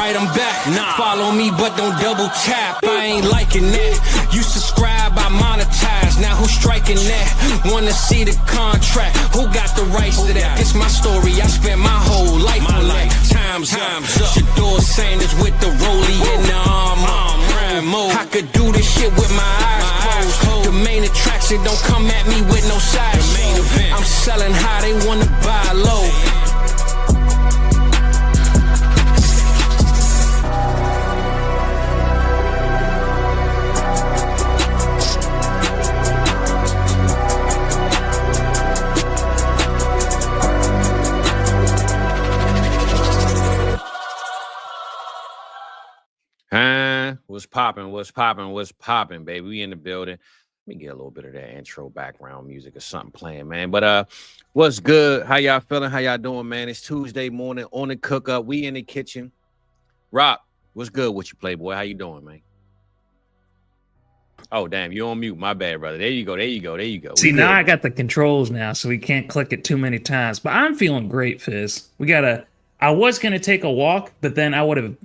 right, I'm back. Follow me, but don't double tap. I ain't liking that. You subscribe, I monetize. Now who's striking that? Wanna see the contract? Who got the rights to that? It's my story. I spent my whole life on that. Time's up. Shador Sanders with the rollie in the armor. I could do this shit with my eyes closed. The main attraction don't come at me with no side show. I'm selling high, they wanna buy low. What's popping, baby? We in the building. Let me get a little bit of that intro background music or something playing, man. But what's good? How y'all feeling? How y'all doing, man? It's Tuesday morning on the cook up. We in the kitchen. Rock, what's good with you, Playboy? How you doing, man? Oh, damn, you're on mute. My bad, brother. There you go. See, now I got the controls now, so we can't click it too many times. But I'm feeling great, Fizz. I was gonna take a walk, but then I would have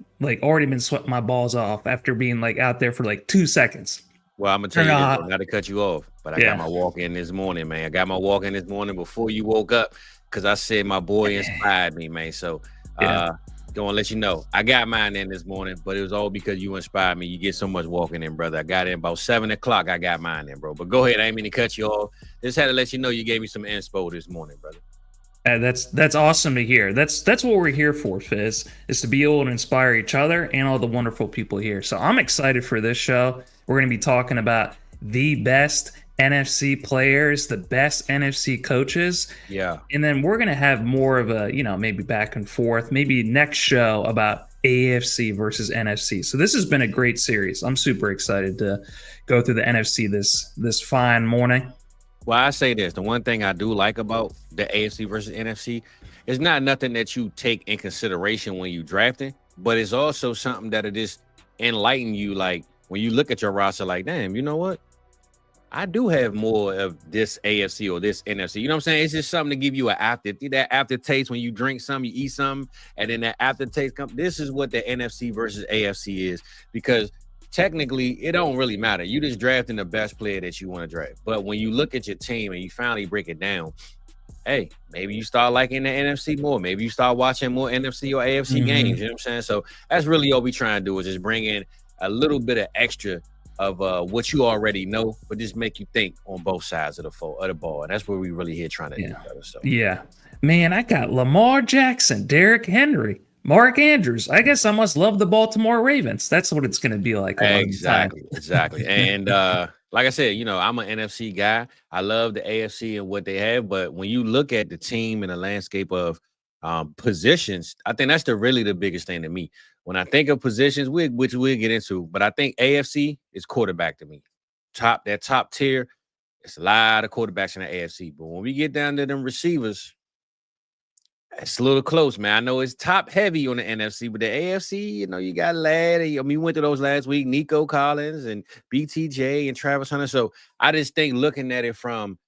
already been sweating my balls off after being out there for 2 seconds. Well, I'm gonna tell you this, not to cut you off, but I got my walk in this morning, man. I got my walk in this morning before you woke up because I said my boy inspired me, man. So gonna let you know I got mine in this morning, but it was all because you inspired me. You get so much walking in, brother. I got in about 7 o'clock. I got mine in, bro. But go ahead. I ain't mean to cut you off. Just had to let you know you gave me some inspo this morning, brother. That's awesome to hear. That's what we're here for, Fizz, is to be able to inspire each other and all the wonderful people here. So I'm excited for this show. We're going to be talking about the best NFC players, the best NFC coaches. Yeah. And then we're going to have more of a, maybe back and forth, maybe next show about AFC versus NFC. So this has been a great series. I'm super excited to go through the NFC this fine morning. Well, I say this. The one thing I do like about the AFC versus NFC is not nothing that you take in consideration when you drafting, but it's also something that it just enlighten you. Like when you look at your roster, like, damn, you know what? I do have more of this AFC or this NFC. You know what I'm saying? It's just something to give you that aftertaste when you drink something, you eat something, and then that aftertaste comes. This is what the NFC versus AFC is, because technically, it don't really matter. You just drafting the best player that you want to draft. But when you look at your team and you finally break it down, hey, maybe you start liking the NFC more. Maybe you start watching more NFC or AFC games. You know what I'm saying? So that's really all we trying to do is just bring in a little bit of extra of what you already know, but just make you think on both sides of the ball. And that's what we really here trying to do. So. Yeah. Man, I got Lamar Jackson, Derrick Henry, Mark Andrews. I guess I must love the Baltimore Ravens. That's what it's going to be like. Exactly. And like I said, I'm an NFC guy. I love the AFC and what they have. But when you look at the team and the landscape of positions, I think that's really the biggest thing to me. When I think of positions, which we'll get into, but I think AFC is quarterback to me. That top tier, it's a lot of quarterbacks in the AFC. But when we get down to them receivers, it's a little close, man. I know it's top heavy on the NFC, but the AFC, you got Ladd. We went to those last week, Nico Collins and BTJ and Travis Hunter. So I just think looking at it from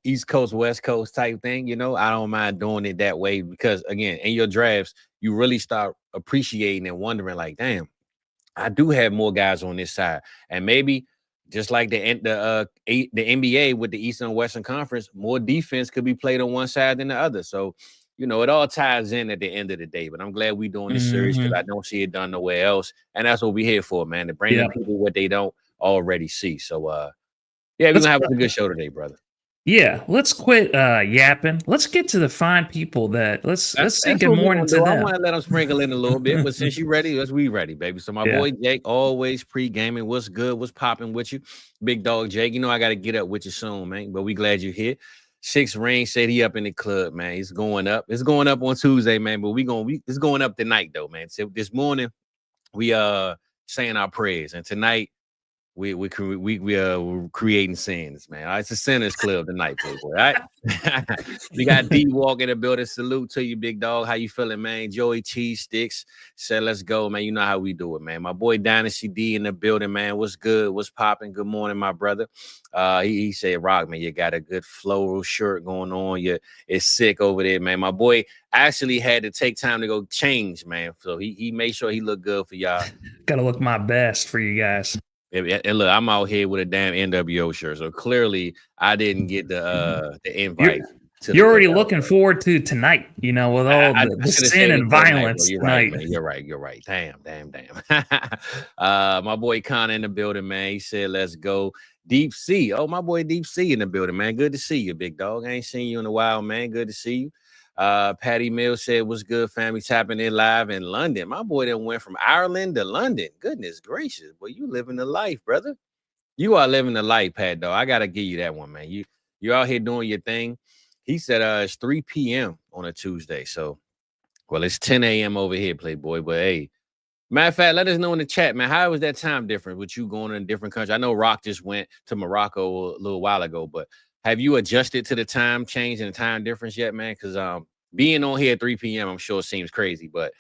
East Coast, West Coast type thing, I don't mind doing it that way because, again, in your drafts, you really start appreciating and wondering like, damn, I do have more guys on this side. And maybe just like the NBA with the Eastern and Western Conference, more defense could be played on one side than the other. So, it all ties in at the end of the day. But I'm glad we're doing this series because I don't see it done nowhere else. And that's what we're here for, man, to bring the people what they don't already see. So, we're going to have a good show today, brother. Yeah, let's quit yapping. Let's get to the fine people let's say good morning to them. I want to let them sprinkle in a little bit, but since you're ready, we ready, baby. So my boy Jake, always pre-gaming. What's good? What's popping with you? Big dog Jake, I got to get up with you soon, man, but we glad you're here. Six Ring said he up in the club, man. He's going up. It's going up on Tuesday, man, but it's going up tonight, though, man. So this morning, we saying our prayers, and tonight, we're creating scenes, man. All right, it's a sinners club tonight, Playboy. All right. We got D Walk in the building. Salute to you, big dog. How you feeling, man? Joey Cheese Sticks said, "Let's go, man." You know how we do it, man. My boy Dynasty D in the building, man. What's good? What's popping? Good morning, my brother. He said, "Rock, man, you got a good floral shirt going on. It's sick over there, man." My boy actually had to take time to go change, man. So he made sure he looked good for y'all. Gotta look my best for you guys. And look, I'm out here with a damn NWO shirt, so clearly I didn't get the invite. You're already looking forward to tonight, with all the sin and violence You're tonight. Right, man. You're right. Damn. My boy Connor in the building, man. He said, "Let's go." Deep Sea. Oh, my boy Deep Sea in the building, man. Good to see you, big dog. I ain't seen you in a while, man. Good to see you. Patty Mills said, "What's good, family? Tapping in live in London." My boy that went from Ireland to London. Goodness gracious, boy, you living the life, brother. You are living the life, Pat, though. I gotta give you that one, man. You're out here doing your thing. He said it's 3 p.m. on a Tuesday. So, well, it's 10 a.m. over here, Playboy. But hey, matter of fact, let us know in the chat, man. How was that time different with you going in a different country? I know Rock just went to Morocco a little while ago, but have you adjusted to the time change and the time difference yet, man? Because being on here at 3 p.m., I'm sure seems crazy. But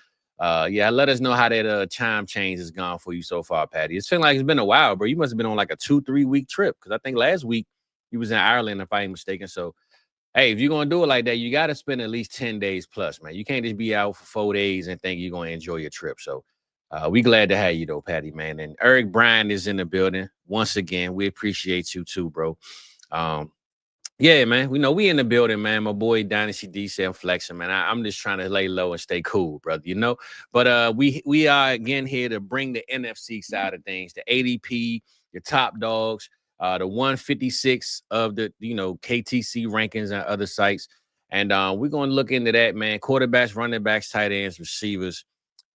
yeah, let us know how that time change has gone for you so far, Patty. It's feeling like it's been a while, bro. You must have been on like a 2-3 week trip, because I think last week you was in Ireland, if I ain't mistaken. So, hey, if you're going to do it like that, you got to spend at least 10 days plus, man. You can't just be out for 4 days and think you're going to enjoy your trip. So we glad to have you, though, Patty, man. And Eric Bryan is in the building. Once again, we appreciate you, too, bro. Yeah, man. We in the building, man. My boy Dynasty D said I'm flexing, man. I'm just trying to lay low and stay cool, brother, But we are, again, here to bring the NFC side of things, the ADP, your top dogs, the 156 of the, KTC rankings and other sites. And we're going to look into that, man. Quarterbacks, running backs, tight ends, receivers,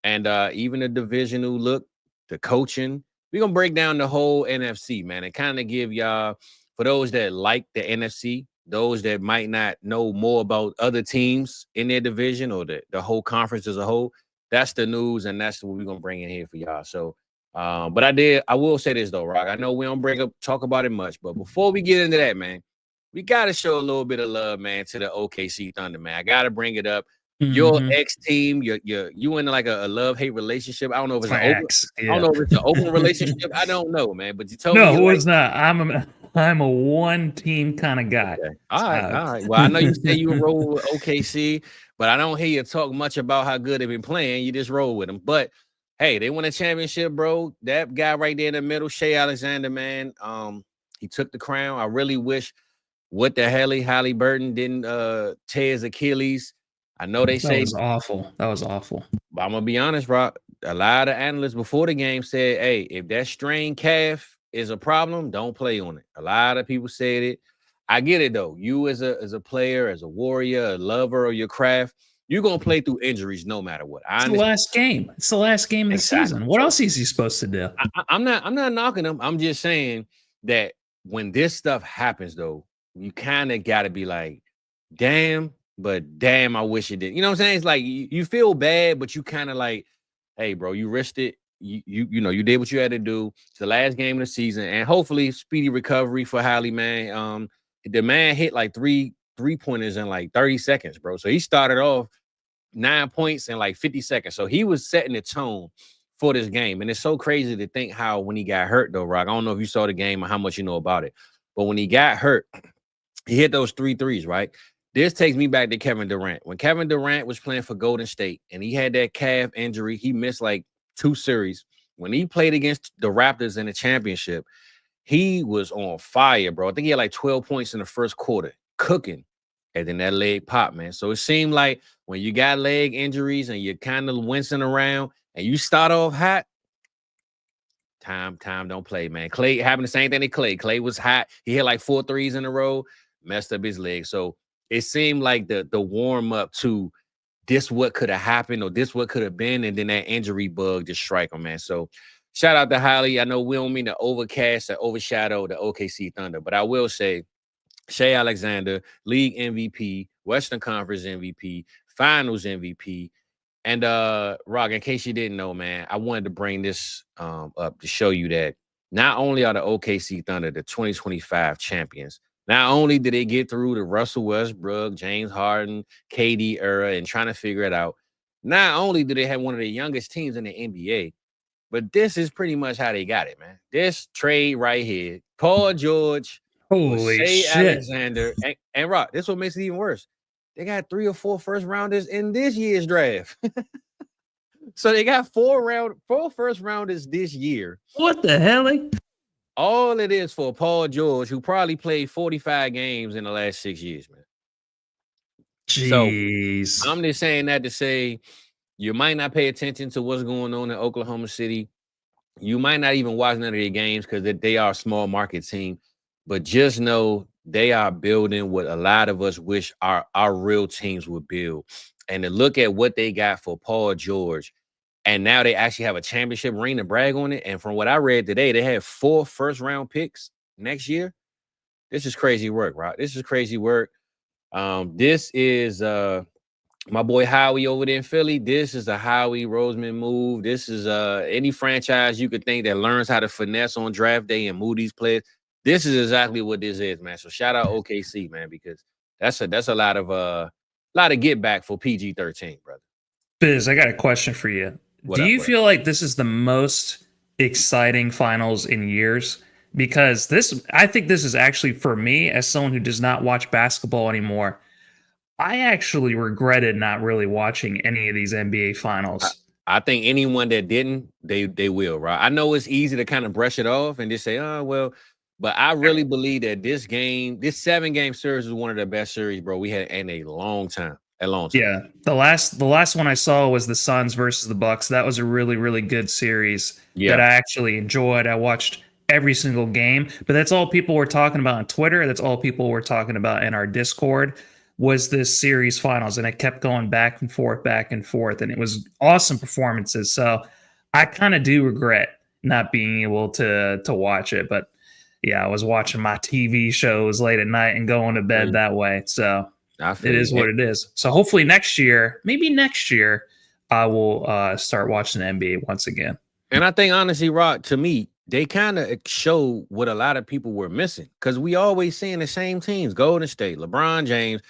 and even the divisional look, the coaching. We're going to break down the whole NFC, man, and kind of give y'all, for those that like the NFC, those that might not know more about other teams in their division or the whole conference as a whole, that's the news, and that's what we're going to bring in here for y'all. So, but I will say this, though, Rock. I know we don't talk about it much, but before we get into that, man, we got to show a little bit of love, man, to the OKC Thunder, man. I got to bring it up. Your ex-team, you in like a love-hate relationship. I don't know if it's I don't know if it's an open relationship. I don't know, man. But you told me. No, it's not. I'm a one-team kind of guy. Okay. All right. Well, I know you say you roll with OKC, but I don't hear you talk much about how good they've been playing. You just roll with them. But hey, they won a championship, bro. That guy right there in the middle, Shea Alexander, man. He took the crown. I really wish Halliburton didn't tear his Achilles. I know they say that was awful. But I'm gonna be honest, Rock. A lot of analysts before the game said, "Hey, if that strained calf is a problem, don't play on it." A lot of people said it. I get it though. You as a player, as a warrior, a lover of your craft, you're gonna play through injuries no matter what. It's the last game. It's the last game of the season. What else is he supposed to do? I'm not knocking him. I'm just saying that when this stuff happens, though, you kind of got to be like, damn. But damn, I wish it did. You know what I'm saying? It's like you feel bad, but you kind of like, hey, bro, you risked it. You did what you had to do. It's the last game of the season, and hopefully speedy recovery for Hallie, man. The man hit like three pointers in like 30 seconds, bro. So he started off 9 points in like 50 seconds. So he was setting the tone for this game. And it's so crazy to think how when he got hurt, though, Rock. I don't know if you saw the game or how much you know about it, but when he got hurt, he hit those 3 threes, right? This takes me back to Kevin Durant. When Kevin Durant was playing for Golden State and he had that calf injury, he missed like 2 series. When he played against the Raptors in the championship, he was on fire, bro. I think he had like 12 points in the first quarter, cooking. And then that leg popped, man. So it seemed like when you got leg injuries and you're kind of wincing around and you start off hot, time don't play, man. Clay happened the same thing to Clay. Clay was hot. He hit like 4 threes in a row, messed up his leg. So it seemed like the warm up to this what could have happened or this what could have been, and then that injury bug just strike him, man. So shout out to Holly. I know we don't mean to overcast or overshadow the OKC Thunder, but I will say Shea Alexander, league MVP, Western Conference MVP, Finals MVP, and Rock. In case you didn't know, man, I wanted to bring this up to show you that not only are the OKC Thunder the 2025 champions, not only did they get through the Russell Westbrook, James Harden, KD era and trying to figure it out, not only do they have one of the youngest teams in the NBA, but this is pretty much how they got it, man. This trade right here, Paul George, Holy Shea shit. Alexander, and Rock. This what makes it even worse. They got 3 or 4 first rounders in this year's draft. So they got 4 first rounders this year. What the hell? All it is for Paul George, who probably played 45 games in the last 6 years, man. Jeez. So I'm just saying that to say you might not pay attention to what's going on in Oklahoma City. You might not even watch none of their games because they are a small market team. But just know they are building what a lot of us wish our real teams would build. And to look at what they got for Paul George, and now they actually have a championship ring to brag on it. And from what I read today, they have 4 first-round picks next year. This is crazy work, right? This is crazy work. This is my boy Howie over there in Philly. This is a Howie Roseman move. This is any franchise you could think that learns how to finesse on draft day and move these players. This is exactly what this is, man. So shout out OKC, man, because that's a lot of get back for PG-13, brother. Fizz, I got a question for you. Do you feel like this is the most exciting finals in years? Because I think this is actually, for me, as someone who does not watch basketball anymore, I actually regretted not really watching any of these NBA finals. I think anyone that didn't, they will, right? I know it's easy to kind of brush it off and just say, oh, well, but I really believe that this 7-game series is one of the best series, bro, we had in a long time. Yeah, the last one I saw was the Suns versus the Bucks. That was a really, really good series that I actually enjoyed. I watched every single game, but that's all people were talking about on Twitter. That's all people were talking about in our Discord was this series finals, and it kept going back and forth, and it was awesome performances. So I kind of do regret not being able to watch it, but yeah, I was watching my TV shows late at night and going to bed that way. So it is what it is. So hopefully maybe next year, I will start watching the NBA once again. And I think, honestly, Rock, to me, they kind of show what a lot of people were missing because we always seeing the same teams, Golden State, LeBron James,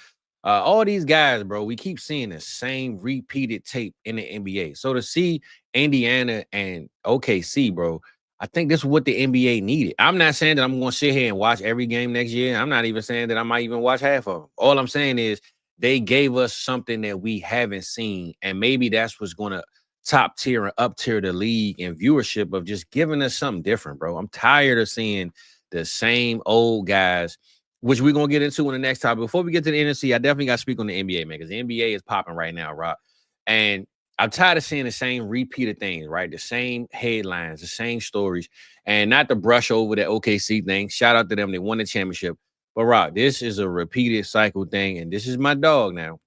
all these guys, bro. We keep seeing the same repeated tape in the NBA. So to see Indiana and OKC, bro, I think this is what the NBA needed. I'm not saying that I'm going to sit here and watch every game next year. I'm not even saying that I might even watch half of them. All I'm saying is they gave us something that we haven't seen, and maybe that's what's going to top tier and up tier the league and viewership of just giving us something different, bro. I'm tired of seeing the same old guys, which we're going to get into in the next topic. Before we get to the NFC, I definitely got to speak on the NBA, man, because the NBA is popping right now, Rock. And I'm tired of seeing the same repeated things, right? The same headlines, the same stories, and not to brush over the OKC thing. Shout out to them. They won the championship. But, Rock, this is a repeated cycle thing, and this is my dog now.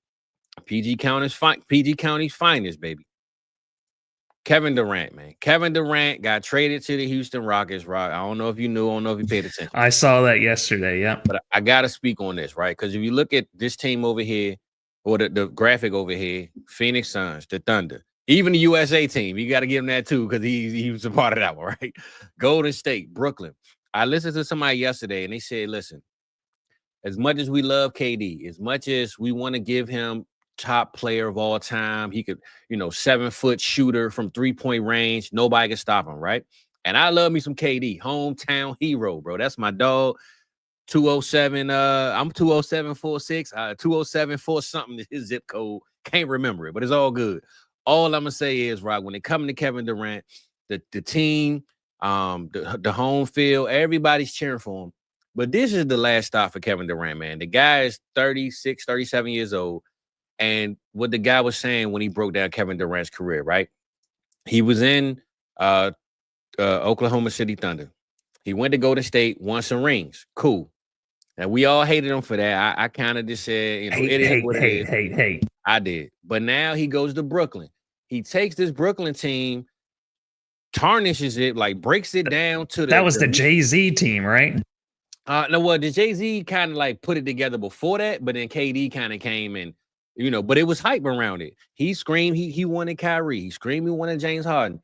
PG County's finest, baby. Kevin Durant, man. Kevin Durant got traded to the Houston Rockets, Rock. I don't know if you knew. I don't know if you paid attention. I saw that yesterday, yeah. But I got to speak on this, right? Because if you look at this team over here, or the graphic over here, Phoenix Suns, the Thunder, even the USA team, you got to give him that too because he was a part of that one, right? Golden State, Brooklyn. I listened to somebody yesterday and they said, listen, as much as we love KD, as much as we want to give him top player of all time, he could, 7-foot shooter from 3-point range, nobody can stop him, right? And I love me some KD, hometown hero, bro. That's my dog. 207, I'm 20746, 207 something is his zip code. Can't remember it, but it's all good. All I'm gonna say is, Rock, when it comes to Kevin Durant, the team, the home field, everybody's cheering for him. But this is the last stop for Kevin Durant, man. The guy is 36, 37 years old. And what the guy was saying when he broke down Kevin Durant's career, right? He was in Oklahoma City Thunder. He went to Golden State, won some rings. Cool. And we all hated him for that. I kind of just said, it is what it is. I did. But now he goes to Brooklyn. He takes this Brooklyn team, tarnishes it, like breaks it down to that was the Jay-Z team, right? No, well, the Jay-Z kind of like put it together before that, but then KD kind of came and, but it was hype around it. He screamed he wanted Kyrie. He screamed he wanted James Harden.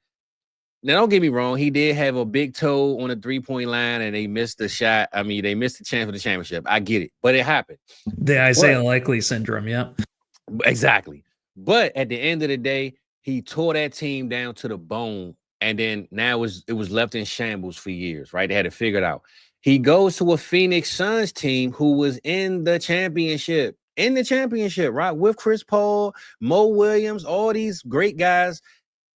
Now, don't get me wrong. He did have a big toe on a 3-point line, and they missed the shot. I mean, they missed the chance for the championship. I get it, but it happened. The Isaiah Likely syndrome, yeah. Exactly. But at the end of the day, he tore that team down to the bone, and then now it was left in shambles for years, right? They had to figure it out. He goes to a Phoenix Suns team who was in the championship, right? With Chris Paul, Mo Williams, all these great guys.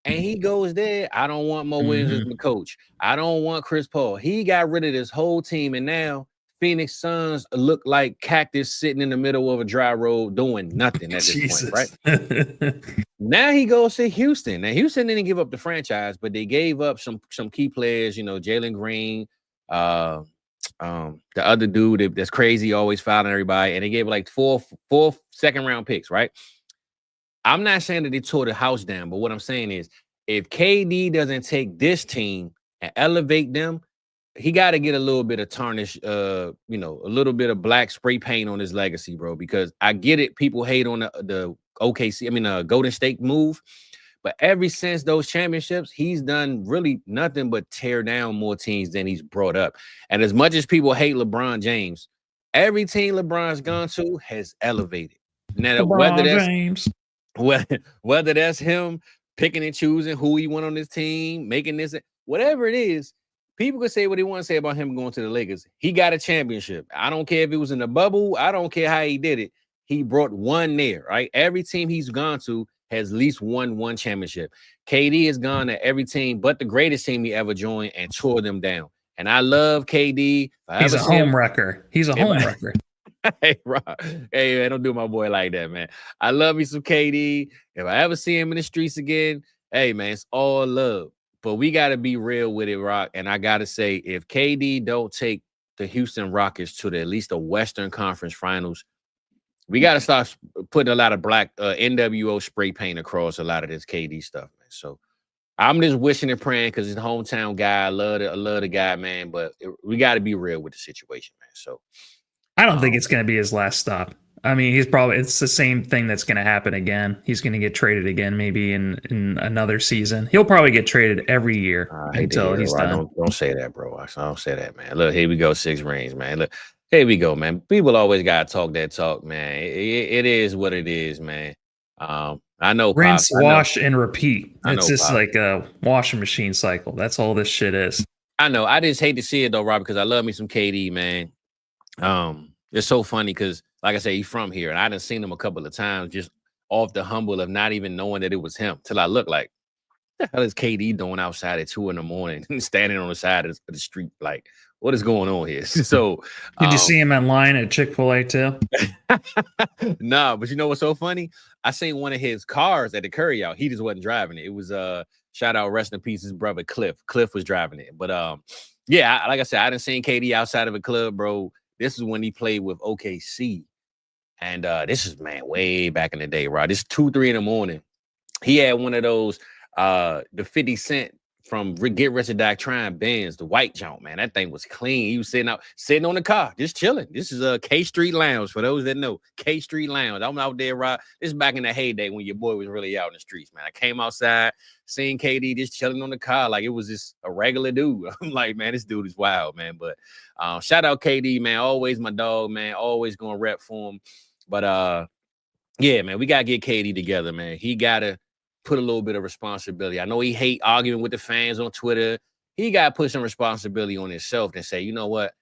And he goes there. I don't want Mo Williams as my coach. I don't want Chris Paul. He got rid of this whole team, and now Phoenix Suns look like cactus sitting in the middle of a dry road doing nothing at this point, right? Now he goes to Houston. Now Houston didn't give up the franchise, but they gave up some key players. You know, Jalen Green, the other dude that's crazy, always fouling everybody, and they gave like four second-round picks, right? I'm not saying that they tore the house down, but what I'm saying is if KD doesn't take this team and elevate them, he got to get a little bit of tarnish, a little bit of black spray paint on his legacy, bro, because I get it. People hate on the Golden State move, but ever since those championships, he's done really nothing but tear down more teams than he's brought up. And as much as people hate LeBron James, every team LeBron's gone to has elevated. Now, whether that's him picking and choosing who he want on his team, making this, whatever it is, people can say what they want to say about him going to the Lakers. He got a championship. I don't care if it was in the bubble. I don't care how he did it. He brought one there, right? Every team he's gone to has at least won one championship. KD has gone to every team but the greatest team he ever joined and tore them down. And I love KD. He's a home wrecker. He's a home wrecker. Hey, Rob. Hey, man, don't do my boy like that, man. I love me some KD. If I ever see him in the streets again, hey, man, it's all love. But we got to be real with it, Rock. And I got to say, if KD don't take the Houston Rockets to at least the Western Conference Finals, we got to start putting a lot of black NWO spray paint across a lot of this KD stuff, man. So I'm just wishing and praying because he's a hometown guy. I love the guy, man. But we got to be real with the situation, man. So I don't think it's going to be his last stop. I mean, it's the same thing that's going to happen again. He's going to get traded again, maybe in another season. He'll probably get traded every year until he's done. Don't say that, bro. I don't say that, man. Look, here we go, 6 rings, man. Look, here we go, man. People always got to talk that talk, man. It is what it is, man. I know. Rinse, wash, and repeat. It's just like a washing machine cycle. That's all this shit is. I know. I just hate to see it, though, Rob, because I love me some KD, man. It's so funny because, like I say, he's from here, and I done seen him a couple of times just off the humble of not even knowing that it was him till I look like, what the hell is KD doing outside at 2 a.m. standing on the side of the street? Like, what is going on here? So, did you see him in line at Chick-fil-A too? No, but you know what's so funny? I seen one of his cars at the curry out. He just wasn't driving it. It was shout out, rest in peace, his brother Cliff. Cliff was driving it, but yeah, like I said, I didn't see KD outside of a club, bro. This is when he played with OKC. And this is, man, way back in the day, right? This is 2-3 in the morning. He had one of those, the 50 Cent from Get Rich or Die Trying Benz, the white junk, man. That thing was clean. He was sitting on the car, just chilling. This is K Street Lounge, for those that know. K Street Lounge. I'm out there, right? This is back in the heyday when your boy was really out in the streets, man. I came outside, seeing KD just chilling on the car like it was just a regular dude. I'm like, man, this dude is wild, man. But shout out KD, man. Always my dog, man. Always going to rep for him. But yeah, man, we got to get KD together, man. He got to put a little bit of responsibility. I know he hate arguing with the fans on Twitter. He got to put some responsibility on himself and say, you know what?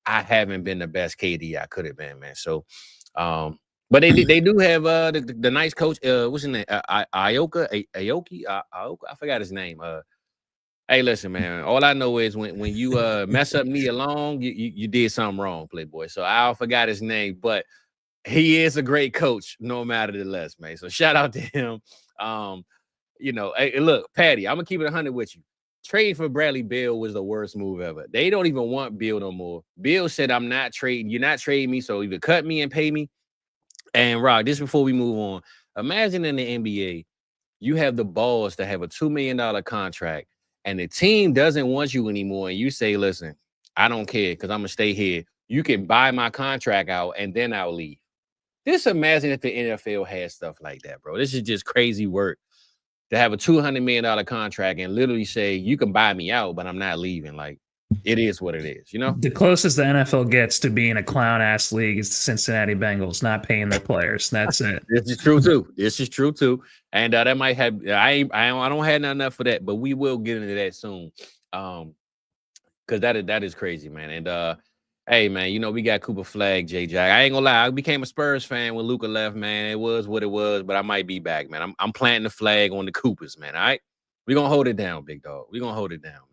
I haven't been the best KD I could have been, man. So, but they do have the nice coach. What's his name? Aoki. I forgot his name. Hey, listen, man. All I know is when you mess up Nia Long, you did something wrong, Playboy. So I forgot his name, but he is a great coach, no matter the less, man. So shout out to him. Hey, look, Patty, I'm gonna keep it 100 with you. Trading for Bradley Beal was the worst move ever. They don't even want Beal no more. Beal said, I'm not trading. You're not trading me, so either cut me and pay me. And Rock, just before we move on, imagine in the NBA, you have the balls to have a $2 million contract, and the team doesn't want you anymore, and you say, listen, I don't care because I'm gonna stay here. You can buy my contract out, and then I'll leave. Just imagine if the NFL had stuff like that, bro. This is just crazy work. to have a $200 million contract and literally say, you can buy me out, but I'm not leaving. Like, it is what it is, you know? The closest the NFL gets to being a clown ass league is the Cincinnati Bengals not paying their players. That's it. This is true too. And that might have I don't have enough for that, but we will get into that soon. Because that is crazy, man. And hey, man, you know, we got Cooper Flag, J Jack. I ain't gonna lie, I became a Spurs fan when Luka left, man. It was what it was, but I might be back, man. I'm planting the flag on the Coopers, man. All right. We're gonna hold it down, big dog. We're gonna hold it down, man.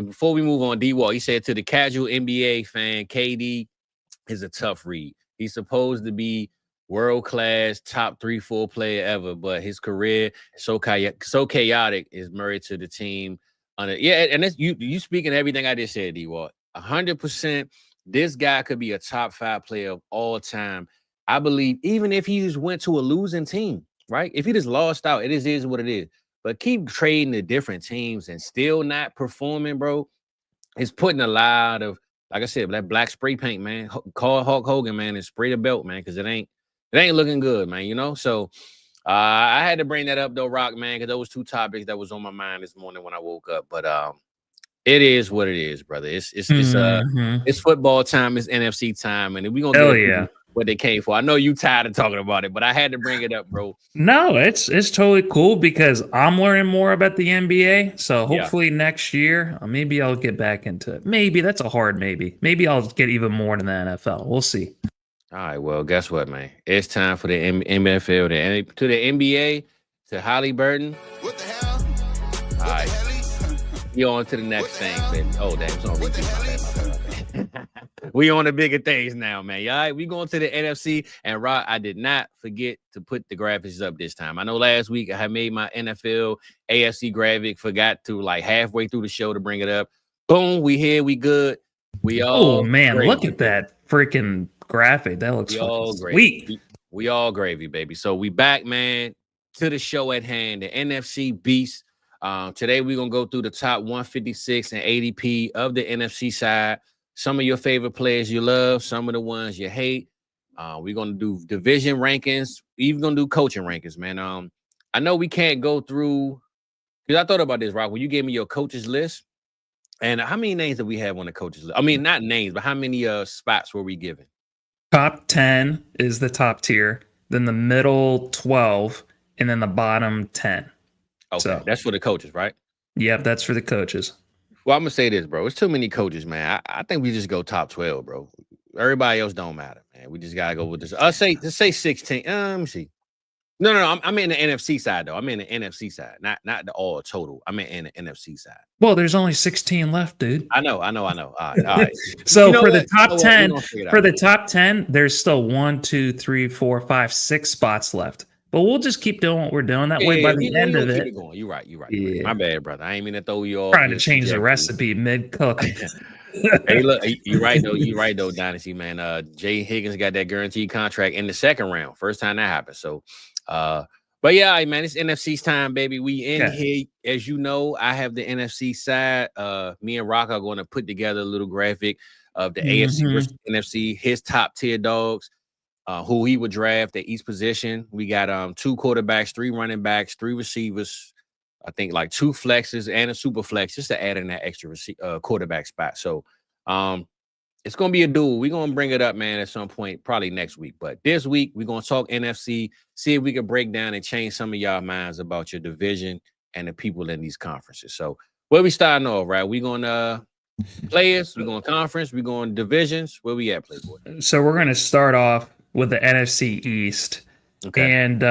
Before we move on, D-Wall, he said to the casual NBA fan, KD is a tough read. He's supposed to be world-class, top 3-4 player ever, but his career so chaotic is married to the team. Yeah, and that's you speaking everything I just said, D-Wall. 100%. This guy could be a top 5 player of all time. I believe even if he just went to a losing team, right? If he just lost out, it is what it is. But keep trading to different teams and still not performing, bro. It's putting a lot of, like I said, that black spray paint, man. Call Hulk Hogan, man, and spray the belt, man, because it ain't looking good, man. You know. So I had to bring that up though, Rock, man, because those 2 topics that was on my mind this morning when I woke up. But it is what it is, brother. It's football time. It's NFC time, and we gonna get what they came for. I know you tired of talking about it, but I had to bring it up, bro. No, it's totally cool because I'm learning more about the NBA. So hopefully next year, maybe I'll get back into it. Maybe that's a hard maybe. Maybe I'll get even more than the NFL. We'll see. All right. Well, guess what, man? It's time for the NFL to the NBA to Halliburton. What the hell? All right. We on to the next thing, baby. Oh, damn, it's on repeat. My bad. We on the bigger things now, man. All right, we going to the NFC. And Rock, I did not forget to put the graphics up this time. I know last week I had made my NFL AFC graphic, forgot to like halfway through the show to bring it up. Boom, we here, we good. We all man, gravy. Look at that freaking graphic. That looks sweet. We all gravy, baby. So we back, man, to the show at hand, the NFC Beast. Today we're gonna go through the top 156 and ADP of the NFC side. Some of your favorite players you love, some of the ones you hate. We're gonna do division rankings, even gonna do coaching rankings, man. I know we can't go through because I thought about this, Rock. When you gave me your coaches list, and how many names did we have on the coaches list? I mean, not names, but how many spots were we given? Top 10 is the top tier, then the middle 12, and then the bottom 10. Okay, so that's for the coaches, right? Yep, that's for the coaches. Well, I'm gonna say this, bro. It's too many coaches, man. I think we just go top 12, bro. Everybody else don't matter, man. We just gotta go with this. Let's say 16. Let me see. No. I'm in the NFC side though. I'm in the NFC side, not the all total. I'm in the NFC side. Well, there's only 16 left, dude. I know. All right. So for the top 10, the top 10, there's still 1, 2, 3, 4, 5, 6 spots left. But we'll just keep doing what we're doing. That way, by the end of it, you're right. Yeah. My bad, brother. I ain't mean to throw you off. Trying to change the recipe mid-cook. Hey, look, you're right though, Dynasty, man. Jay Higgins got that guaranteed contract in the second round. First time that happened. So, but yeah, man, it's NFC's time, baby. We in here. As you know, I have the NFC side. Me and Rock are going to put together a little graphic of the AFC versus NFC, his top tier dogs. Who he would draft at each position. We got 2 quarterbacks, 3 running backs, 3 receivers. I think like 2 flexes and a super flex just to add in that extra quarterback spot. So it's going to be a duel. We're going to bring it up, man, at some point, probably next week. But this week, we're going to talk NFC, see if we can break down and change some of y'all minds about your division and the people in these conferences. So where we starting off, right? We're going to players, we're going conference, we're going divisions. Where we at, Playboy? So we're going to start off with the NFC East. Okay. And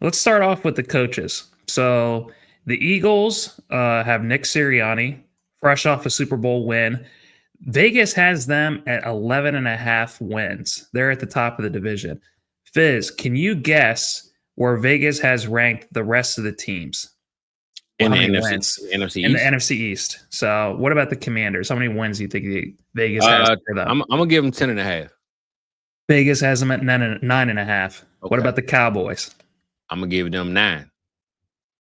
let's start off with the coaches. So the Eagles have Nick Sirianni, fresh off a Super Bowl win. Vegas has them at 11.5 wins. They're at the top of the division. Fizz, can you guess where Vegas has ranked the rest of the teams? In the NFC East? In the NFC East. So what about the Commanders? How many wins do you think Vegas has for them? I'm going to give them 10.5. Vegas has them at 9.5. Okay. What about the Cowboys? I'm gonna give them 9.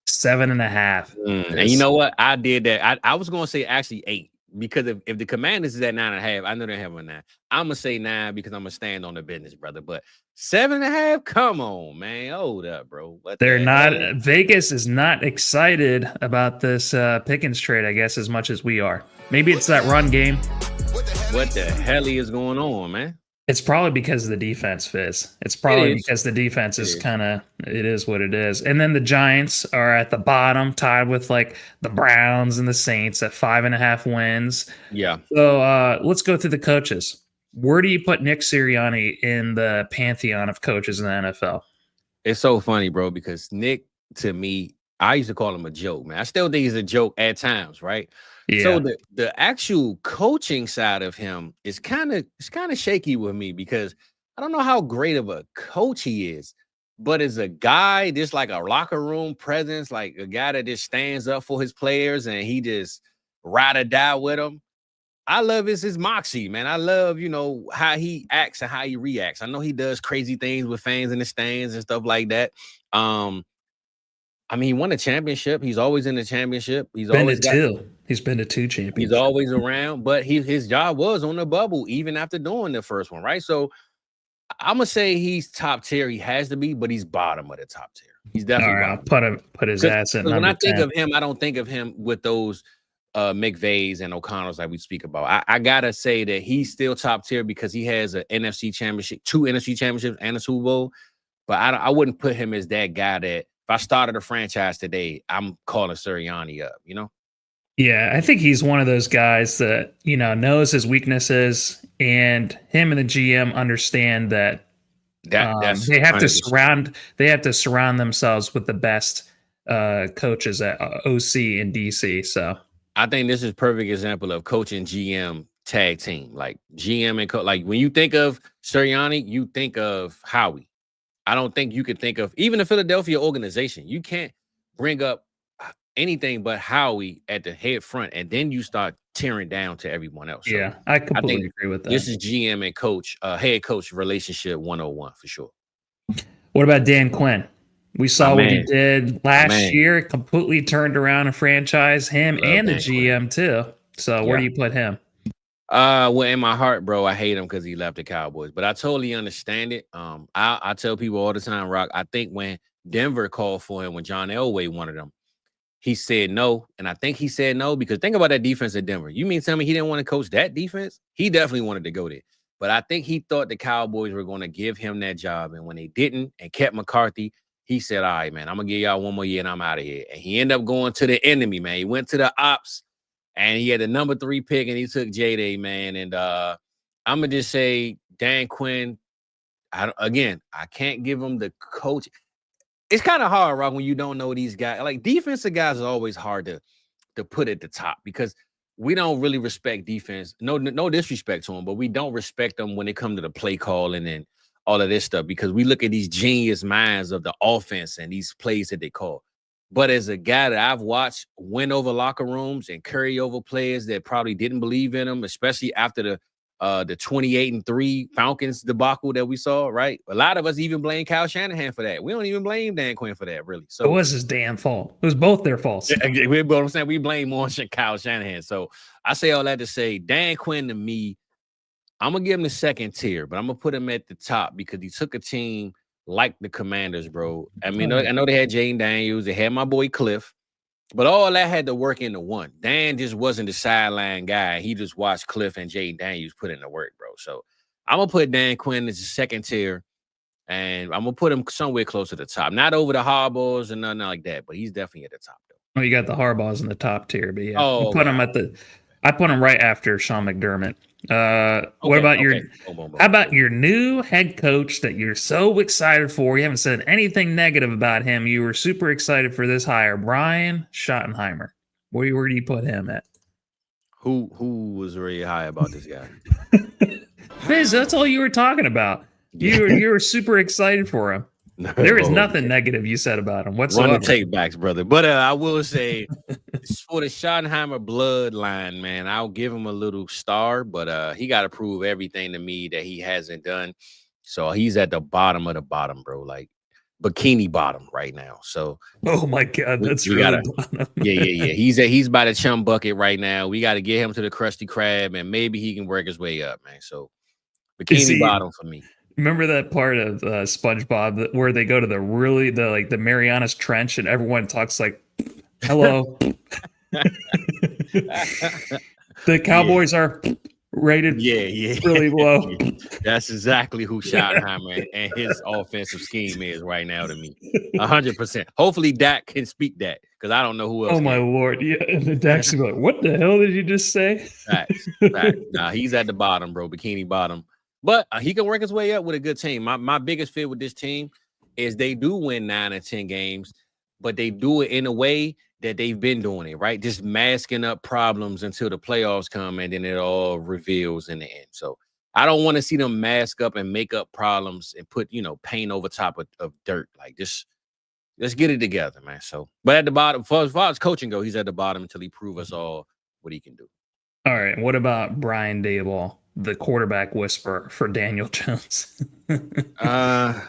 7.5. And you know what? I did that. I was gonna say actually 8. because if the Commanders is at 9.5, I know they have a 9. I'm gonna say 9 because I'm gonna stand on the business, brother. But 7.5, come on, man, hold up, bro. What They're the not. hell? Vegas is not excited about this Pickens trade, I guess, as much as we are. Maybe it's that run game. What the hell is going on, man? It's probably because of the defense, Fizz. It's probably because the defense is kind of, it is what it is. And then the Giants are at the bottom, tied with like the Browns and the Saints at 5.5 wins. Yeah. So let's go through the coaches. Where do you put Nick Sirianni in the pantheon of coaches in the NFL? It's so funny, bro, because Nick, to me, I used to call him a joke, man. I still think he's a joke at times, right? Yeah. So the actual coaching side of him is kind of shaky with me because I don't know how great of a coach he is, but as a guy, just like a locker room presence, like a guy that just stands up for his players and he just ride or die with them. I love his moxie, man. I love, how he acts and how he reacts. I know he does crazy things with fans in the stands and stuff like that. I mean, he won a championship. He's always in the championship. He's been always He's been to 2 championships. He's always around, but his job was on the bubble even after doing the first one, right? So I'm gonna say he's top tier. He has to be, but he's bottom of the top tier. He's definitely I'll put his ass in. When I think of him, I don't think of him with those McVays and O'Connells like we speak about. I gotta say that he's still top tier because he has an NFC championship, 2 NFC championships, and a Super Bowl. But I wouldn't put him as that guy that if I started a franchise today, I'm calling Sirianni up, Yeah, I think he's one of those guys that, knows his weaknesses, and him and the GM understand that they have to surround themselves with the best coaches at OC and DC. So I think this is a perfect example of coach and GM tag team. Like GM and coach. Like when you think of Sirianni, you think of Howie. I don't think you could think of even the Philadelphia organization. You can't bring up anything but Howie at the head front, and then you start tearing down to everyone else. Yeah, so I completely agree with that. This is GM and coach, head coach relationship 101 for sure. What about Dan Quinn? We saw what he did last year. Completely turned around a franchise, him and the GM too. So where do you put him? Well, in my heart, bro, I hate him because he left the Cowboys, but I totally understand it. I tell people all the time, Rock, I think when Denver called for him, when John Elway wanted him, he said no. And I think he said no because think about that defense at Denver. You mean tell me he didn't want to coach that defense? He definitely wanted to go there. But I think he thought the Cowboys were going to give him that job. And when they didn't and kept McCarthy, he said, all right, man, I'm going to give y'all one more year and I'm out of here. And he ended up going to the enemy, man. He went to the ops. And he had the number 3 pick, and he took Jayden, man. And I'm going to just say Dan Quinn, I can't give him the coach. It's kind of hard, Rock, when you don't know these guys. Like, defensive guys are always hard to put at the top because we don't really respect defense. No disrespect to them, but we don't respect them when it comes to the play calling and all of this stuff because we look at these genius minds of the offense and these plays that they call. But as a guy that I've watched win over locker rooms and carry over players that probably didn't believe in them, especially after the 28-3 Falcons debacle that we saw, right? A lot of us even blame Kyle Shanahan for that. We don't even blame Dan Quinn for that, really. So it was his damn fault. It was both their faults. We blame more on Kyle Shanahan. So I say all that to say Dan Quinn to me, I'm gonna give him the second tier, but I'm gonna put him at the top because he took a team like the Commanders, bro. I mean, I know they had Jayden Daniels, they had my boy Cliff, but all that had to work into one. Dan just wasn't the sideline guy. He just watched Cliff and Jayden Daniels put in the work, bro. So I'm gonna put Dan Quinn as the second tier, and I'm gonna put him somewhere close to the top. Not over the Harbaughs and nothing like that, but he's definitely at the top, though. Oh, you got the Harbaughs in the top tier, but yeah, I put him right after Sean McDermott. What about how about your new head coach that you're so excited for? You haven't said anything negative about him. You were super excited for this hire, Brian Schottenheimer. Where do you put him at? Who was really high about this guy? Fizz, that's all you were talking about. You were super excited for him. There is nothing negative you said about him whatsoever. Run the take backs, brother. But I will say, for the Schottenheimer bloodline, man, I'll give him a little star, but he got to prove everything to me that he hasn't done. So he's at the bottom of the bottom, bro. Like, bikini bottom right now. So oh my God, that's we really gotta, bottom. yeah. He's by the chum bucket right now. We got to get him to the Krusty Krab, and maybe he can work his way up, man. So bikini bottom for me. Remember that part of SpongeBob where they go to the Marianas Trench and everyone talks like, "Hello." The Cowboys are rated really low. That's exactly who Schottenheimer and his offensive scheme is right now to me. 100%. Hopefully Dak can speak that because I don't know who else. Oh my Lord. Yeah. And the Dak's like, what the hell did you just say? Facts. Nah, he's at the bottom, bro. Bikini bottom. But he can work his way up with a good team. My biggest fear with this team is they do win 9 or 10 games, but they do it in a way that they've been doing it, right? Just masking up problems until the playoffs come and then it all reveals in the end. So I don't want to see them mask up and make up problems and put, paint over top of dirt. Like, just let's get it together, man. So, but at the bottom, as far as coaching go, he's at the bottom until he proves us all what he can do. All right. What about Brian Daboll, the quarterback whisperer for Daniel Jones? I'm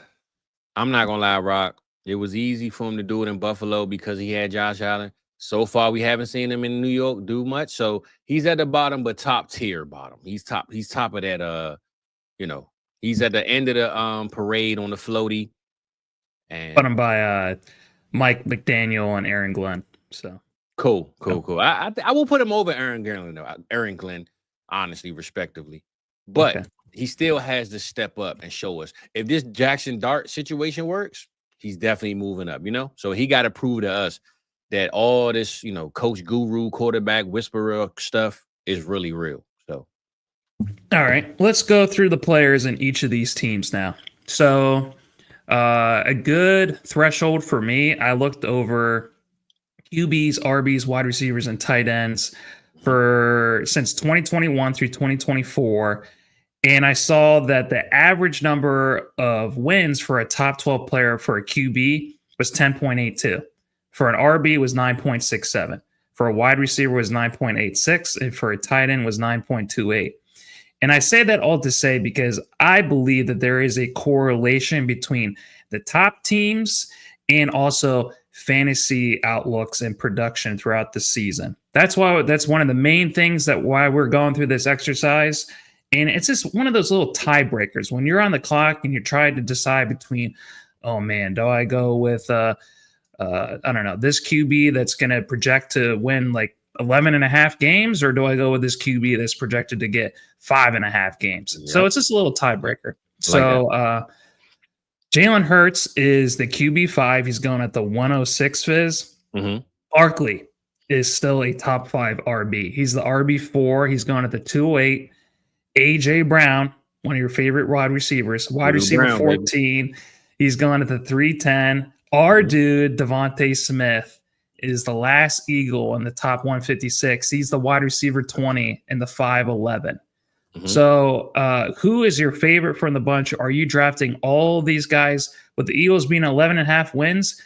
not gonna lie, Rock. It was easy for him to do it in Buffalo because he had Josh Allen. So far, we haven't seen him in New York do much. So he's at the bottom, but top tier bottom. He's top of that. He's at the end of the parade on the floaty. And put him by Mike McDaniel and Aaron Glenn. So cool. I will put him over Aaron Glenn, honestly, respectively. But he still has to step up and show us if this Jackson Dart situation works. He's definitely moving up, So he got to prove to us that all this, coach guru, quarterback whisperer stuff is really real. So, all right, let's go through the players in each of these teams now. So, a good threshold for me, I looked over QBs, RBs, wide receivers, and tight ends since 2021 through 2024. And I saw that the average number of wins for a top 12 player for a QB was 10.82. For an RB was 9.67. For a wide receiver was 9.86. And for a tight end was 9.28. And I say that all to say because I believe that there is a correlation between the top teams and also fantasy outlooks and production throughout the season. That's one of the main things why we're going through this exercise. And it's just one of those little tiebreakers when you're on the clock and you're trying to decide between, oh man, do I go with, I don't know, this QB that's going to project to win like 11 and a half games, or do I go with this QB that's projected to get 5.5 games? Yep. So it's just a little tiebreaker. So Jalen Hurts is the QB5. He's going at the 106 Fizz. Mm-hmm. Barkley is still a top 5 RB. He's the RB4. He's going at the 208. AJ Brown, one of your favorite wide receivers, receiver 14. Baby. He's going at the 310. Our dude, Devontae Smith, is the last Eagle in the top 156. He's the wide receiver 20 in the 511. Mm-hmm. So who is your favorite from the bunch? Are you drafting all these guys with the Eagles being 11.5 wins?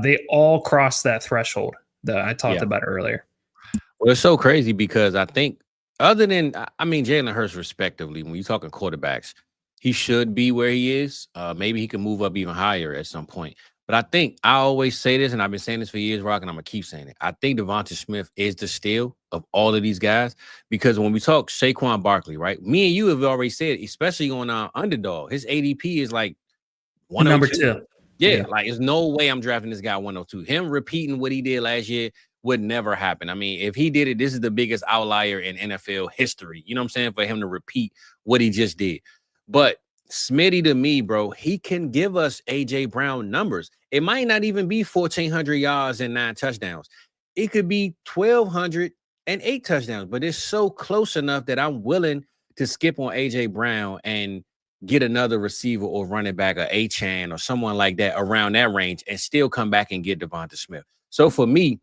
They all cross that threshold that I talked about earlier. Well, it's so crazy because I think other than, Jalen Hurts respectively, when you're talking quarterbacks, he should be where he is. Maybe he can move up even higher at some point. But I think I always say this, and I've been saying this for years, Rock, and I'm going to keep saying it. I think Devonta Smith is the steal of all of these guys because when we talk Saquon Barkley, right, me and you have already said, especially on Underdog, his ADP is like 102. Number 2. Yeah, like there's no way I'm drafting this guy 102. Him repeating what he did last year would never happen. I mean, if he did it, this is the biggest outlier in NFL history. You know what I'm saying? For him to repeat what he just did. But Smitty, to me, bro, he can give us AJ Brown numbers. It might not even be 1,400 yards and 9 touchdowns. It could be 1,200 and 8 touchdowns, but it's so close enough that I'm willing to skip on AJ Brown and get another receiver or running back, or A-Chan or someone like that around that range and still come back and get Devonta Smith. So for me,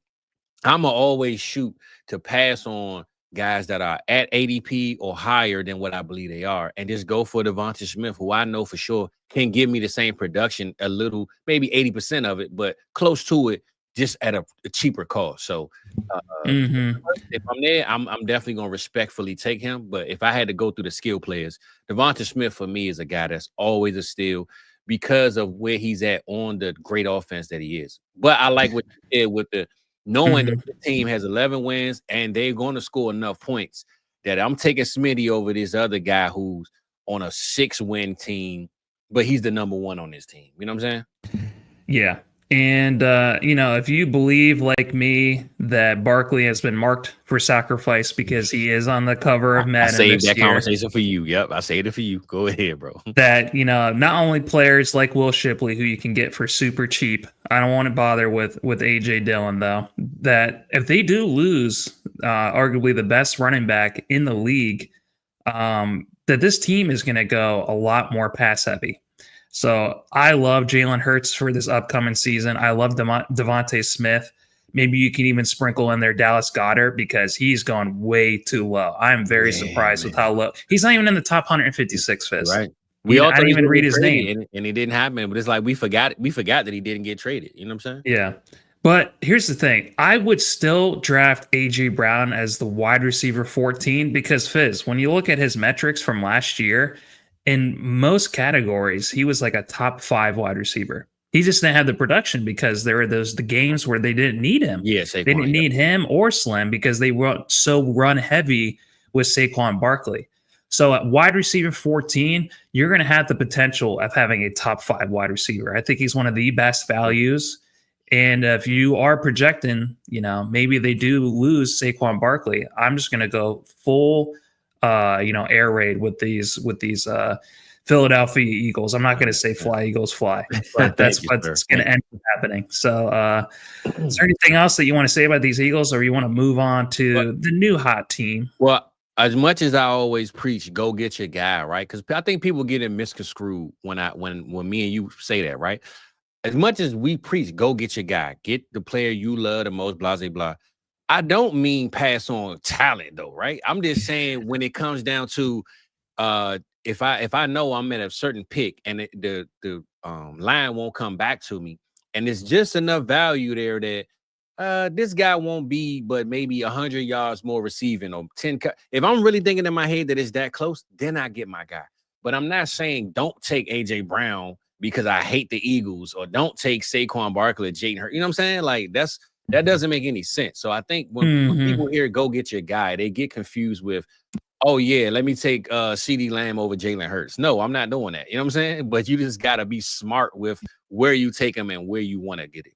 I'm going to always shoot to pass on guys that are at ADP or higher than what I believe they are, and just go for Devonta Smith, who I know for sure can give me the same production, a little, maybe 80% of it, but close to it, just at a cheaper cost. So if I'm there, I'm definitely going to respectfully take him. But if I had to go through the skill players, Devonta Smith for me is a guy that's always a steal because of where he's at on the great offense that he is. But I like what you did with the knowing that the team has 11 wins and they're going to score enough points that I'm taking Smitty over this other guy who's on a 6-win team, but he's the number one on his team. You know what I'm saying? Yeah. And, if you believe like me that Barkley has been marked for sacrifice because he is on the cover of Madden I saved this that year, conversation for you. Yep, I saved it for you. Go ahead, bro. that, not only players like Will Shipley, who you can get for super cheap, I don't want to bother with A.J. Dillon, though, that if they do lose arguably the best running back in the league, that this team is going to go a lot more pass heavy. So I love Jalen Hurts for this upcoming season. I love Devontae Smith. Maybe you can even sprinkle in there Dallas Goedert because he's gone way too low. I'm very surprised with how low. He's not even in the top 156, Fizz. Right. We all didn't even read his name. And it didn't happen. But it's like we forgot that he didn't get traded. You know what I'm saying? Yeah. But here's the thing. I would still draft A.J. Brown as the wide receiver 14 because, Fizz, when you look at his metrics from last year, in most categories, he was like a top 5 wide receiver. He just didn't have the production because there were the games where they didn't need him. Yeah, Saquon, they didn't need him or Slim because they were so run heavy with Saquon Barkley. So at wide receiver 14, you're going to have the potential of having a top 5 wide receiver. I think he's one of the best values. And if you are projecting, maybe they do lose Saquon Barkley, I'm just going to go full air raid with these Philadelphia Eagles. I'm not going to say fly Eagles fly, but that's what's going to end up happening. So is there anything else that you want to say about these Eagles, or you want to move on to the new hot team? Well, as much as I always preach, go get your guy, right? Because I think people get it misconstrued when me and you say that, right? As much as we preach, go get your guy, get the player you love the most, blah, blah, blah. I don't mean pass on talent though, right? I'm just saying when it comes down to if I know I'm at a certain pick and the line won't come back to me, and it's just enough value there that this guy won't be but maybe 100 yards more receiving or 10. If I'm really thinking in my head that it's that close, then I get my guy. But I'm not saying don't take A.J. Brown because I hate the Eagles, or don't take Saquon Barkley or Jayden Hurts. You know what I'm saying? Like that doesn't make any sense. So I think when people hear go get your guy, they get confused with, oh yeah, let me take CeeDee Lamb over Jalen Hurts. No, I'm not doing that. You know what I'm saying? But you just gotta be smart with where you take them and where you want to get it.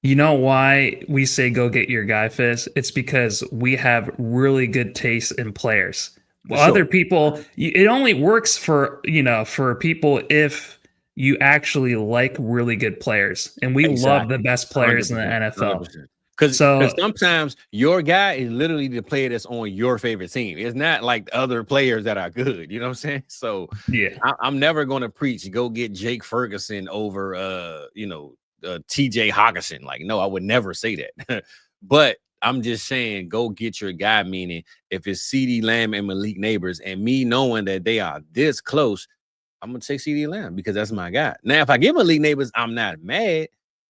You know why we say go get your guy, Fizz? It's because we have really good taste in players. Other people, it only works for people if you actually like really good players, and we love the best players in the NFL. Because sometimes your guy is literally the player that's on your favorite team. It's not like other players that are good. You know what I'm saying? So yeah, I'm never going to preach go get Jake Ferguson over TJ Hawkinson. Like, no, I would never say that. But I'm just saying go get your guy. Meaning, if it's CeeDee Lamb and Malik Neighbors, and me knowing that they are this close, I'm gonna take CeeDee Lamb because that's my guy. Now, if I give Malik Neighbors, I'm not mad,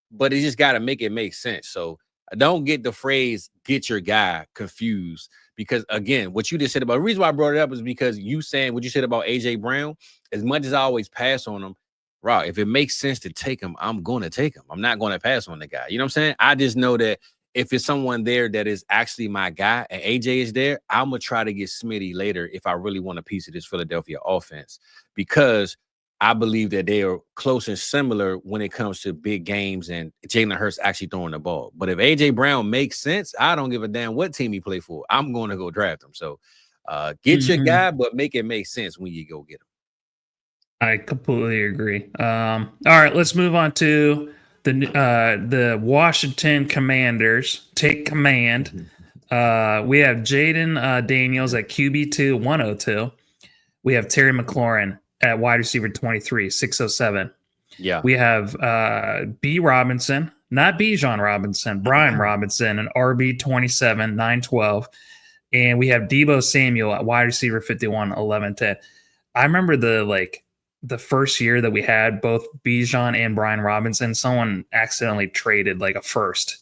but it just got to make it make sense. So I don't get the phrase "get your guy" confused, because again, what you just said about the reason why I brought it up is because you saying what you said about A.J. Brown. As much as I always pass on him, right? If it makes sense to take him, I'm going to take him. I'm not going to pass on the guy. You know what I'm saying? I just know that if it's someone there that is actually my guy and AJ is there, I'm going to try to get Smitty later if I really want a piece of this Philadelphia offense, because I believe that they are close and similar when it comes to big games and Jalen Hurts actually throwing the ball. But if A.J. Brown makes sense, I don't give a damn what team he play for. I'm going to go draft him. So get your guy, but make it make sense when you go get him. I completely agree. All right, let's move on to the Washington Commanders. Take command. We have Jayden Daniels at QB2, 102. We have Terry McLaurin at wide receiver 23, 607. Yeah. We have B. Robinson, not Bijan Robinson, Brian Robinson, an RB 27, 912. And we have Deebo Samuel at wide receiver 51, 1110. I remember the first year that we had both Bijan and Brian Robinson, someone accidentally traded like a first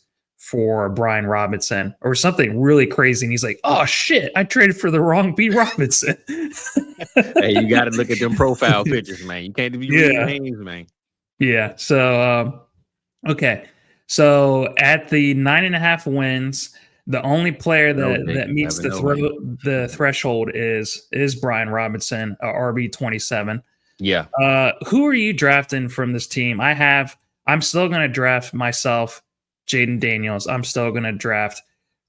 for Brian Robinson or something really crazy. And he's like, oh shit, I traded for the wrong B Robinson. Hey, you got to look at them profile pictures, man. You can't be reading names, man. Yeah. So, okay. So at the 9.5 wins, the only player that meets the threshold is Brian Robinson, RB27. Yeah. Who are you drafting from this team? I'm still going to draft myself, Jayden Daniels. I'm still going to draft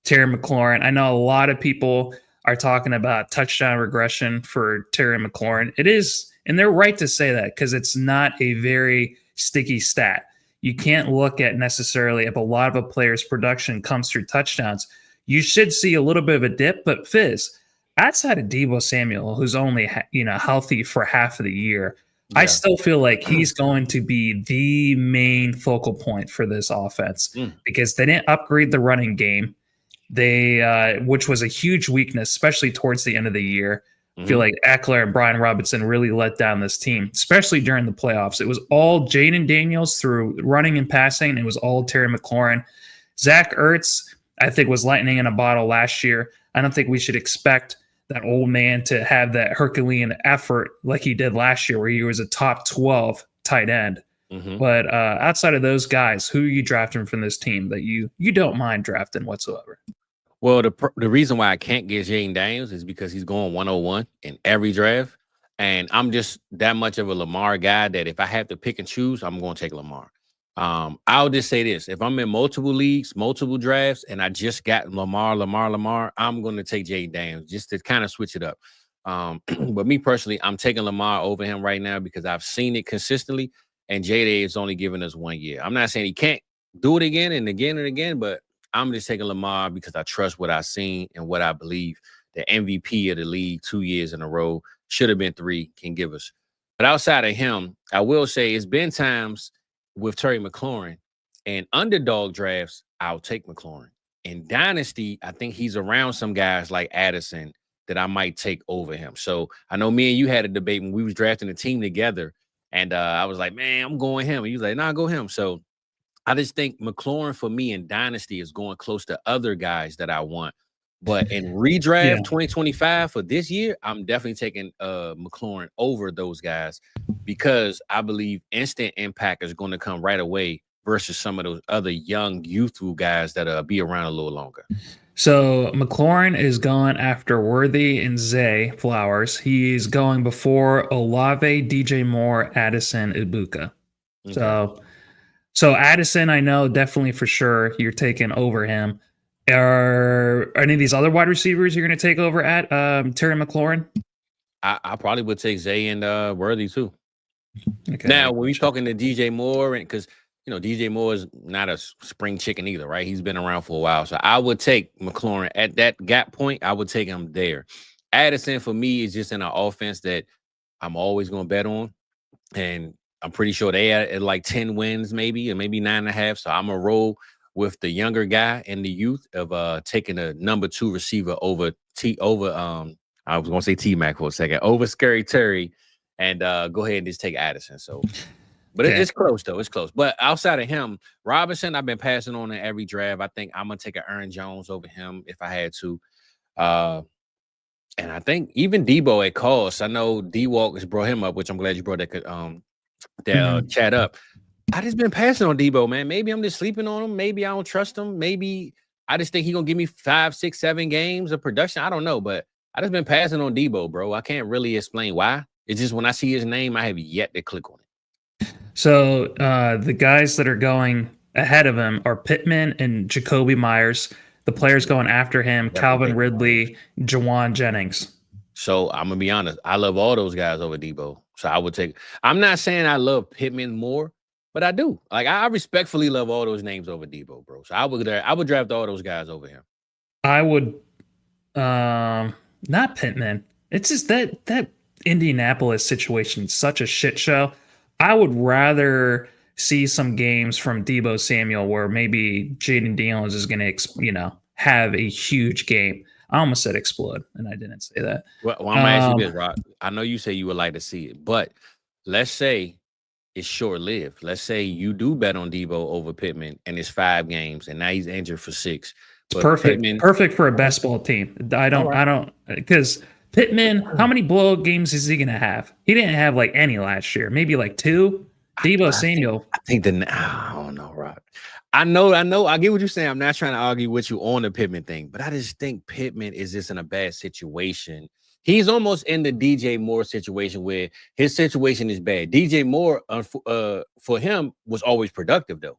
Terry McLaurin. I know a lot of people are talking about touchdown regression for Terry McLaurin. It is, and they're right to say that because it's not a very sticky stat. You can't look at necessarily if a lot of a player's production comes through touchdowns. You should see a little bit of a dip, but Fizz, outside of Deebo Samuel, who's only healthy for half of the year, I still feel like he's going to be the main focal point for this offense because they didn't upgrade the running game. They, which was a huge weakness, especially towards the end of the year. I feel like Eckler and Brian Robinson really let down this team, especially during the playoffs. It was all Jayden Daniels through running and passing, and it was all Terry McLaurin. Zach Ertz, I think, was lightning in a bottle last year. I don't think we should expect that old man to have that Herculean effort like he did last year, where he was a top 12 tight end. But outside of those guys, who are you drafting from this team that you don't mind drafting whatsoever? Well, the reason why I can't get Jayden Daniels is because he's going 101 in every draft. And I'm just that much of a Lamar guy that if I have to pick and choose, I'm going to take Lamar. I'll just say this. If I'm in multiple leagues, multiple drafts, and I just got Lamar, I'm going to take Jayden Daniels just to kind of switch it up. But me personally, I'm taking Lamar over him right now because I've seen it consistently. And Jayden is only giving us 1 year. I'm not saying he can't do it again and again and again, but I'm just taking Lamar because I trust what I've seen and what I believe the MVP of the league 2 years in a row, should have been 3, can give us. But outside of him, I will say it's been times with Terry McLaurin and underdog drafts, I'll take McLaurin. In Dynasty, I think he's around some guys like Addison that I might take over him. So I know me and you had a debate when we was drafting a team together, and I was like, man, I'm going him. And he was like, nah, go him. So I just think McLaurin for me in Dynasty is going close to other guys that I want. But in redraft 2025 for this year, I'm definitely taking McLaurin over those guys because I believe instant impact is going to come right away versus some of those other young, youthful guys that be around a little longer. So McLaurin is going after Worthy and Zay Flowers. He's going before Olave, DJ Moore, Addison, Ibuka. Okay. So Addison, I know definitely for sure you're taking over him. Are any of these other wide receivers you're going to take over at Terry McLaurin? I probably would take Zay and Worthy too. Okay. Now, when we're talking to DJ Moore, and because DJ Moore is not a spring chicken either, right? He's been around for a while. So I would take McLaurin at that gap point. I would take him there. Addison, for me, is just in an offense that I'm always going to bet on. And I'm pretty sure they at like 10 wins, maybe, or maybe 9.5. So I'm going to roll with the younger guy and the youth of taking a number 2 receiver over I was going to say T-Mac for a second, over Scary Terry, and go ahead and just take Addison. So. But it's close, though. It's close. But outside of him, Robinson, I've been passing on in every draft. I think I'm going to take an Aaron Jones over him if I had to. And I think even Debo at cost. I know D-Walk has brought him up, which I'm glad you brought that chat up. I just been passing on Debo, man. Maybe I'm just sleeping on him. Maybe I don't trust him. Maybe I just think he's going to give me 5, 6, 7 games of production. I don't know, but I just been passing on Debo, bro. I can't really explain why. It's just when I see his name, I have yet to click on it. So the guys that are going ahead of him are Pittman and Jacoby Myers. The players going after him, Calvin Ridley, Jawan Jennings. So I'm going to be honest. I love all those guys over Debo. So I would take – I'm not saying I love Pittman more, but I do. Like, I respectfully love all those names over Debo, bro. So I would draft all those guys over him. I would not Pittman. It's just that Indianapolis situation is such a shit show. I would rather see some games from Deebo Samuel where maybe Jayden Daniels is going to, have a huge game. I almost said explode, and I didn't say that. Well, I'm going to ask you this, Rock. I know you say you would like to see it, but let's say is short-lived. Let's say you do bet on Debo over Pittman and it's 5 games and now he's injured for 6. But Perfect for a best ball team. I don't because Pittman, how many blowout games is he gonna have? He didn't have like any last year, maybe like 2. Debo Samuel. I think I don't know, Rob. I know. I get what you're saying. I'm not trying to argue with you on the Pittman thing, but I just think Pittman is just in a bad situation. He's almost in the DJ Moore situation where his situation is bad. DJ Moore, for him, was always productive, though.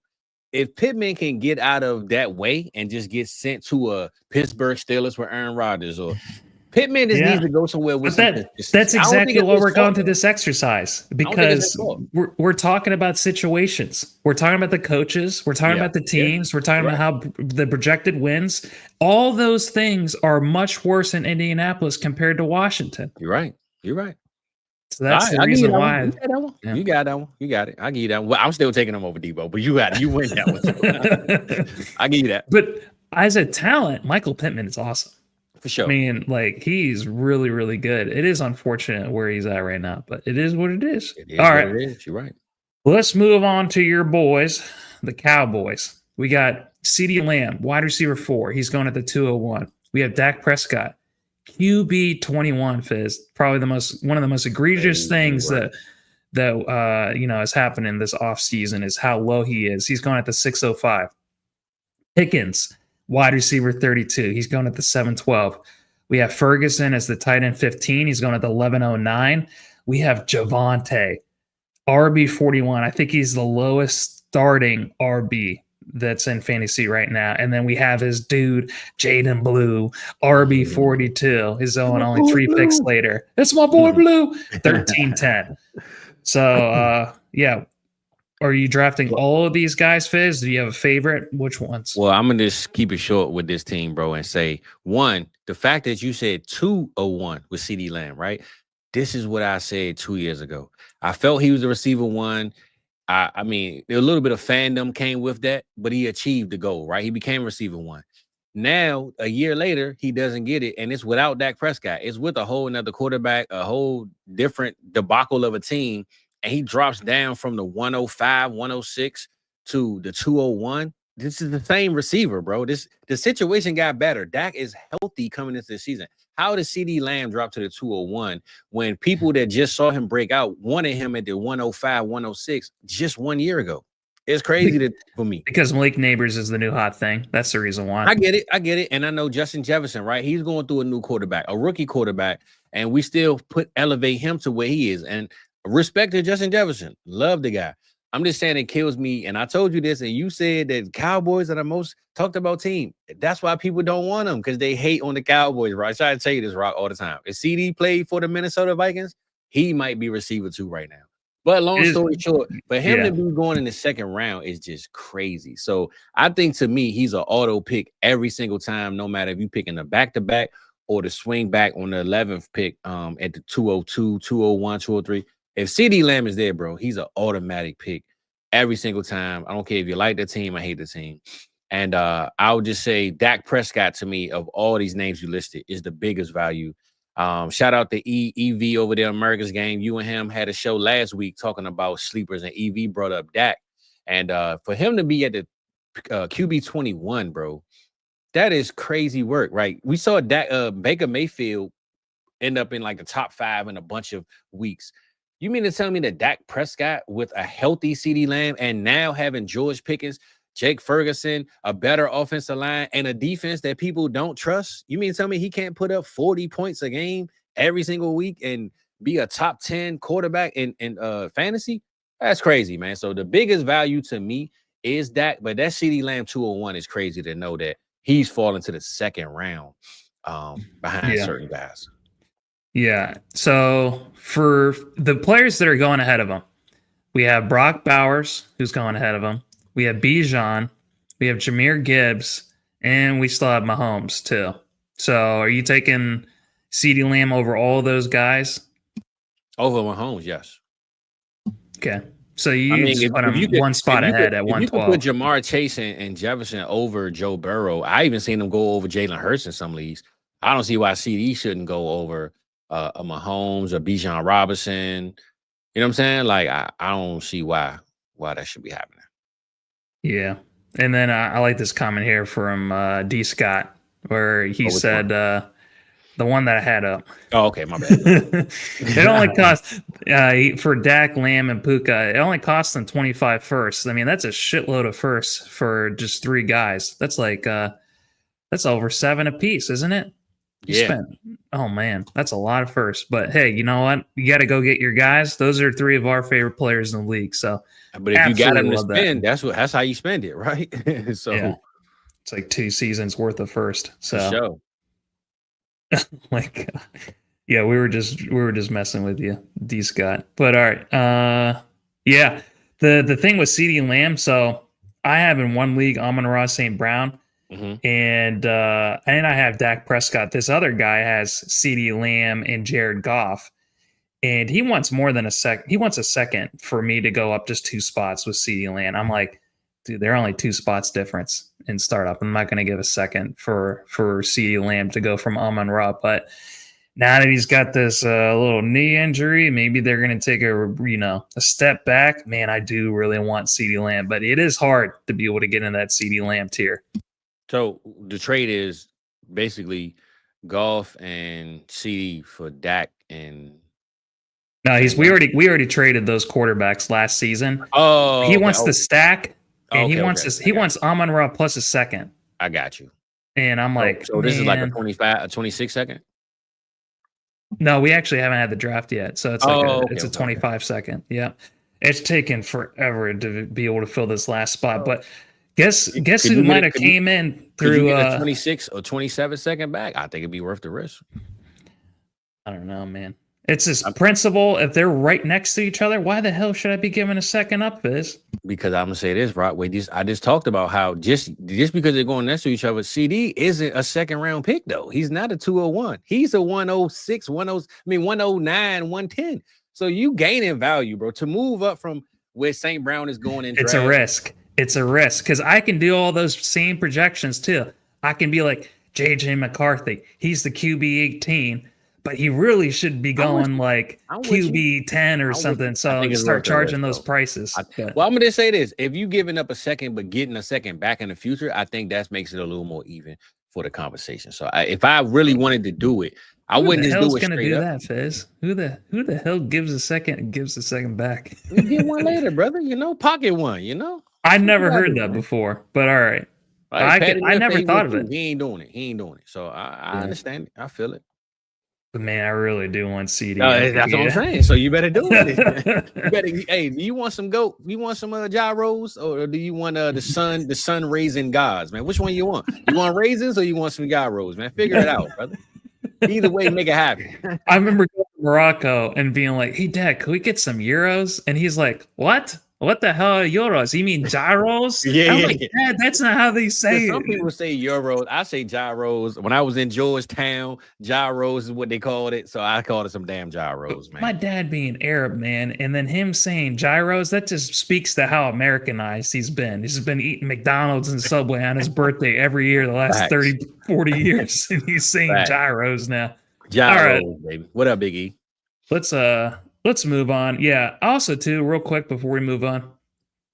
If Pittman can get out of that way and just get sent to a Pittsburgh Steelers with Aaron Rodgers, or Pittman just needs to go somewhere with that's exactly why we're going through this exercise, because we're talking about situations. We're talking about the coaches. We're talking about the teams. We're talking about how the projected wins. All those things are much worse in Indianapolis compared to Washington. You're right. So that's the reason why. You got that one. You got it. I give you that one. Well, I'm still taking them over Debo, but you got it. You win that one. I give you that. But as a talent, Michael Pittman is awesome. For sure. I mean, like, he's really, really good. It is unfortunate where he's at right now, but it is what it is. All right. It is. You're right. Let's move on to your boys, the Cowboys. We got CeeDee Lamb, wide receiver 4. He's going at the 201. We have Dak Prescott, QB 21. Fizz, probably one of the most egregious things that has happened in this offseason is how low he is. He's going at the 605. Pickens, wide receiver 32. He's going at the 712. We have Ferguson as the tight end 15. He's going at the 1109. We have Javonte, RB 41. I think he's the lowest starting RB that's in fantasy right now. And then we have his dude, Jayden Blue, RB 42. His own only 3 picks later. That's my boy Blue, 1310. So, are you drafting all of these guys, Fizz? Do you have a favorite? Which ones? Well, I'm going to just keep it short with this team, bro, and say, one, the fact that you said 201 with CeeDee Lamb, right? This is what I said 2 years ago. I felt he was a receiver 1. I mean, a little bit of fandom came with that, but he achieved the goal, right? He became receiver 1. Now, a year later, he doesn't get it, and it's without Dak Prescott. It's with a whole another quarterback, a whole different debacle of a team, and he drops down from the 105, 106 to the 201. This is the same receiver, bro. The situation got better. Dak is healthy coming into the season. How does CeeDee Lamb drop to the 201 when people that just saw him break out wanted him at the 105, 106 just 1 year ago? It's crazy for me. Because Malik Neighbors is the new hot thing. That's the reason why. I get it. And I know Justin Jefferson, right? He's going through a new quarterback, a rookie quarterback, and we still elevate him to where he is. And respect to Justin Jefferson. Love the guy. I'm just saying it kills me. And I told you this, and you said that Cowboys are the most talked about team. That's why people don't want them, because they hate on the Cowboys, right? I try to tell you this, Rock, all the time. If CeeDee played for the Minnesota Vikings, he might be receiver 2 right now. But long story short, for him to be going in the second round is just crazy. So I think, to me, he's an auto pick every single time, no matter if you picking the back-to-back or the swing back on the 11th pick at the 202, 201, 203. If CeeDee Lamb is there, bro, he's an automatic pick every single time. I don't care if you like the team, I hate the team. And I would just say Dak Prescott, to me, of all these names you listed, is the biggest value. Shout out to EV over there, America's Game. You and him had a show last week talking about sleepers, and EV brought up Dak. And for him to be at the QB 21, bro, that is crazy work, right? We saw Baker Mayfield end up in like the top 5 in a bunch of weeks. You mean to tell me that Dak Prescott with a healthy CeeDee Lamb and now having George Pickens, Jake Ferguson, a better offensive line, and a defense that people don't trust? You mean to tell me he can't put up 40 points a game every single week and be a top 10 quarterback in fantasy? That's crazy, man. So the biggest value to me is Dak, but that CeeDee Lamb 201 is crazy to know that he's falling to the second round behind certain guys. Yeah. So for the players that are going ahead of him, we have Brock Bowers, who's going ahead of him. We have Bijan. We have Jahmyr Gibbs. And we still have Mahomes, too. So are you taking CeeDee Lamb over all those guys? Over Mahomes, yes. Okay. So you just put him one spot ahead at 112. You could put Jamar Chase and Jefferson over Joe Burrow. I even seen them go over Jalen Hurts in some leagues. I don't see why CeeDee shouldn't go over a Mahomes or Bijan Robinson. You know what I'm saying? Like I don't see why that should be happening. Yeah. And then I like this comment here from D. Scott, where he said, the one that I had up. Oh, okay, my bad. It only cost for Dak, Lamb, and Puka. It only cost them 25 firsts. I mean, that's a shitload of firsts for just 3 guys. That's like that's over 7 apiece, isn't it? Oh man, that's a lot of firsts. But hey, you know what? You got to go get your guys. Those are 3 of our favorite players in the league. So, but if you got them to spend, that's how you spend it, right? So yeah. It's like 2 seasons worth of first. So. Sure. Like, yeah, we were just messing with you, D. Scott. But all right, yeah, the thing with CeeDee and Lamb. So I have in one league Amon-Ra St. Brown, and I have Dak Prescott. This other guy has CeeDee Lamb and Jared Goff, and he wants more than a second. He wants a second for me to go up just 2 spots with CeeDee Lamb. I'm like, dude, they're only 2 spots difference in startup. I'm not going to give a second for CeeDee Lamb to go from Amon-Ra. But now that he's got this little knee injury, maybe they're going to take a step back. Man, I do really want CeeDee Lamb, but it is hard to be able to get in that CeeDee Lamb tier. So the trade is basically Goff and CeeDee for Dak and. No, we already traded those quarterbacks last season. Oh, he wants the stack. And he wants Amon-Ra plus a second. I got you. And I'm like, so this is like a 26 second? No, we actually haven't had the draft yet. So it's like a 25 second. Yeah. It's taken forever to be able to fill this last spot. But guess who might have came in through a 26 or 27 second back? I think it'd be worth the risk. I don't know, man. It's this principle. If they're right next to each other, why the hell should I be giving a second up, Fizz? Because I'm gonna say this, right? I just talked about how just because they're going next to each other, CeeDee isn't a second round pick though. He's not a 201. He's a 106, 109, 110. So you gaining value, bro. To move up from where St. Brown is going in. It's a risk. It's a risk because I can do all those same projections too. I can be like JJ McCarthy. He's the QB 18. But he really should be going like QB 10 or something. So start charging those prices. Well, I'm going to say this. If you giving up a second, but getting a second back in the future, I think that makes it a little more even for the conversation. So if I really wanted to do it, I wouldn't just do it straight up. Who the hell's going to do that, Fizz? Who the hell gives a second and gives a second back? You get one later, brother. Pocket one, I never heard that before, but all right. I never thought of it. He ain't doing it. So I understand it. I feel it. But man, I really do want CeeDee. That's what I'm saying. So you better do it. Hey, do you want some goat? You want some gyros, or do you want the sun raising gods, man? Which one you want? You want raisins or you want some gyros, man? Figure it out, brother. Either way, make it happen. I remember going to Morocco and being like, "Hey, Dad, can we get some euros?" And he's like, "What? What the hell are euros? You mean gyros?" I'm like, Dad, that's not how they say it. Some people say euros. I say gyros. When I was in Georgetown, gyros is what they called it. So I called it some damn gyros, man. My dad being Arab, man, and then him saying gyros, that just speaks to how Americanized he's been. He's been eating McDonald's and Subway on his birthday every year the last 30, 40 years. And he's saying gyros now. Gyros, all right, baby. What up, Big E? Let's move on. Yeah. Also, too, real quick before we move on,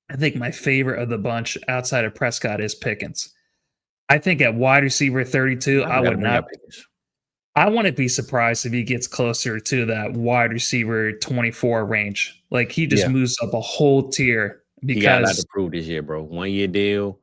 I think my favorite of the bunch outside of Prescott is Pickens. I think at wide receiver 32, I would not. I wouldn't be surprised if he gets closer to that wide receiver 24 range. Like he just moves up a whole tier because he got a lot to prove this year, bro. 1 year deal.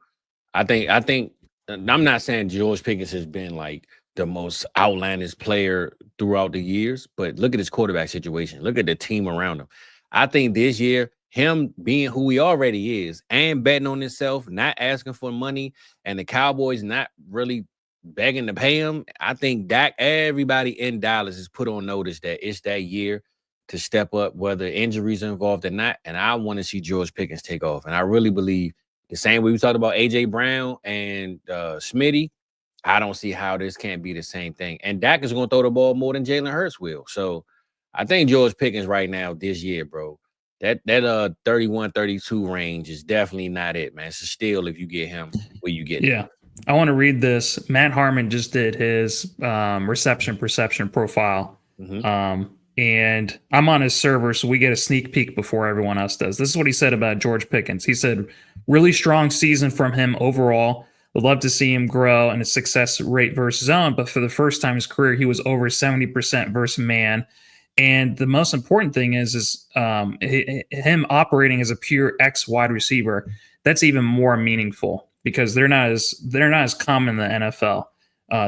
I think. I'm not saying George Pickens has been like the most outlandish player throughout the years, but look at his quarterback situation. Look at the team around him. I think this year, him being who he already is and betting on himself, not asking for money, and the Cowboys not really begging to pay him, I think Dak, everybody in Dallas is put on notice that it's that year to step up, whether injuries are involved or not. And I want to see George Pickens take off. And I really believe the same way we talked about A.J. Brown and Smitty, I don't see how this can't be the same thing. And Dak is going to throw the ball more than Jalen Hurts will. So I think George Pickens right now this year, bro, that 31, 32 range is definitely not it, man. It's a steal if you get him where you get him. I want to read this. Matt Harmon just did his reception perception profile and I'm on his server, so we get a sneak peek before everyone else does. This is what he said about George Pickens. He said, really strong season from him overall. Would love to see him grow and his success rate versus zone, but for the first time in his career, he was over 70% versus man. And the most important thing is him operating as a pure X wide receiver. That's even more meaningful because they're not as common in the NFL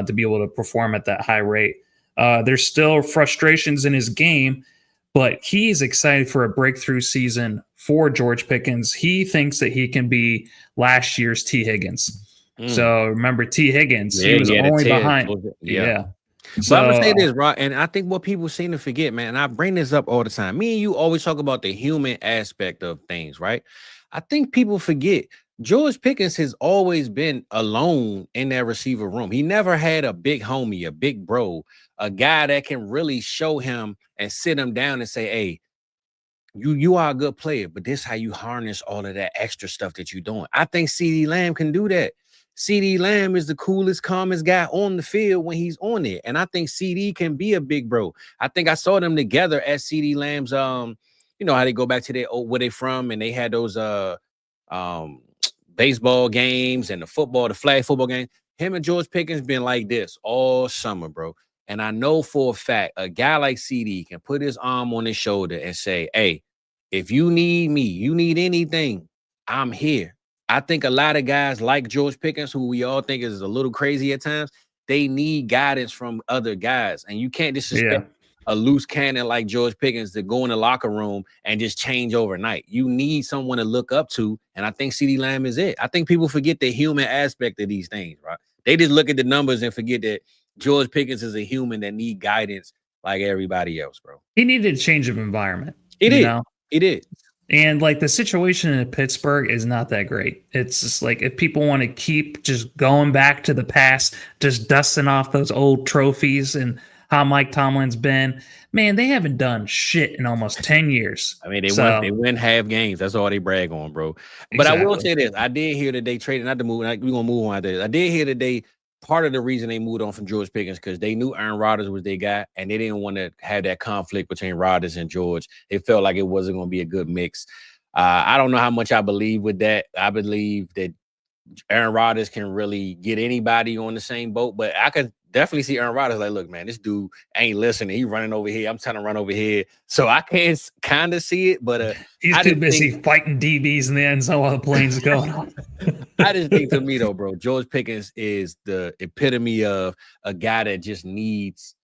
to be able to perform at that high rate. There's still frustrations in his game, but he's excited for a breakthrough season for George Pickens. He thinks that he can be last year's T. Higgins. So remember T. Higgins, he was only behind. Yeah. So I'm gonna say this, Rock, and I think what people seem to forget, man, and I bring this up all the time. Me and you always talk about the human aspect of things, right? I think people forget George Pickens has always been alone in that receiver room. He never had a big homie, a big bro, a guy that can really show him and sit him down and say, hey, you are a good player, but this is how you harness all of that extra stuff that you're doing. I think CeeDee Lamb can do that. CeeDee Lamb is the coolest, calmest guy on the field when he's on it. And I think CeeDee can be a big bro. I think I saw them together at CeeDee Lamb's, you know how they go back to their where they from, and they had those baseball games and the flag football game. Him and George Pickens been like this all summer, bro. And I know for a fact a guy like CeeDee can put his arm on his shoulder and say, hey, if you need me, you need anything, I'm here. I think a lot of guys like George Pickens, who we all think is a little crazy at times, they need guidance from other guys. And you can't disrespect a loose cannon like George Pickens to go in the locker room and just change overnight. You need someone to look up to, and I think CeeDee Lamb is it. I think people forget the human aspect of these things, right? They just look at the numbers and forget that George Pickens is a human that need guidance like everybody else, bro. He needed a change of environment. He did. And like the situation in Pittsburgh is not that great. It's just like if people want to keep just going back to the past, just dusting off those old trophies and how Mike Tomlin's been, man, they haven't done shit in almost 10 years. I mean, they win half games. That's all they brag on, bro. But I will say this. I did hear that they traded, not to move, we're going to move on after this. I did hear that part of the reason they moved on from George Pickens because they knew Aaron Rodgers was their guy, and they didn't want to have that conflict between Rodgers and George. They felt like it wasn't going to be a good mix. I don't know how much I believe with that. I believe that Aaron Rodgers can really get anybody on the same boat, but I could definitely see Aaron Rodgers like, look, man, this dude ain't listening. He running over here. I'm trying to run over here. So I can kind of see it, but he's too busy fighting DBs in the end zone while the plane's going on. I just think to me, though, bro, George Pickens is the epitome of a guy that just needs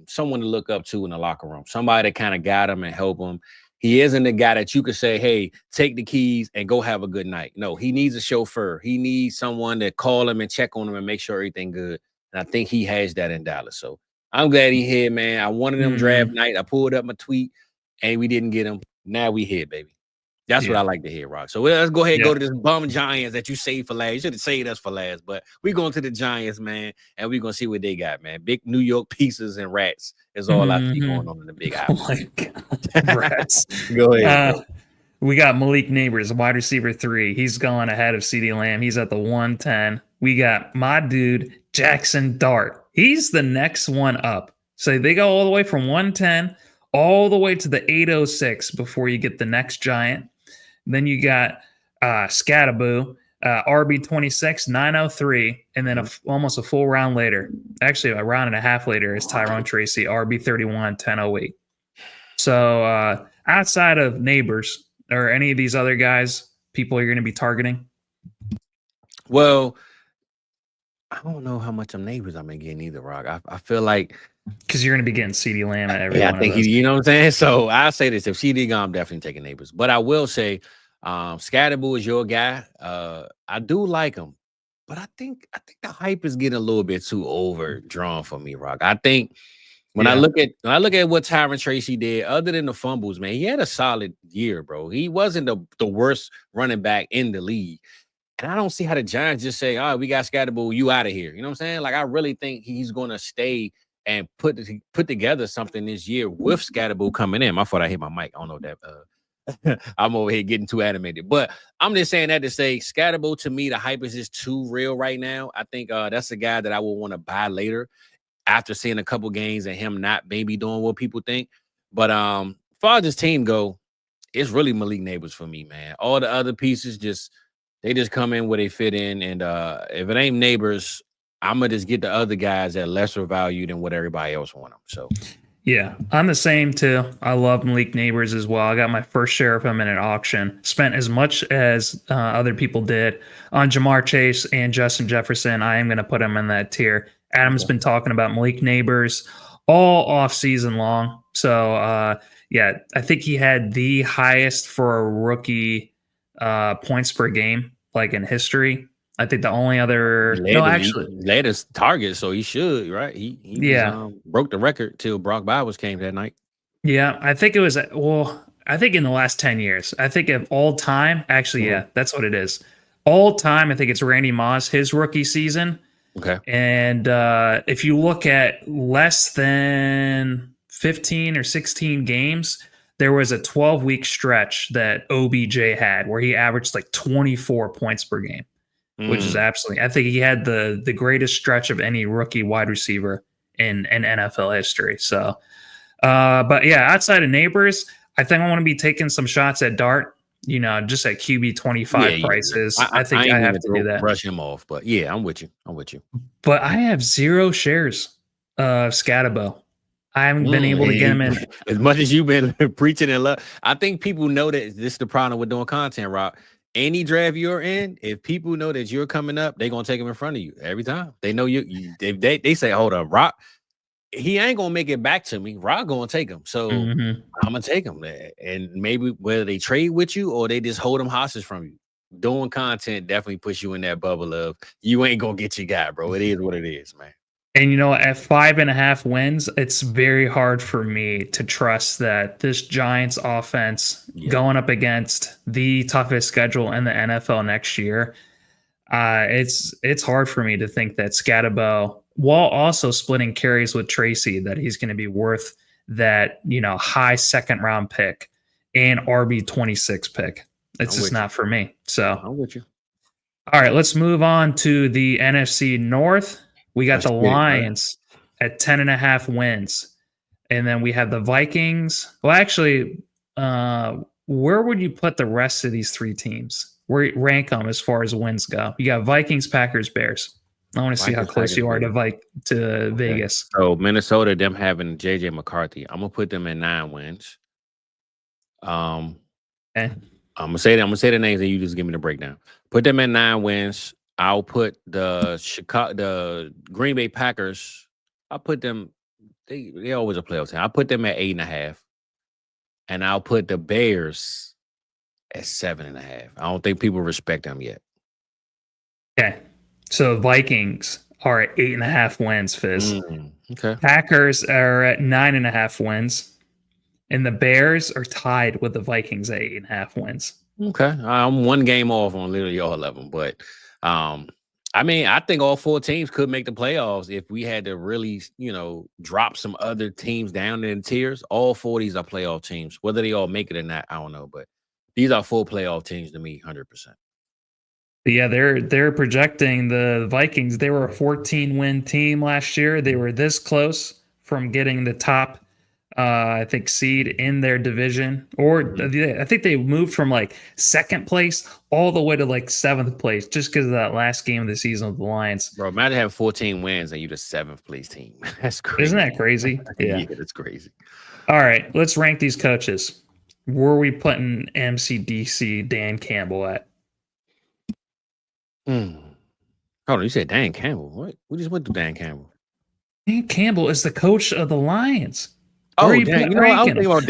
someone to look up to in the locker room, somebody to kind of guide him and help him. He isn't a guy that you could say, hey, take the keys and go have a good night. No, he needs a chauffeur. He needs someone to call him and check on him and make sure everything good. And I think he has that in Dallas. So I'm glad he's here, man. I wanted him draft night. I pulled up my tweet and we didn't get him. Now we here, baby. That's what I like to hear, Rock. So let's go ahead and go to this bum Giants that you saved for last. You should have saved us for last, but we're going to the Giants, man, and we're going to see what they got, man. Big New York pieces and rats is all I see going on in the big house. Oh, my God. Rats. Go ahead. We got Malik Neighbors, wide receiver 3. He's gone ahead of CeeDee Lamb. He's at the 110. We got my dude, Jackson Dart. He's the next one up. So they go all the way from 110 all the way to the 806 before you get the next Giant. Then you got Scattaboo, RB26, 903, and then almost a full round later, actually a round and a half later, is Tyrone Tracy, RB31, 1008. So outside of Neighbors or any of these other guys, people you're going to be targeting? Well, I don't know how much of Neighbors I'm going to get either, Rock. I feel like because you're going to be getting CeeDee Lamb at every one I think of those. you know what I'm saying? So I'll say this. If CeeDee gone, I'm definitely taking Neighbors. But I will say Scattaboo is your guy. I do like him. But I think the hype is getting a little bit too overdrawn for me, Rock. I think when I look at what Tyrone Tracy did, other than the fumbles, man, he had a solid year, bro. He wasn't the worst running back in the league. And I don't see how the Giants just say, all right, we got Scattaboo, you out of here. You know what I'm saying? Like, I really think he's going to stay and put together something this year with Scattaboo coming in. My fault, I hit my mic. I don't know that. I'm over here getting too animated. But I'm just saying that to say Scattaboo, to me, the hype is just too real right now. I think that's a guy that I will want to buy later after seeing a couple games and him not maybe doing what people think. But as far as this team go, it's really Malik Neighbors for me, man. All the other pieces they just come in where they fit in. And if it ain't Neighbors, I'm gonna just get the other guys at lesser value than what everybody else want them. So Yeah, I'm the same too. I love Malik Neighbors as well. I got my first share of him in an auction. Spent as much as other people did on Jamar Chase and Justin Jefferson. I am going to put him in that tier. Adam's been talking about Malik Neighbors all off season long. So yeah, I think he had the highest for a rookie points per game like in history. I think the only other he led his target, so he should, right? He broke the record till Brock Bowers came that night. Yeah, I think it was I think in the last 10 years. I think of all time, actually, yeah, that's what it is. All time, I think it's Randy Moss, his rookie season. Okay. And if you look at less than 15 or 16 games, there was a 12-week stretch that OBJ had where he averaged like 24 points per game. Which is absolutely, I think he had the greatest stretch of any rookie wide receiver in NFL history. So, but yeah, outside of Neighbors, I think I want to be taking some shots at Dart, just at QB 25 prices. Yeah. I think I have to do that. Brush him off, but yeah, I'm with you. But I have 0 shares of Scatabo. I haven't been able to get him in. As much as you've been preaching and love, I think people know that this is the problem with doing content, Rob. Any draft you're in, if people know that you're coming up, they're gonna take him in front of you every time. They know you they say, hold up, Rock, he ain't gonna make it back to me. Rock gonna take him. So I'm gonna take him. And maybe whether they trade with you or they just hold him hostage from you. Doing content definitely puts you in that bubble of you ain't gonna get your guy, bro. It is what it is, man. And at 5.5 wins, it's very hard for me to trust that this Giants offense going up against the toughest schedule in the NFL next year. It's hard for me to think that Scatabo, while also splitting carries with Tracy, that he's going to be worth that high second round pick and RB 26 pick. It's just not for me. So I'm with you. All right, let's move on to the NFC North. We got the Lions at 10.5 wins. And then we have the Vikings. Well, actually, where would you put the rest of these 3 teams? Where rank them as far as wins go? You got Vikings, Packers, Bears. I want to see how close you are to Vegas. So Minnesota, them having JJ McCarthy. I'm gonna put them at 9 wins. I'm gonna say the names and you just give me the breakdown. Put them at 9 wins. I'll put the Green Bay Packers. I'll put them. They always a playoff team. I'll put them at 8.5, and I'll put the Bears at 7.5. I don't think people respect them yet. Okay, so Vikings are at 8.5 wins. Fizz. Okay. Packers are at 9.5 wins, and the Bears are tied with the Vikings at 8.5 wins. Okay, I'm 1 game off on literally all of them, but. I think all 4 teams could make the playoffs if we had to really, drop some other teams down in the tiers. All 4 of these are playoff teams. Whether they all make it or not, I don't know. But these are 4 playoff teams to me, 100%. Yeah, they're projecting the Vikings. They were a 14-win team last year. They were this close from getting the top, I think, seed in their division. Or I think they moved from like 2nd place all the way to like 7th place just because of that last game of the season with the Lions. Bro, imagine having 14 wins and you're the 7th place team. That's crazy. Isn't that crazy? Yeah, that's crazy. All right, let's rank these coaches. Where are we putting MCDC Dan Campbell at? Hold on, you said Dan Campbell. What? We just went to Dan Campbell. Dan Campbell is the coach of the Lions. Oh, Dan, I was thinking about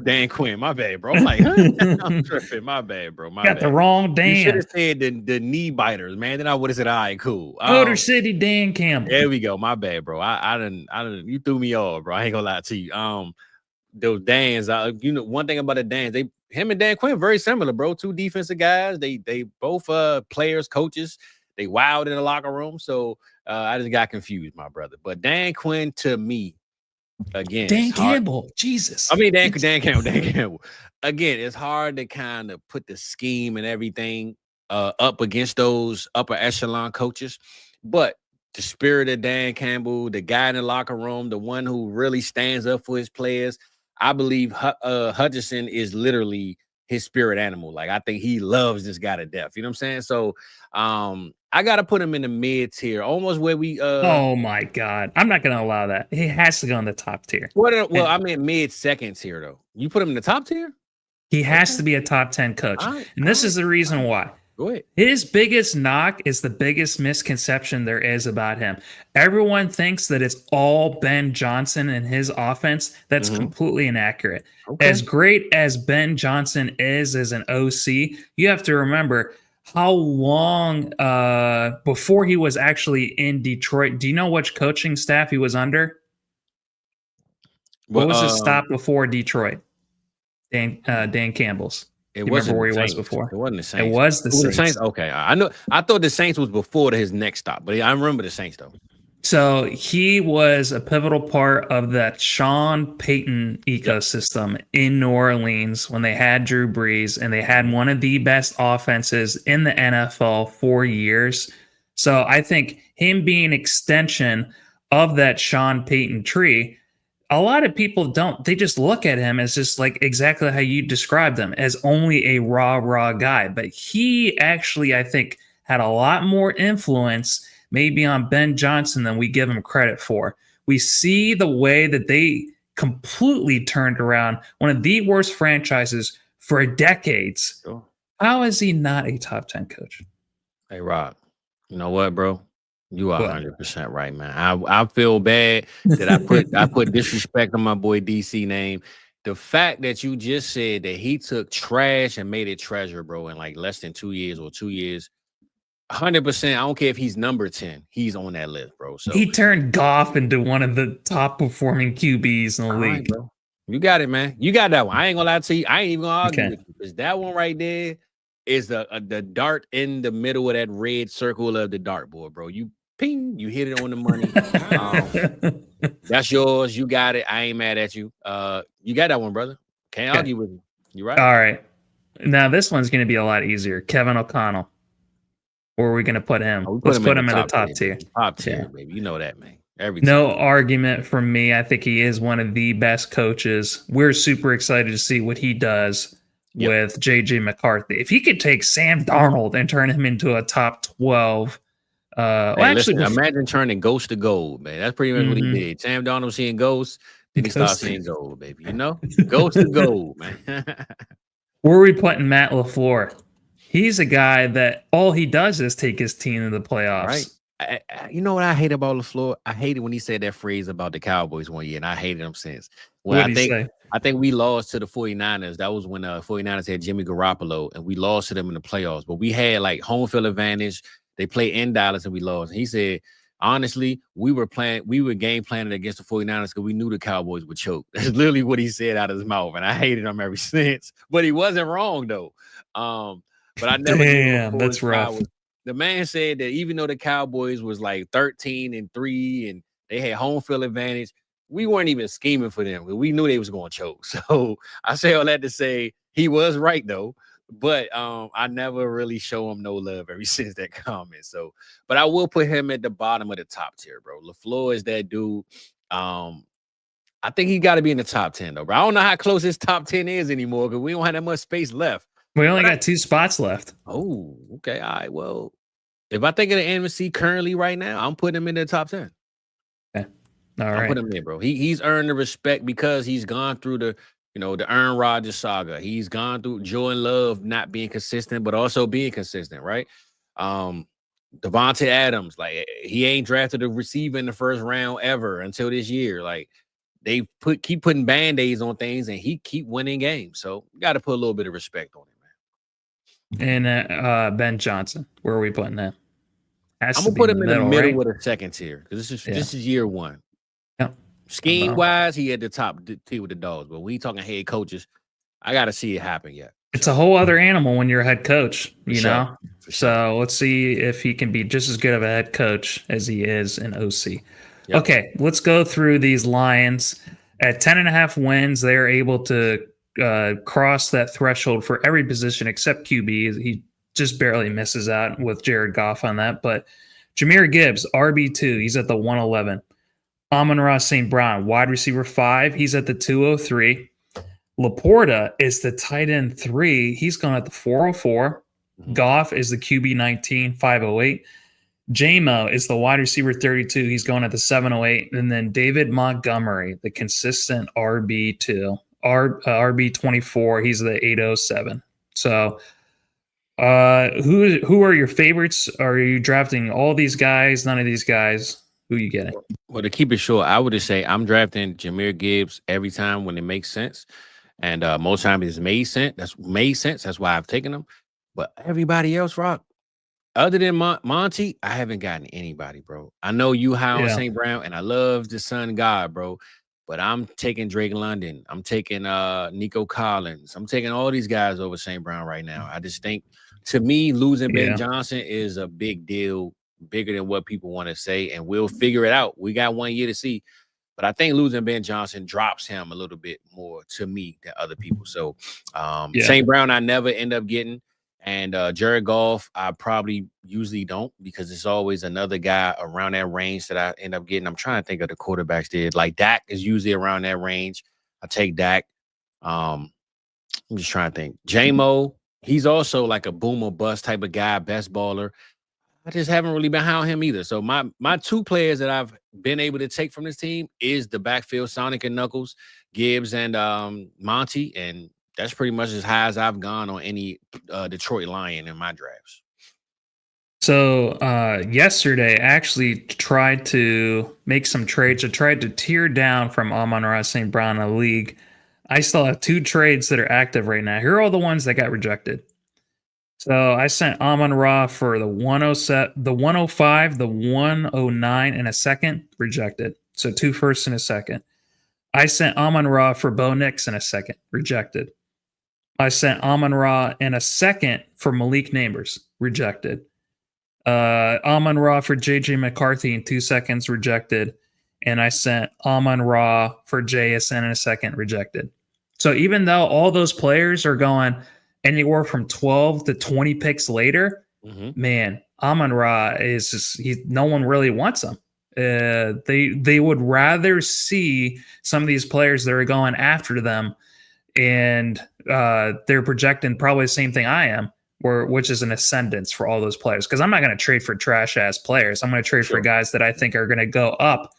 Dan Quinn. My bad, bro. I'm like, I'm tripping. My bad, bro. Got the wrong Dan. You should have said the knee biters, man. Then I would have said, all right, cool. Motor City Dan Campbell. There we go. My bad, bro. I didn't. You threw me off, bro. I ain't gonna lie to you. Those Dans, one thing about the Dans, him and Dan Quinn very similar, bro. 2 defensive guys. They both players, coaches. They wild in the locker room. So I just got confused, my brother. But Dan Quinn to me. Again, Dan Campbell, Jesus. I mean, Dan Campbell. Again, it's hard to kind of put the scheme and everything up against those upper echelon coaches. But the spirit of Dan Campbell, the guy in the locker room, the one who really stands up for his players, I believe Hutchinson is literally his spirit animal. Like, I think he loves this guy to death. You know what I'm saying? So I gotta put him in the mid tier, almost where we Oh my God. I'm not gonna allow that. He has to go in the top tier. well, I mean mid second tier though. You put him in the top tier? He has to be a top 10 coach. And this is the reason why. Go ahead. His biggest knock is the biggest misconception there is about him. Everyone thinks that it's all Ben Johnson and his offense. That's completely inaccurate. Okay. As great as Ben Johnson is as an OC, you have to remember how long before he was actually in Detroit. Do you know which coaching staff he was under? What was his stop before Detroit? Dan Campbell's. It wasn't remember where he Saints. was before. It wasn't the Saints. It was the Saints. Okay, I know. I thought the Saints was before his next stop, but I remember the Saints though. So he was a pivotal part of that Sean Payton ecosystem in New Orleans when they had Drew Brees, and they had one of the best offenses in the NFL for years. So I think him being an extension of that Sean Payton tree, a lot of people don't. They just look at him as just like exactly how you described him, as only a raw guy. But he actually, I think, had a lot more influence maybe on Ben Johnson than we give him credit for. We see the way that they completely turned around one of the worst franchises for decades. Sure. How is he not a top 10 coach? Hey, Rob, you know what, bro? You are 100% right, man. I feel bad that I put disrespect on my boy DC name. The fact that you just said that he took trash and made it treasure, bro, in like less than 2 years or 2 years, 100%. I don't care if he's number 10. He's on that list, bro. So he turned Goff into one of the top performing QBs in the league. Right, bro. You got it, man. You got that one. I ain't gonna lie to you. I ain't even gonna argue with you, because that one right there is the dart in the middle of that red circle of the dartboard, bro. You ping, you hit it on the money. That's yours. You got it. I ain't mad at you. You got that one, brother. Can't argue with you. You right. All right. Now this one's going to be a lot easier. Kevin O'Connell. Where are we going to put him? Let's put him in the top tier. Top tier, baby. You know that, man. No argument from me. I think he is one of the best coaches. We're super excited to see what he does with JJ McCarthy. If he could take Sam Darnold and turn him into a top 12. Imagine turning ghost to gold, man. That's pretty much what he did. Sam Darnold seeing ghosts, then he started seeing gold, baby. You know? Ghost to gold, man. Where are we putting Matt LaFleur? He's a guy that all he does is take his team to the playoffs. Right. You know what I hate about LaFleur? I hated when he said that phrase about the Cowboys one year, and I hated him since. Well, I think we lost to the 49ers. That was when 49ers had Jimmy Garoppolo, and we lost to them in the playoffs. But we had like home field advantage. They played in Dallas, and we lost. And he said, honestly, we were game planning against the 49ers because we knew the Cowboys would choke. That's literally what he said out of his mouth, and I hated him ever since. But he wasn't wrong, though. But I never. Damn, that's rough. The man said that even though the Cowboys was like 13-3 and they had home field advantage, we weren't even scheming for them. We knew they was going to choke. So I say all that to say he was right, though. But I never really show him no love ever since that comment. So, but I will put him at the bottom of the top tier, bro. LaFleur is that dude. I think he got to be in the top 10, though, bro. I don't know how close his top 10 is anymore because we don't have that much space left. We only got 2 spots left. Oh, okay. All right. Well, if I think of the NFC currently right now, I'm putting him in the top 10. Okay. All right. I'm putting him in, bro. He's earned the respect because he's gone through the Aaron Rodgers saga. He's gone through Jordan Love not being consistent, but also being consistent, right? Devontae Adams, like he ain't drafted a receiver in the first round ever until this year. Like they keep putting Band-Aids on things and he keep winning games. So you got to put a little bit of respect on him. And Ben Johnson, where are we putting that? I'm gonna put him in the middle with a second tier because this is year one. Yep. Scheme wise, he at the top tier with the dogs, but when you talking head coaches, I gotta see it happen yet. It's a whole other animal when you're a head coach, you know. Sure. So let's see if he can be just as good of a head coach as he is an OC. Yep. Okay, let's go through these Lions. At 10.5 wins, they're able to cross that threshold for every position except QB. He just barely misses out with Jared Goff on that. But Jahmyr Gibbs, RB2, he's at the 111. Amon-Ra St. Brown, wide receiver 5. He's at the 203. Laporta is the tight end 3. He's going at the 404. Goff is the QB 19, 508. JMO is the wide receiver 32. He's going at the 708. And then David Montgomery, the consistent RB2, RB 24. He's the 807. So who are your favorites? Are you drafting all these guys? None of these guys? Who are you getting? Well, to keep it short, I would just say I'm drafting Jahmyr Gibbs every time when it makes sense. And most times it's made sense. That's why I've taken them. But everybody else, Rock, other than Monty, I haven't gotten anybody, bro. I know you high on St. Brown, and I love the Sun God, bro. But I'm taking Drake London. I'm taking Nico Collins. I'm taking all these guys over St. Brown right now. I just think, to me, losing Ben Johnson is a big deal, bigger than what people want to say, and we'll figure it out. We got 1 year to see. But I think losing Ben Johnson drops him a little bit more to me than other people. So St. Brown, I never end up getting. And Jared Goff, I probably usually don't, because it's always another guy around that range that I end up getting. I'm trying to think of the quarterbacks did. Like Dak is usually around that range. I take Dak. I'm just trying to think. J-Mo, he's also like a boom or bust type of guy, best baller. I just haven't really been high on him either. So my 2 players that I've been able to take from this team is the backfield, Sonic and Knuckles, Gibbs and Monty, and that's pretty much as high as I've gone on any Detroit Lion in my drafts. So yesterday, I actually tried to make some trades. I tried to tear down from Amon-Ra St. Brown in a league. I still have 2 trades that are active right now. Here are all the ones that got rejected. So I sent Amon-Ra for the 107, the 105, the 109, and a second, rejected. So 2 firsts and a second. I sent Amon-Ra for Bo Nix and a second, rejected. I sent Amon-Ra and a second for Malik Neighbors, rejected. Amon-Ra for JJ McCarthy in 2 seconds, rejected. And I sent Amon-Ra for JSN in a second, rejected. So even though all those players are going anywhere from 12 to 20 picks later, man, Amon-Ra is just, no one really wants him. They would rather see some of these players that are going after them, and they're projecting probably the same thing I am, which is an ascendance for all those players. Because I'm not going to trade for trash ass players. I'm going to trade for guys that I think are going to go up.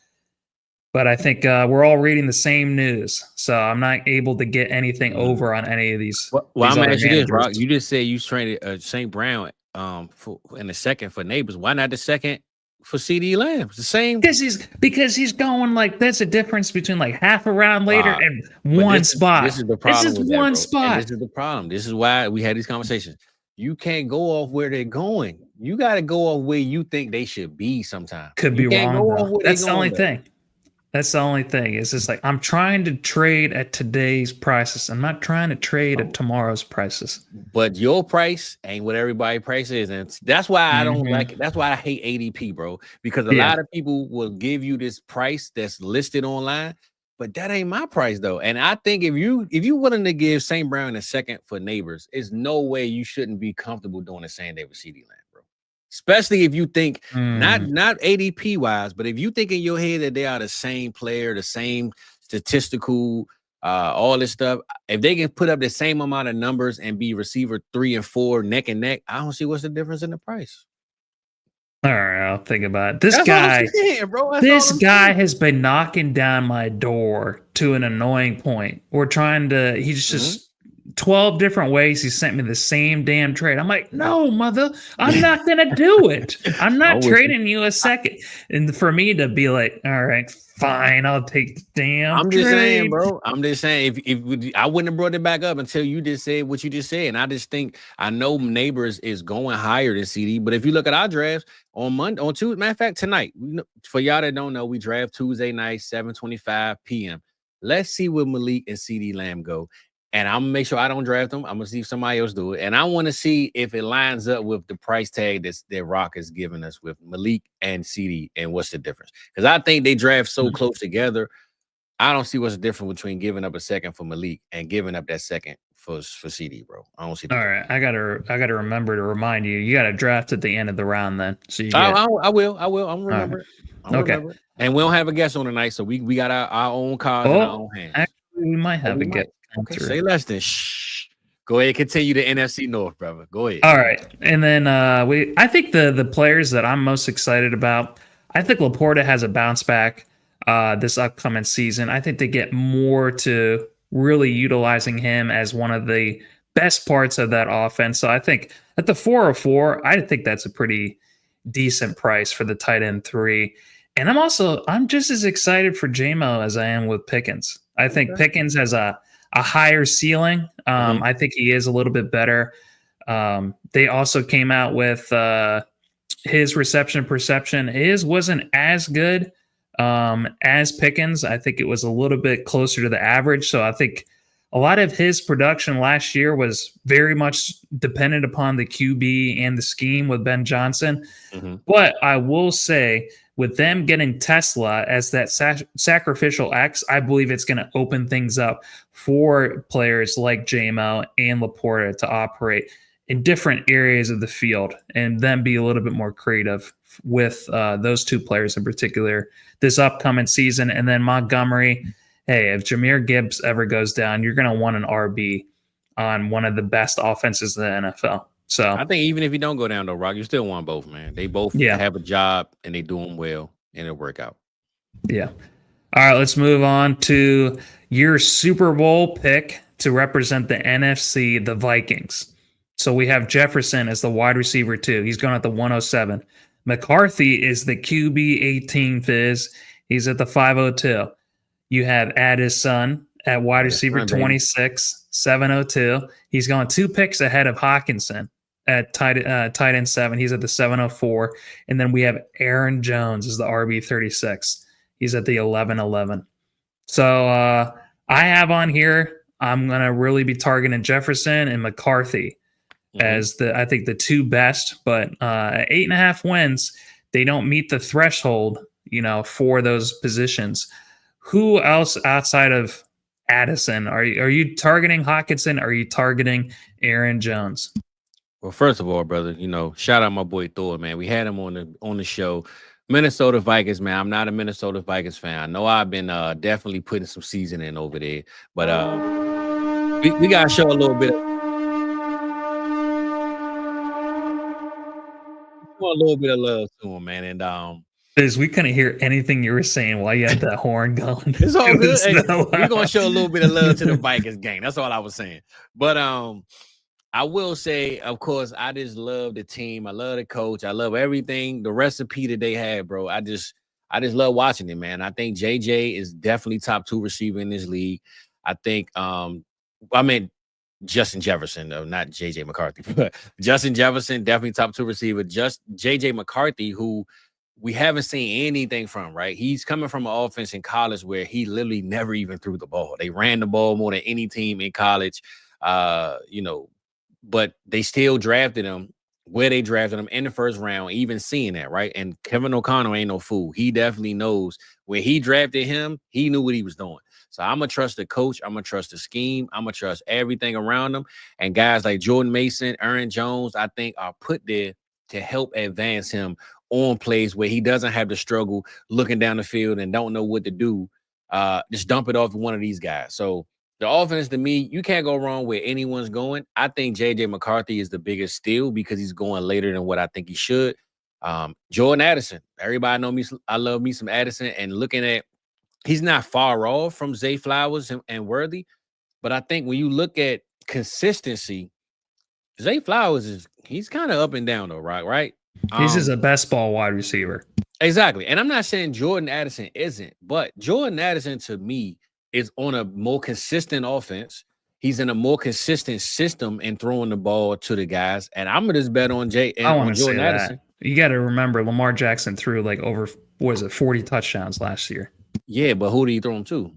But I think we're all reading the same news, so I'm not able to get anything over on any of these. Well, I'm going to ask you this, Rock. You just said you traded St. Brown in the second for Neighbors. Why not the second for CeeDee Lamb? It's the same. Because he's going like, that's a difference between like half a round later and one spot. This is the problem. This is one spot. And this is the problem. This is why we had these conversations. You can't go off where they're going. You got to go off where you think they should be sometimes. Could be wrong. That's the only thing. That's the only thing. It's just like, I'm trying to trade at today's prices. I'm not trying to trade at tomorrow's prices. But your price ain't what everybody's price is. And that's why I don't like it. That's why I hate ADP, bro. Because a lot of people will give you this price that's listed online, but that ain't my price, though. And I think if you willing to give St. Brown a second for Neighbors, there's no way you shouldn't be comfortable doing the same day with CeeDee Lamb. Especially if you think not ADP wise, but if you think in your head that they are the same player, the same statistical, all this stuff, if they can put up the same amount of numbers and be receiver 3 and 4 neck and neck, I don't see what's the difference in the price. All right, I'll think about it. This guy has been knocking down my door to an annoying point. He's just 12 different ways he sent me the same damn trade. I'm like, no, mother, I'm not gonna do it. I'm not trading you a second. And for me to be like, all right, fine, I'll take the damn I'm trade. Just saying, bro. I'm just saying, if I wouldn't have brought it back up until you just said what you just said. And I just think, I know Neighbors is going higher than CeeDee, but if you look at our drafts on Tuesday, matter of fact, tonight, for y'all that don't know, we draft Tuesday night, 7:25 p.m. Let's see where Malik and CeeDee Lamb go. And I'm gonna make sure I don't draft them. I'm gonna see if somebody else do it. And I want to see if it lines up with the price tag that Rock is giving us with Malik and CeeDee, and what's the difference. Because I think they draft so close together. I don't see what's the difference between giving up a second for Malik and giving up that second for CeeDee, bro. I don't see. All right, I gotta remember to remind you. You got to draft at the end of the round, then. So you I get. will. I'm gonna remember. I'm Okay. remember. And we don't have a guest on tonight, so we got our own cards in our own hands. Actually, we might have a guest. Okay, say less than shh. Go ahead, continue the NFC North, brother. Go ahead. All right, and then I think the players that I'm most excited about. I think Laporta has a bounce back this upcoming season. I think they get more to really utilizing him as one of the best parts of that offense. So I think at the 404, I think that's a pretty decent price for the tight end 3. And I'm just as excited for JMO as I am with Pickens. I think Pickens has a higher ceiling. I think he is a little bit better. They also came out with his reception perception. His wasn't as good as Pickens. I think it was a little bit closer to the average. So I think a lot of his production last year was very much dependent upon the QB and the scheme with Ben Johnson. But I will say, with them getting Tesla as that sacrificial X, I believe it's going to open things up for players like JMO and Laporta to operate in different areas of the field and then be a little bit more creative with those two players in particular this upcoming season. And then Montgomery, hey, if Jahmyr Gibbs ever goes down, you're going to want an RB on one of the best offenses in the NFL. So I think even if you don't go down though, Rock, you still want both, man. They both have a job and they do them well and it'll work out. Yeah. All right, let's move on to your Super Bowl pick to represent the NFC, the Vikings. So we have Jefferson as the wide receiver 2. He's going at the 107. McCarthy is the QB 18, Fizz. He's at the 502. You have Addison at wide receiver 26, 702. He's going 2 picks ahead of Hawkinson at tight end 7. He's at the 704. And then we have Aaron Jones as the RB 36. He's at the 1111. So I have on here, I'm going to really be targeting Jefferson and McCarthy as I think the 2 best, but 8.5 wins, they don't meet the threshold, for those positions. Who else outside of Addison are you targeting? Hawkinson? Are you targeting Aaron Jones? Well, first of all, brother, shout out my boy Thor, man. We had him on the show. Minnesota Vikings, man. I'm not a Minnesota Vikings fan. I know I've been definitely putting some seasoning over there, but we gotta show a little bit of love to him, man. And we couldn't hear anything you were saying while you had that horn going. It's all good. Hey, we're gonna show a little bit of love to the Vikings game. That's all I was saying. But I will say, of course, I just love the team. I love the coach. I love everything, the recipe that they had, bro. I just love watching it, man. I think JJ is definitely top 2 receiver in this league. I think Justin Jefferson, not JJ McCarthy, but Justin Jefferson, definitely top 2 receiver. Just JJ McCarthy, who we haven't seen anything from, right? He's coming from an offense in college where he literally never even threw the ball. They ran the ball more than any team in college, but they still drafted him where they drafted him in the first round, even seeing that, right? And Kevin O'Connell ain't no fool. He definitely knows when he drafted him, he knew what he was doing. So I'm going to trust the coach. I'm going to trust the scheme. I'm going to trust everything around him. And guys like Jordan Mason, Aaron Jones, I think are put there to help advance him on plays where he doesn't have to struggle looking down the field and don't know what to do. Just dump it off to one of these guys. So the offense, to me, you can't go wrong where anyone's going. I think J.J. McCarthy is the biggest steal because he's going later than what I think he should. Jordan Addison. Everybody know me. I love me some Addison. And looking at, he's not far off from Zay Flowers and Worthy. But I think when you look at consistency, Zay Flowers he's kind of up and down though, right? He's just a best ball wide receiver. Exactly. And I'm not saying Jordan Addison isn't, but Jordan Addison to me is on a more consistent offense. He's in a more consistent system and throwing the ball to the guys. And I'm going to just bet on Jordan Addison. You got to remember Lamar Jackson threw like over, 40 touchdowns last year. Yeah, but who do you throw him to?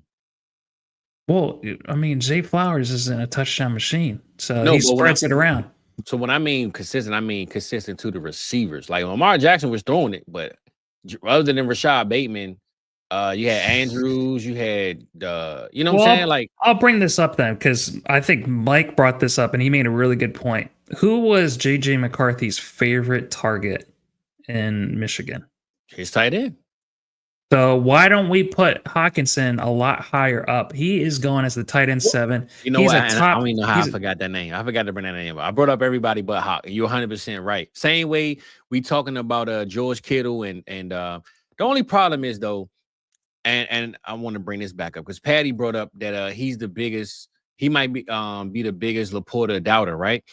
Well, I mean, Zay Flowers isn't a touchdown machine. So he spreads it around. So when I mean consistent to the receivers. Like Lamar Jackson was throwing it, but other than Rashad Bateman, You had Andrews, you had you know what Well, I'm saying? Like, I'll bring this up then because I think Mike brought this up and he made a really good point. Who was JJ McCarthy's favorite target in Michigan? his tight end. So why don't we put Hawkinson a lot higher up? He is going as the tight end 7. You know He's what? a And I top. don't even know how I forgot that name. I forgot to bring that name up. I brought up everybody but Hawk. You're 100% right. Same way we talking about George Kittle and the only problem is though, and I want to bring this back up because Patty brought up that he's the biggest. He might be the biggest Laporta doubter, right?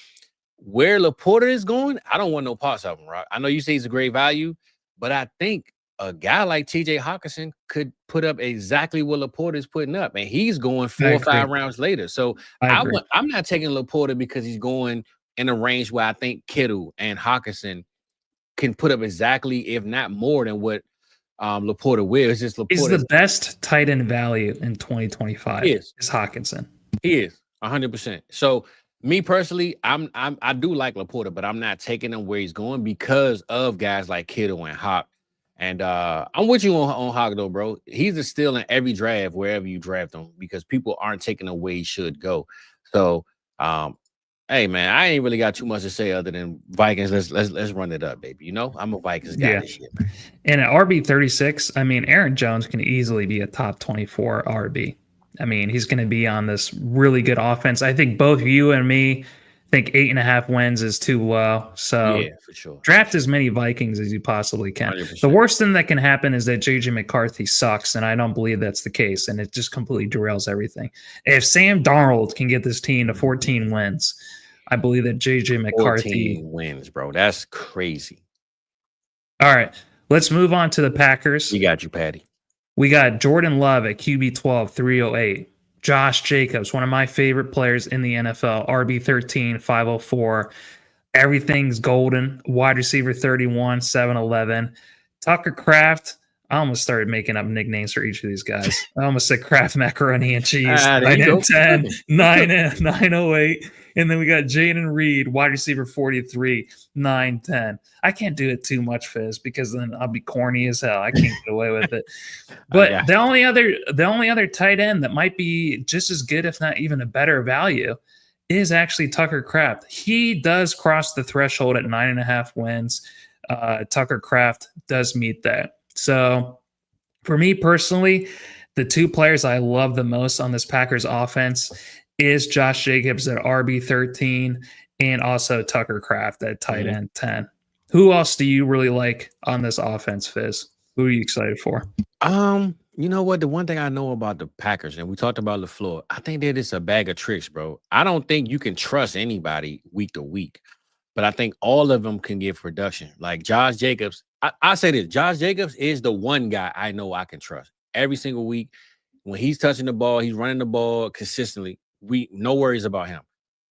Where Laporta is going, I don't want no parts of him, right? I know you say he's a great value, but I think a guy like TJ Hawkinson could put up exactly what Laporta is putting up, and he's going 4 or 5 rounds later. So I'm not taking Laporta because he's going in a range where I think Kittle and Hawkinson can put up exactly, if not more, than what Laporta will. It's just Laporta is the best tight end value in 2025. Is Hawkinson. He is 100%. So me personally, I do like Laporta, but I'm not taking him where he's going because of guys like Kittle and Hawk. And I'm with you on Hawk though, bro. He's a steal in every draft wherever you draft him because people aren't taking him where he should go. So hey man, I ain't really got too much to say other than Vikings. Let's run it up, baby. You know, I'm a Vikings guy this year. And at RB 36, I mean, Aaron Jones can easily be a top 24 RB. I mean, he's going to be on this really good offense. I think both you and me think 8.5 wins is too low. So yeah, for sure. Draft as many Vikings as you possibly can. 100%. The worst thing that can happen is that JJ McCarthy sucks, and I don't believe that's the case, and it just completely derails everything. If Sam Darnold can get this team to 14 wins, I believe that JJ McCarthy 14 wins, bro. That's crazy. All right, let's move on to the Packers. You got you, Patty. We got Jordan Love at QB 12, 308. Josh Jacobs, one of my favorite players in the NFL, RB 13, 504. Everything's golden. Wide receiver 31, 711. Tucker Kraft. I almost started making up nicknames for each of these guys. I almost said Kraft Macaroni and Cheese. 9 and 10, 9 and 908. And then we got Jayden Reed, wide receiver 43, 9, 10. I can't do it too much, Fizz, because then I'll be corny as hell. I can't get away with it. But the only other tight end that might be just as good, if not even a better value, is actually Tucker Kraft. He does cross the threshold at 9.5 wins. Tucker Kraft does meet that. So for me personally, the two players I love the most on this Packers offense is Josh Jacobs at RB 13 and also Tucker Kraft at tight end 10. Who else do you really like on this offense, Fizz? Who are you excited for? You know what? The one thing I know about the Packers, and we talked about LaFleur, I think they're just a bag of tricks, bro. I don't think you can trust anybody week to week, but I think all of them can give production. Like Josh Jacobs, I say this, Josh Jacobs is the one guy I know I can trust. Every single week, when he's touching the ball, he's running the ball consistently. No worries about him.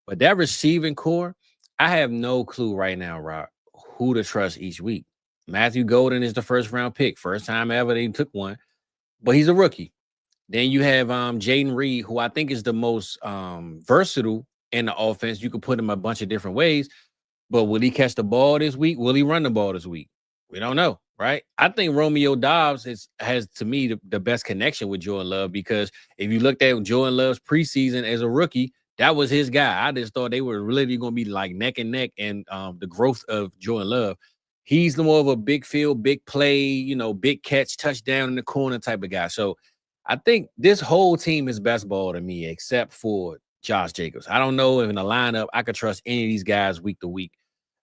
But that receiving core, I have no clue right now, Rob, who to trust each week. Matthew Golden is the first round pick. First time ever they took one, but he's a rookie. Then you have Jayden Reed, who I think is the most versatile in the offense. You could put him a bunch of different ways, but will he catch the ball this week? Will he run the ball this week? We don't know, right? I think Romeo Doubs has to me, the best connection with Jordan Love, because if you looked at Jordan Love's preseason as a rookie, that was his guy. I just thought they were really going to be like neck and neck, and the growth of Jordan Love. He's the more of a big field, big play, big catch, touchdown in the corner type of guy. So I think this whole team is best ball to me, except for Josh Jacobs. I don't know if in the lineup I could trust any of these guys week to week.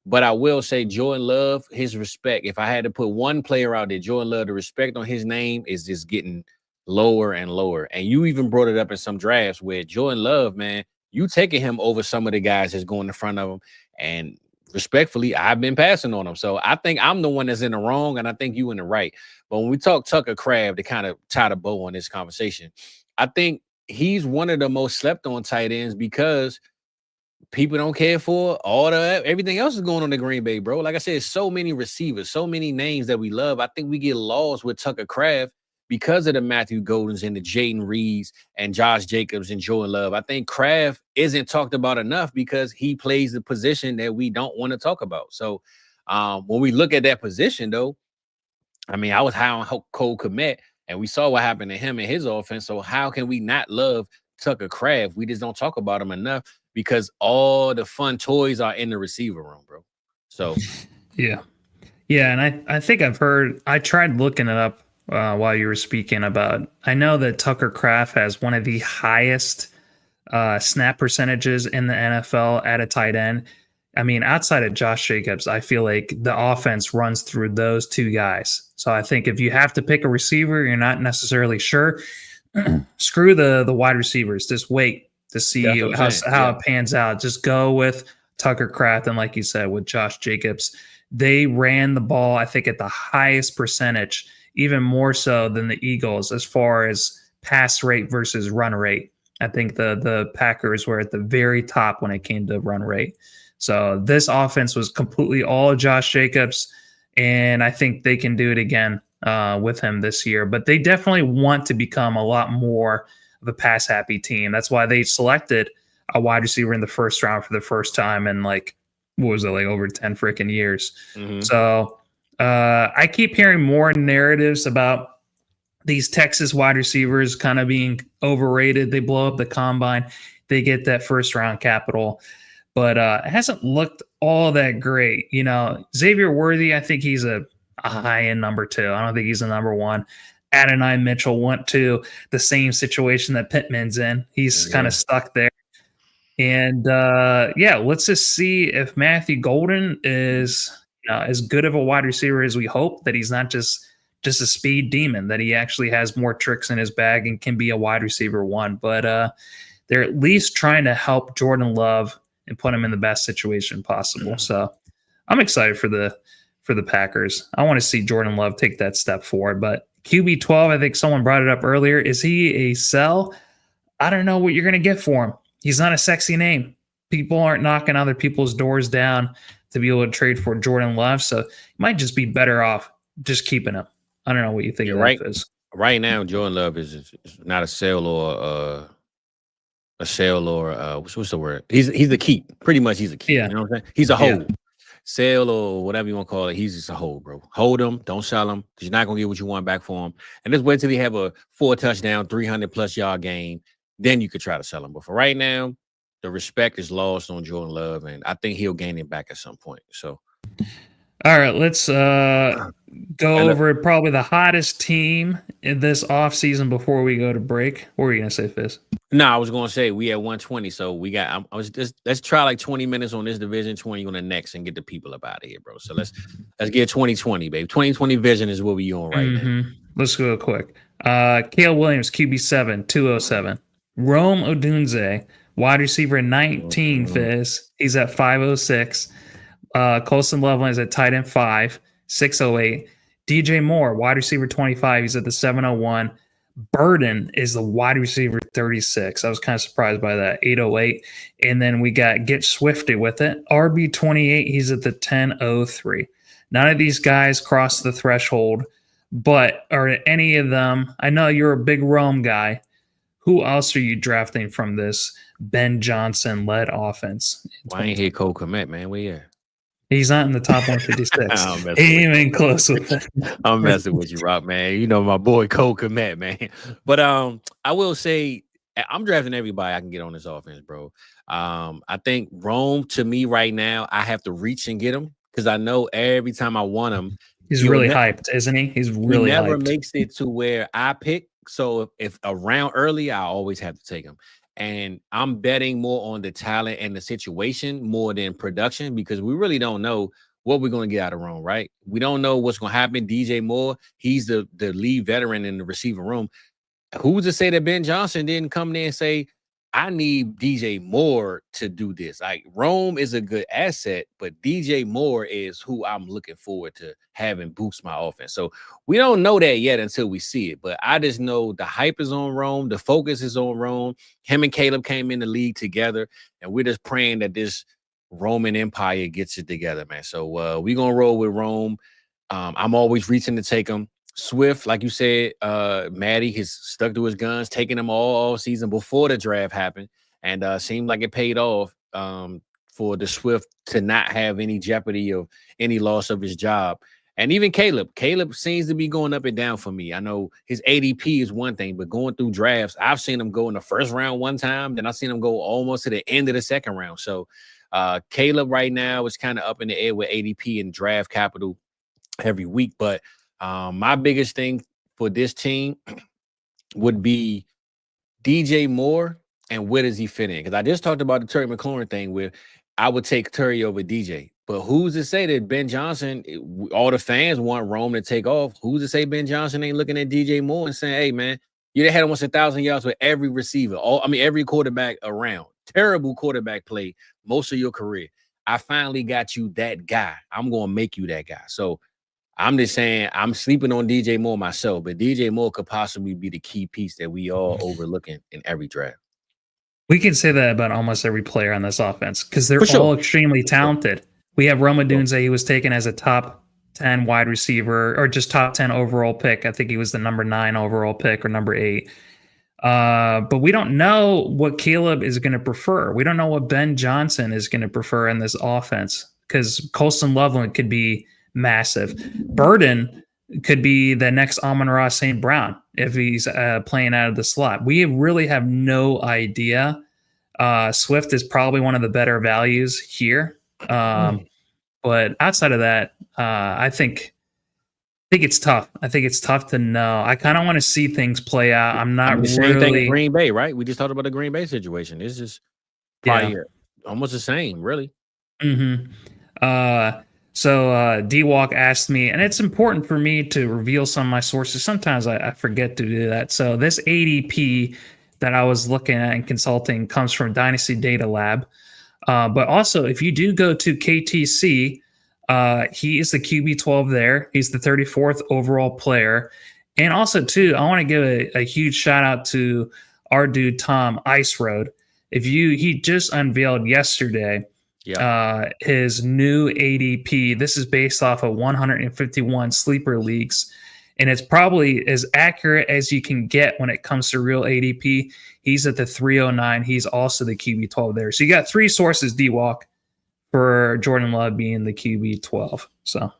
But I will say Jordan Love, his respect, if I had to put one player out there, Jordan Love, the respect on his name is just getting lower and lower. And you even brought it up in some drafts where Jordan Love, man, you taking him over some of the guys that's going in front of him. And respectfully, I've been passing on him. So I think I'm the one that's in the wrong, and I think you in the right. But when we talk Tucker Kraft, to kind of tie the bow on this conversation, I think he's one of the most slept on tight ends because people don't care for everything else is going on in Green Bay, bro. Like I said, so many receivers, so many names that we love. I think we get lost with Tucker Kraft because of the Matthew Goldens and the Jayden Reeds and Josh Jacobs and Jordan Love. I think Kraft isn't talked about enough because he plays the position that we don't want to talk about. So when we look at that position, though, I mean, I was high on Cole Kmet. And we saw what happened to him and his offense. So how can we not love Tucker Kraft? We just don't talk about him enough because all the fun toys are in the receiver room, bro. So yeah. Yeah, and I think I tried looking it up while you were speaking about, I know that Tucker Kraft has one of the highest snap percentages in the NFL at a tight end. I mean, outside of Josh Jacobs, I feel like the offense runs through those two guys. So I think if you have to pick a receiver, you're not necessarily sure, screw the wide receivers. Just wait to see how it pans out. Just go with Tucker Kraft. And like you said, with Josh Jacobs, they ran the ball, I think, at the highest percentage, even more so than the Eagles as far as pass rate versus run rate. I think the Packers were at the very top when it came to run rate. So this offense was completely all Josh Jacobs, and I think they can do it again with him this year. But they definitely want to become a lot more of a pass-happy team. That's why they selected a wide receiver in the first round for the first time in over 10 freaking years. Mm-hmm. So I keep hearing more narratives about these Texas wide receivers kind of being overrated. They blow up the combine. They get that first-round capital. But it hasn't looked all that great. You know, Xavier Worthy, I think he's a high-end number 2. I don't think he's a number 1. Adonai Mitchell went to the same situation that Pittman's in. He's kind of stuck there. And, let's just see if Matthew Golden is as good of a wide receiver as we hope, that he's not just a speed demon, that he actually has more tricks in his bag and can be a wide receiver 1. But they're at least trying to help Jordan Love and put him in the best situation possible. Yeah. So I'm excited for the Packers. I want to see Jordan Love take that step forward. But QB 12, I think someone brought it up earlier. Is he a sell? I don't know what you're going to get for him. He's not a sexy name. People aren't knocking other people's doors down to be able to trade for Jordan Love. So you might just be better off just keeping him. I don't know what you think of that, Fizz. Right now, Jordan Love is not a sell or what's the word? He's a keep. Pretty much he's a keep. Yeah. You know what I'm saying? He's a hold. Yeah. Sell or whatever you want to call it. He's just a hold, bro. Hold him. Don't sell him because you're not going to get what you want back for him. And just wait till he have a 4-touchdown, 300+ yard game. Then you could try to sell him. But for right now, the respect is lost on Jordan Love, and I think he'll gain it back at some point. So, all right, let's go over probably the hottest team in this offseason before we go to break. What were you going to say, Fizz? No, I was going to say we at 120, so we got. Let's try like 20 minutes on this division, 20 on the next, and get the people up out of here, bro. So let's get 2020, baby. 2020 vision is what we on right now. Let's go quick. Caleb Williams, QB7, 207. Rome Odunze, wide receiver 19, Fizz. He's at 506. Colson Loveland is at tight end 5, 608. DJ Moore, wide receiver 25. He's at the 701. Burden is the wide receiver 36. I was kind of surprised by that, 808. And then we got Get Swifty with it. RB 28, he's at the 1003. None of these guys crossed the threshold, but are any of them? I know you're a big Rome guy. Who else are you drafting from this Ben Johnson-led offense? Why ain't here Cole Kmet, man? Where you at? He's not in the top 156. He ain't even close with it. I'm messing with you, Rock, man. You know my boy Cole Kmet, man. But I will say I'm drafting everybody I can get on this offense, bro. I think Rome, to me right now, I have to reach and get him because I know every time I want him. He's really hyped, isn't he? He's really hyped. He never makes it to where I pick. So if around early, I always have to take him. And I'm betting more on the talent and the situation more than production because we really don't know what we're going to get out of Rome, right? We don't know what's going to happen. DJ Moore, he's the lead veteran in the receiver room. Who's to say that Ben Johnson didn't come there and say, I need DJ Moore to do this? Like, Rome is a good asset, but DJ Moore is who I'm looking forward to having boost my offense. So we don't know that yet until we see it, but I just know the hype is on Rome. The focus is on Rome. Him and Caleb came in the league together, and we're just praying that this Roman Empire gets it together, man. So we're going to roll with Rome. I'm always reaching to take him. Swift, like you said, Maddie has stuck to his guns, taking them all season before the draft happened, and seemed like it paid off for the Swift to not have any jeopardy of any loss of his job. And even Caleb seems to be going up and down for me. I know his ADP is one thing, but going through drafts, I've seen him go in the first round one time, then I've seen him go almost to the end of the second round. So Caleb right now is kind of up in the air with ADP and draft capital every week. But my biggest thing for this team would be DJ Moore and where does he fit in? Because I just talked about the Terry McLaurin thing where I would take Terry over DJ. But who's to say that Ben Johnson, all the fans want Rome to take off. Who's to say Ben Johnson ain't looking at DJ Moore and saying, hey, man, you had almost 1,000 yards with every receiver, every quarterback around. Terrible quarterback play most of your career. I finally got you that guy. I'm going to make you that guy. So I'm just saying I'm sleeping on DJ Moore myself, but DJ Moore could possibly be the key piece that we all overlooking in every draft. We can say that about almost every player on this offense because they're all extremely talented. We have Rome Odunze. He was taken as a top 10 wide receiver or just top 10 overall pick. I think he was the number 9 overall pick or number 8. But we don't know what Caleb is going to prefer. We don't know what Ben Johnson is going to prefer in this offense because Colston Loveland could be massive. Burden could be the next Amon-Ra St. Brown if he's playing out of the slot. We really have no idea. Swift is probably one of the better values here. But outside of that, I think it's tough. I think it's tough to know. I kind of want to see things play out. I'm not the same thing in Green Bay, right? We just talked about the Green Bay situation. This is probably almost the same, really. Mm-hmm. So D-Walk asked me, and it's important for me to reveal some of my sources. Sometimes I forget to do that. So this ADP that I was looking at and consulting comes from Dynasty Data Lab. But also, if you do go to KTC, he is the QB12 there. He's the 34th overall player. And also, too, I want to give a huge shout out to our dude, Tom Ice Road. He just unveiled yesterday his new ADP. This is based off of 151 sleeper leagues. And it's probably as accurate as you can get when it comes to real ADP. He's at the 309. He's also the QB12 there. So you got 3 sources, D-Walk, for Jordan Love being the QB12. So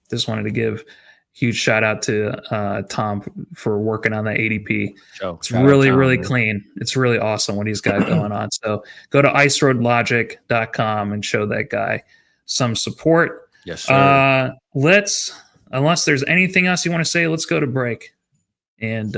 just wanted to give huge shout out to Tom for working on that ADP. It's really, really clean. It's really awesome what he's got going on. So go to iceroadlogic.com and show that guy some support. Yes, sir. Unless there's anything else you want to say, let's go to break. And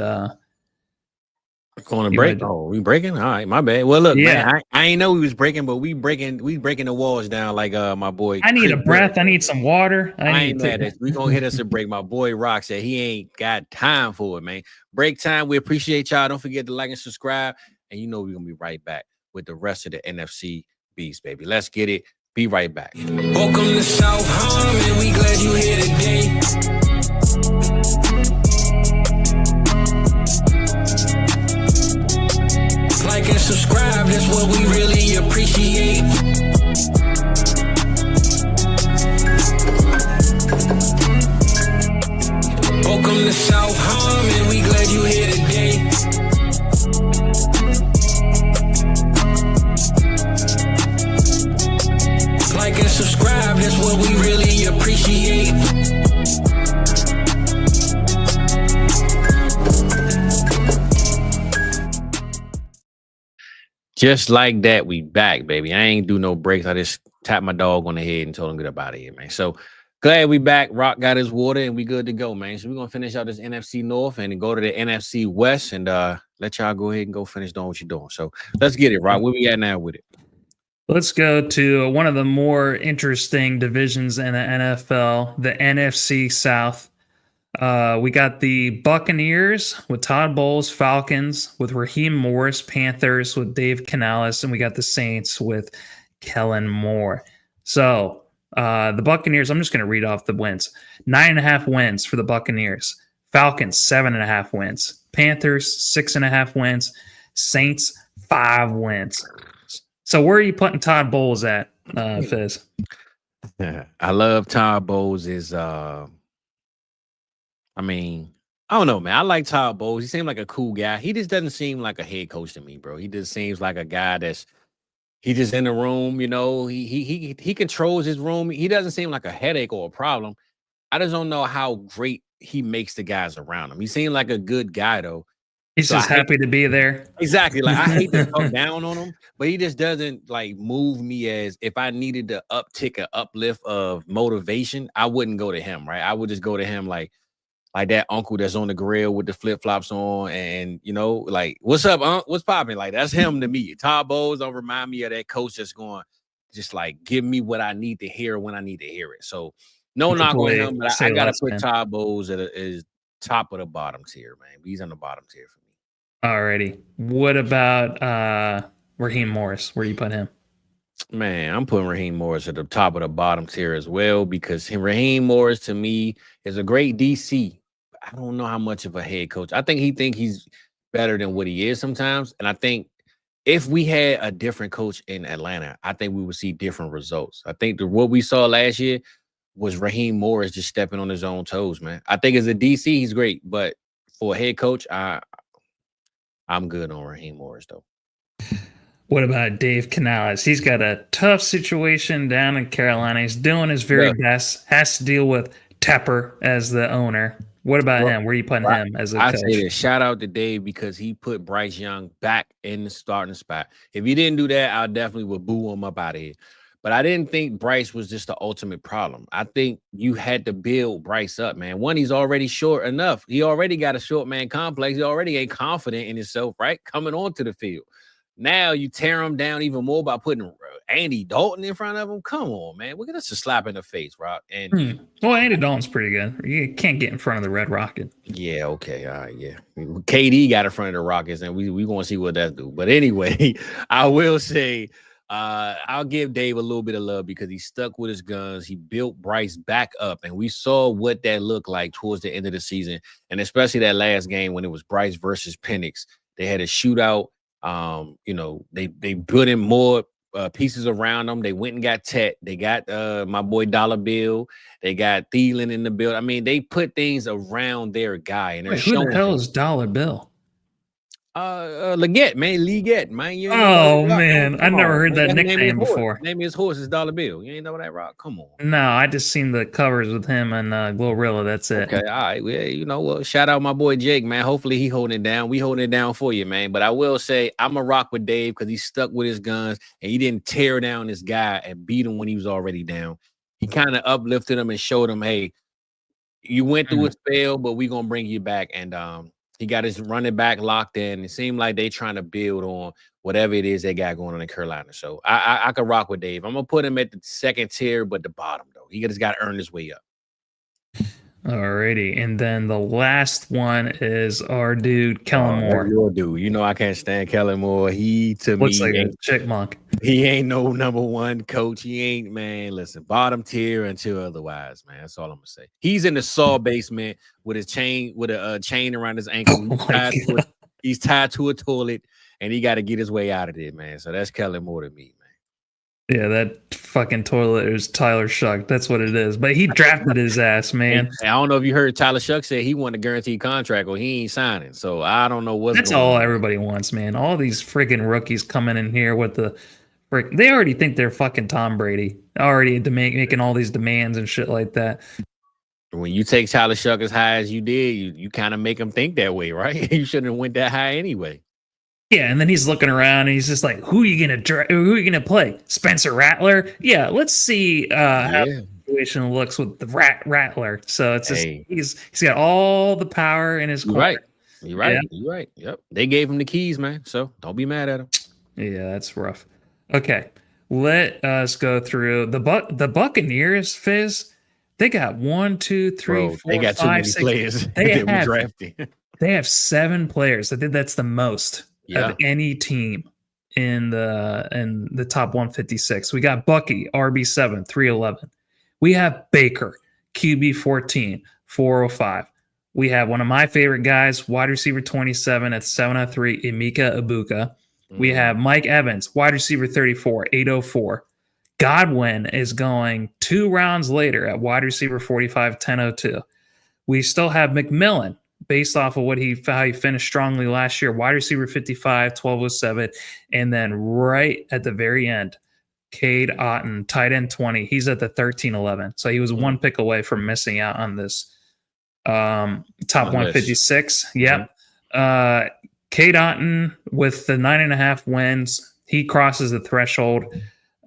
going to break? Oh, we breaking? All right, my bad. Well, look, man, I ain't know we was breaking, but we breaking the walls down like my boy. I need a breath. I need some water. I ain't mad at we gonna hit us a break. My boy Rock said he ain't got time for it, man. Break time. We appreciate y'all. Don't forget to like and subscribe. And you know we're gonna be right back with the rest of the NFC beast, baby. Let's get it. Be right back. Welcome to South Harm, and we glad you here today. Like and subscribe, that's what we really appreciate. Welcome to South Harm, and we glad you here today. Like and subscribe, that's what we really appreciate. Just like that, we back, baby. I ain't do no breaks. I just tapped my dog on the head and told him get up out of here, man. So glad we back. Rock got his water and we good to go, man. So we're gonna finish out this NFC North and go to the NFC West and let y'all go ahead and go finish doing what you're doing. So let's get it, Rock. Where we at now with it? Let's go to one of the more interesting divisions in the NFL, the NFC South. We got the Buccaneers with Todd Bowles, Falcons with Raheem Morris, Panthers with Dave Canales, and we got the Saints with Kellen Moore. So the Buccaneers, I'm just going to read off the wins. 9.5 wins for the Buccaneers. Falcons, 7.5 wins. Panthers, 6.5 wins. Saints, 5 wins. So where are you putting Todd Bowles at, Fizz? I love Todd Bowles. I don't know, man. I like Todd Bowles. He seems like a cool guy. He just doesn't seem like a head coach to me, bro. He just seems like a guy he just in the room, you know. He controls his room. He doesn't seem like a headache or a problem. I just don't know how great he makes the guys around him. He seemed like a good guy though. He's So just happy to be there. Exactly. Like I hate to talk down on him, but he just doesn't like move me as if I needed to uptick an uplift of motivation, I wouldn't go to him, right? I would just go to him like that uncle that's on the grill with the flip-flops on and like, what's up, what's popping? Like that's him to me. Todd Bowles don't remind me of that coach that's going just like give me what I need to hear when I need to hear it. So no knock on him, but I gotta put Todd Bowles at is top of the bottom tier, man. He's on the bottom tier for me. Alrighty. What about Raheem Morris? Where you put him? Man, I'm putting Raheem Morris at the top of the bottom tier as well because Raheem Morris to me is a great DC. I don't know how much of a head coach. I think he's better than what he is sometimes. And I think if we had a different coach in Atlanta, I think we would see different results. I think what we saw last year was Raheem Morris just stepping on his own toes, man. I think as a DC, he's great. But for a head coach, I'm good on Raheem Morris, though. What about Dave Canales? He's got a tough situation down in Carolina. He's doing his very best. Has to deal with Tepper as the owner. What about him? Where are you putting him as a coach? I say this. Shout out to Dave because he put Bryce Young back in the starting spot. If he didn't do that, I definitely would boo him up out of here. But I didn't think Bryce was just the ultimate problem. I think you had to build Bryce up, man. One, he's already short enough. He already got a short man complex. He already ain't confident in himself, right? Coming onto the field. Now you tear him down even more by putting Andy Dalton in front of him. Come on, man. We're going to slap in the face, Rock. And well, Andy Dalton's pretty good. You can't get in front of the Red Rocket. Yeah, okay. All right, yeah. KD got in front of the Rockets, and we going to see what that do. But anyway, I will say I'll give Dave a little bit of love because he stuck with his guns. He built Bryce back up, and we saw what that looked like towards the end of the season, and especially that last game when it was Bryce versus Penix. They had a shootout. They put in more pieces around them. They went and got Tet. They got my boy Dollar Bill. They got Thielen in the build. I mean, they put things around their guy. And they're who the hell is Dollar Bill? Leggett, man. Leggett, man. Man. I never heard that nickname before. Name of his horse is Dollar Bill. You ain't know that, Rock? Come on. No, I just seen the covers with him and Glorilla. That's it. Okay, all right. Well, shout out my boy Jake, man. Hopefully he holding it down. We holding it down for you, man. But I will say I'm a rock with Dave because he stuck with his guns and he didn't tear down this guy and beat him when he was already down. He kind of uplifted him and showed him, hey, you went through a spell, but we're gonna bring you back. And he got his running back locked in. It seemed like they trying to build on whatever it is they got going on in Carolina. So I could rock with Dave. I'm going to put him at the second tier, but the bottom, though. He just got to earn his way up. Alrighty. And then the last one is our dude, Kellen Moore. Your dude. You know I can't stand Kellen Moore. He, to looks me, like a chipmunk. He ain't no number one coach. He ain't, man, listen, bottom tier until otherwise, man. That's all I'm going to say. He's in the saw basement with his chain, with a chain around his ankle. He's tied to a toilet, and he got to get his way out of there, man. So that's Kellen Moore to me, man. Yeah, that fucking toilet is Tyler Shuck. That's what it is. But he drafted his ass, man. I don't know if you heard Tyler Shuck say he won a guaranteed contract or he ain't signing. So I don't know what's That's going all on. Everybody wants, man. All these freaking rookies coming in here with the they already think they're fucking Tom Brady. Already making all these demands and shit like that. When you take Tyler Shuck as high as you did, you kind of make him think that way, right? You shouldn't have went that high anyway. Yeah, and then he's looking around and he's just like, "Who are you gonna play? Spencer Rattler? Yeah, let's see how the situation looks with the Rattler." So it's just he's got all the power in his corner. Right. You're right. Yeah. You're right. Yep. They gave him the keys, man. So don't be mad at him. Yeah, that's rough. Okay, let us go through the Buccaneers. Fizz, they got 1, 2, 3, 4, they got 5, 6 players. They have 7 players. I think that's the most of any team in the top 156. We got Bucky, RB7, 311. We have Baker, QB 14, 405. We have one of my favorite guys, wide receiver 27 at 703, Emeka Ibuka. We have Mike Evans, wide receiver 34, 804. Godwin is going 2 rounds later at wide receiver 45, 1002. We still have McMillan, based off of how he finished strongly last year, wide receiver 55, 1207. And then right at the very end, Cade Otton, tight end 20. He's at the 13-11. So he was one pick away from missing out on this top 156. Yep. Cade Otton with the 9.5 wins. He crosses the threshold.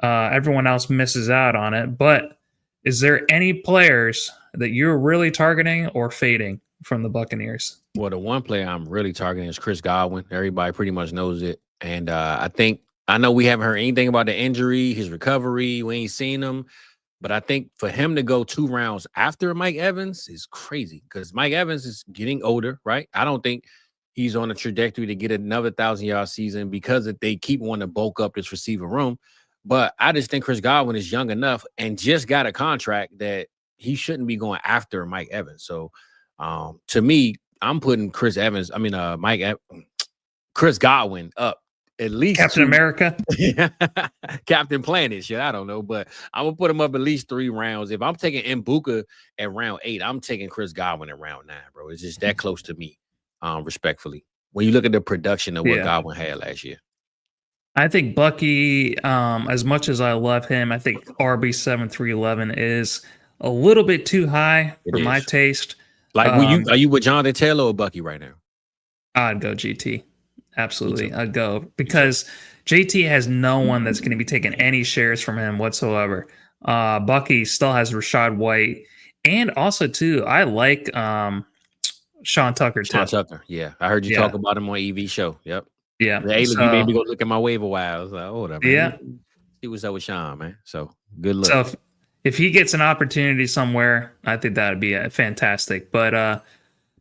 Everyone else misses out on it. But is there any players that you're really targeting or fading from the Buccaneers? Well, the one player I'm really targeting is Chris Godwin. Everybody pretty much knows it. And I know we haven't heard anything about the injury, his recovery. We ain't seen him. But I think for him to go 2 rounds after Mike Evans is crazy because Mike Evans is getting older, right? I don't think he's on a trajectory to get another 1,000-yard season because they keep wanting to bulk up this receiver room. But I just think Chris Godwin is young enough and just got a contract that he shouldn't be going after Mike Evans. So to me, I'm putting Chris Godwin up at least Captain America. Captain Planet shit. I don't know, but I'm gonna put him up at least 3 rounds. If I'm taking Mbuka at round 8, I'm taking Chris Godwin at round 9, bro. It's just that close to me, respectfully. When you look at the production of what Godwin had last year. I think Bucky, as much as I love him, I think RB7311 is a little bit too high for my taste. Like, are you with Jonathan Taylor or Bucky right now? I'd go GT. Absolutely. I'd go because JT has no one that's going to be taking any shares from him whatsoever. Bucky still has Rashad White. And also, too, I like Sean Tucker, too. Sean Tucker, yeah. I heard you talk about him on EV show. Yep. Yeah. Hey, look, you made me go look at my waiver wire. I was like, hold up, man. Yeah. See what's up with Sean, man. So, good luck. So, if he gets an opportunity somewhere, I think that would be fantastic. But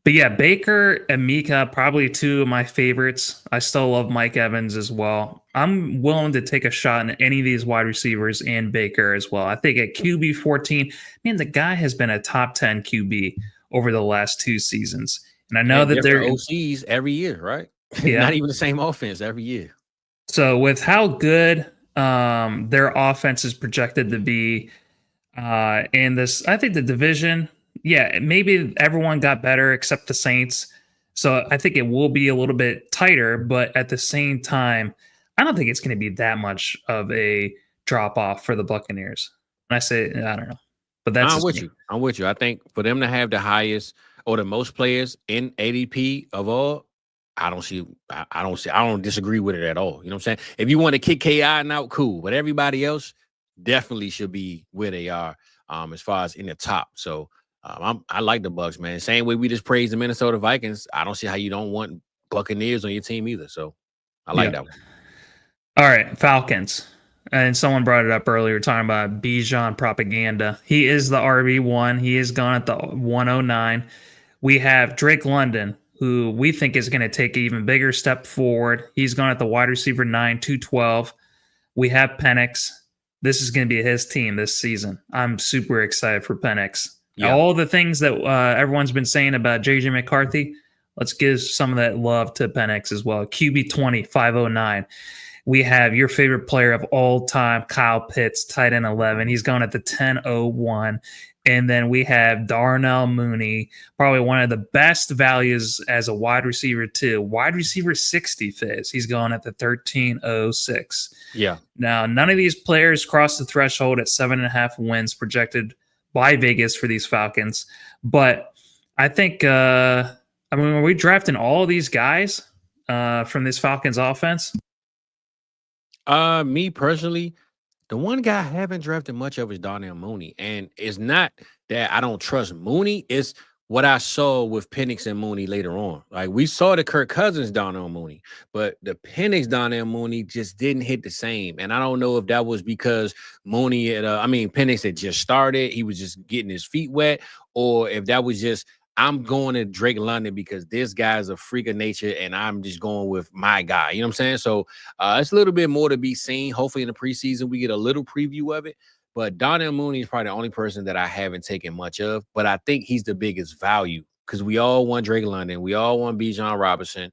yeah, Baker and Mika, probably 2 of my favorites. I still love Mike Evans as well. I'm willing to take a shot in any of these wide receivers and Baker as well. I think at QB 14, man, the guy has been a top 10 QB over the last 2 seasons. And I know that they're OCs every year, right? Yeah. Not even the same offense every year. So with how good their offense is projected to be in this, I think the division, maybe everyone got better except the Saints. So I think it will be a little bit tighter, but at the same time, I don't think it's going to be that much of a drop off for the Buccaneers. And I say, I don't know, but that's I'm with you. I think for them to have the highest or the most players in ADP of all, I don't disagree with it at all. You know what I'm saying? If you want to kick KI out, cool. But everybody else definitely should be where they are as far as in the top. So I like the Bucs, man. Same way we just praised the Minnesota Vikings. I don't see how you don't want Buccaneers on your team either. So I like that one. All right, Falcons. And someone brought it up earlier, talking about Bijan propaganda. He is the RB1. He is gone at the 109. We have Drake London, who we think is going to take an even bigger step forward. He's gone at the wide receiver 9, 212. We have Penix. This is going to be his team this season. I'm super excited for Penix. Yeah. All the things that everyone's been saying about JJ McCarthy, let's give some of that love to Penix as well. QB 20, 509. We have your favorite player of all time, Kyle Pitts, tight end 11. He's going at the 1001. And then we have Darnell Mooney, probably one of the best values as a wide receiver too. Wide receiver 60, Fizz. He's going at the 1306. Yeah. Now, none of these players crossed the threshold at 7.5 wins projected by Vegas for these Falcons. But I think, are we drafting all of these guys from this Falcons offense? Me personally, the one guy I haven't drafted much of is Darnell Mooney. And it's not that I don't trust Mooney. It's what I saw with Penix and Mooney later on. Like, we saw the Kirk Cousins Darnell Mooney, but the Penix Darnell Mooney just didn't hit the same. And I don't know if that was because Penix had just started. He was just getting his feet wet, or if that was just, I'm going to Drake London because this guy's a freak of nature and I'm just going with my guy. You know what I'm saying? So it's a little bit more to be seen. Hopefully in the preseason, we get a little preview of it. But Darnell Mooney is probably the only person that I haven't taken much of. But I think he's the biggest value because we all want Drake London. We all want Bijan Robinson.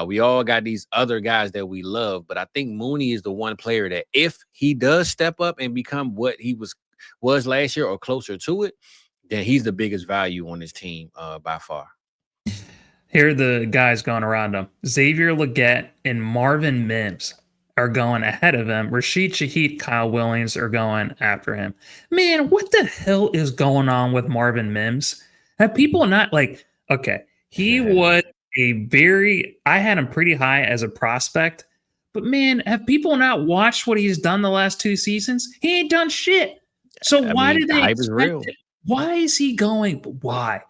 We all got these other guys that we love. But I think Mooney is the one player that if he does step up and become what he was last year or closer to it, then he's the biggest value on this team by far. Here are the guys going around him. Xavier Legette and Marvin Mims are going ahead of him. Rashid Shaheed, Kyle Williams are going after him. Man, what the hell is going on with Marvin Mims? Have people not okay, he was I had him pretty high as a prospect, but man, have people not watched what he's done the last 2 seasons? He ain't done shit. So why did they hype is real. Why is he going? Why?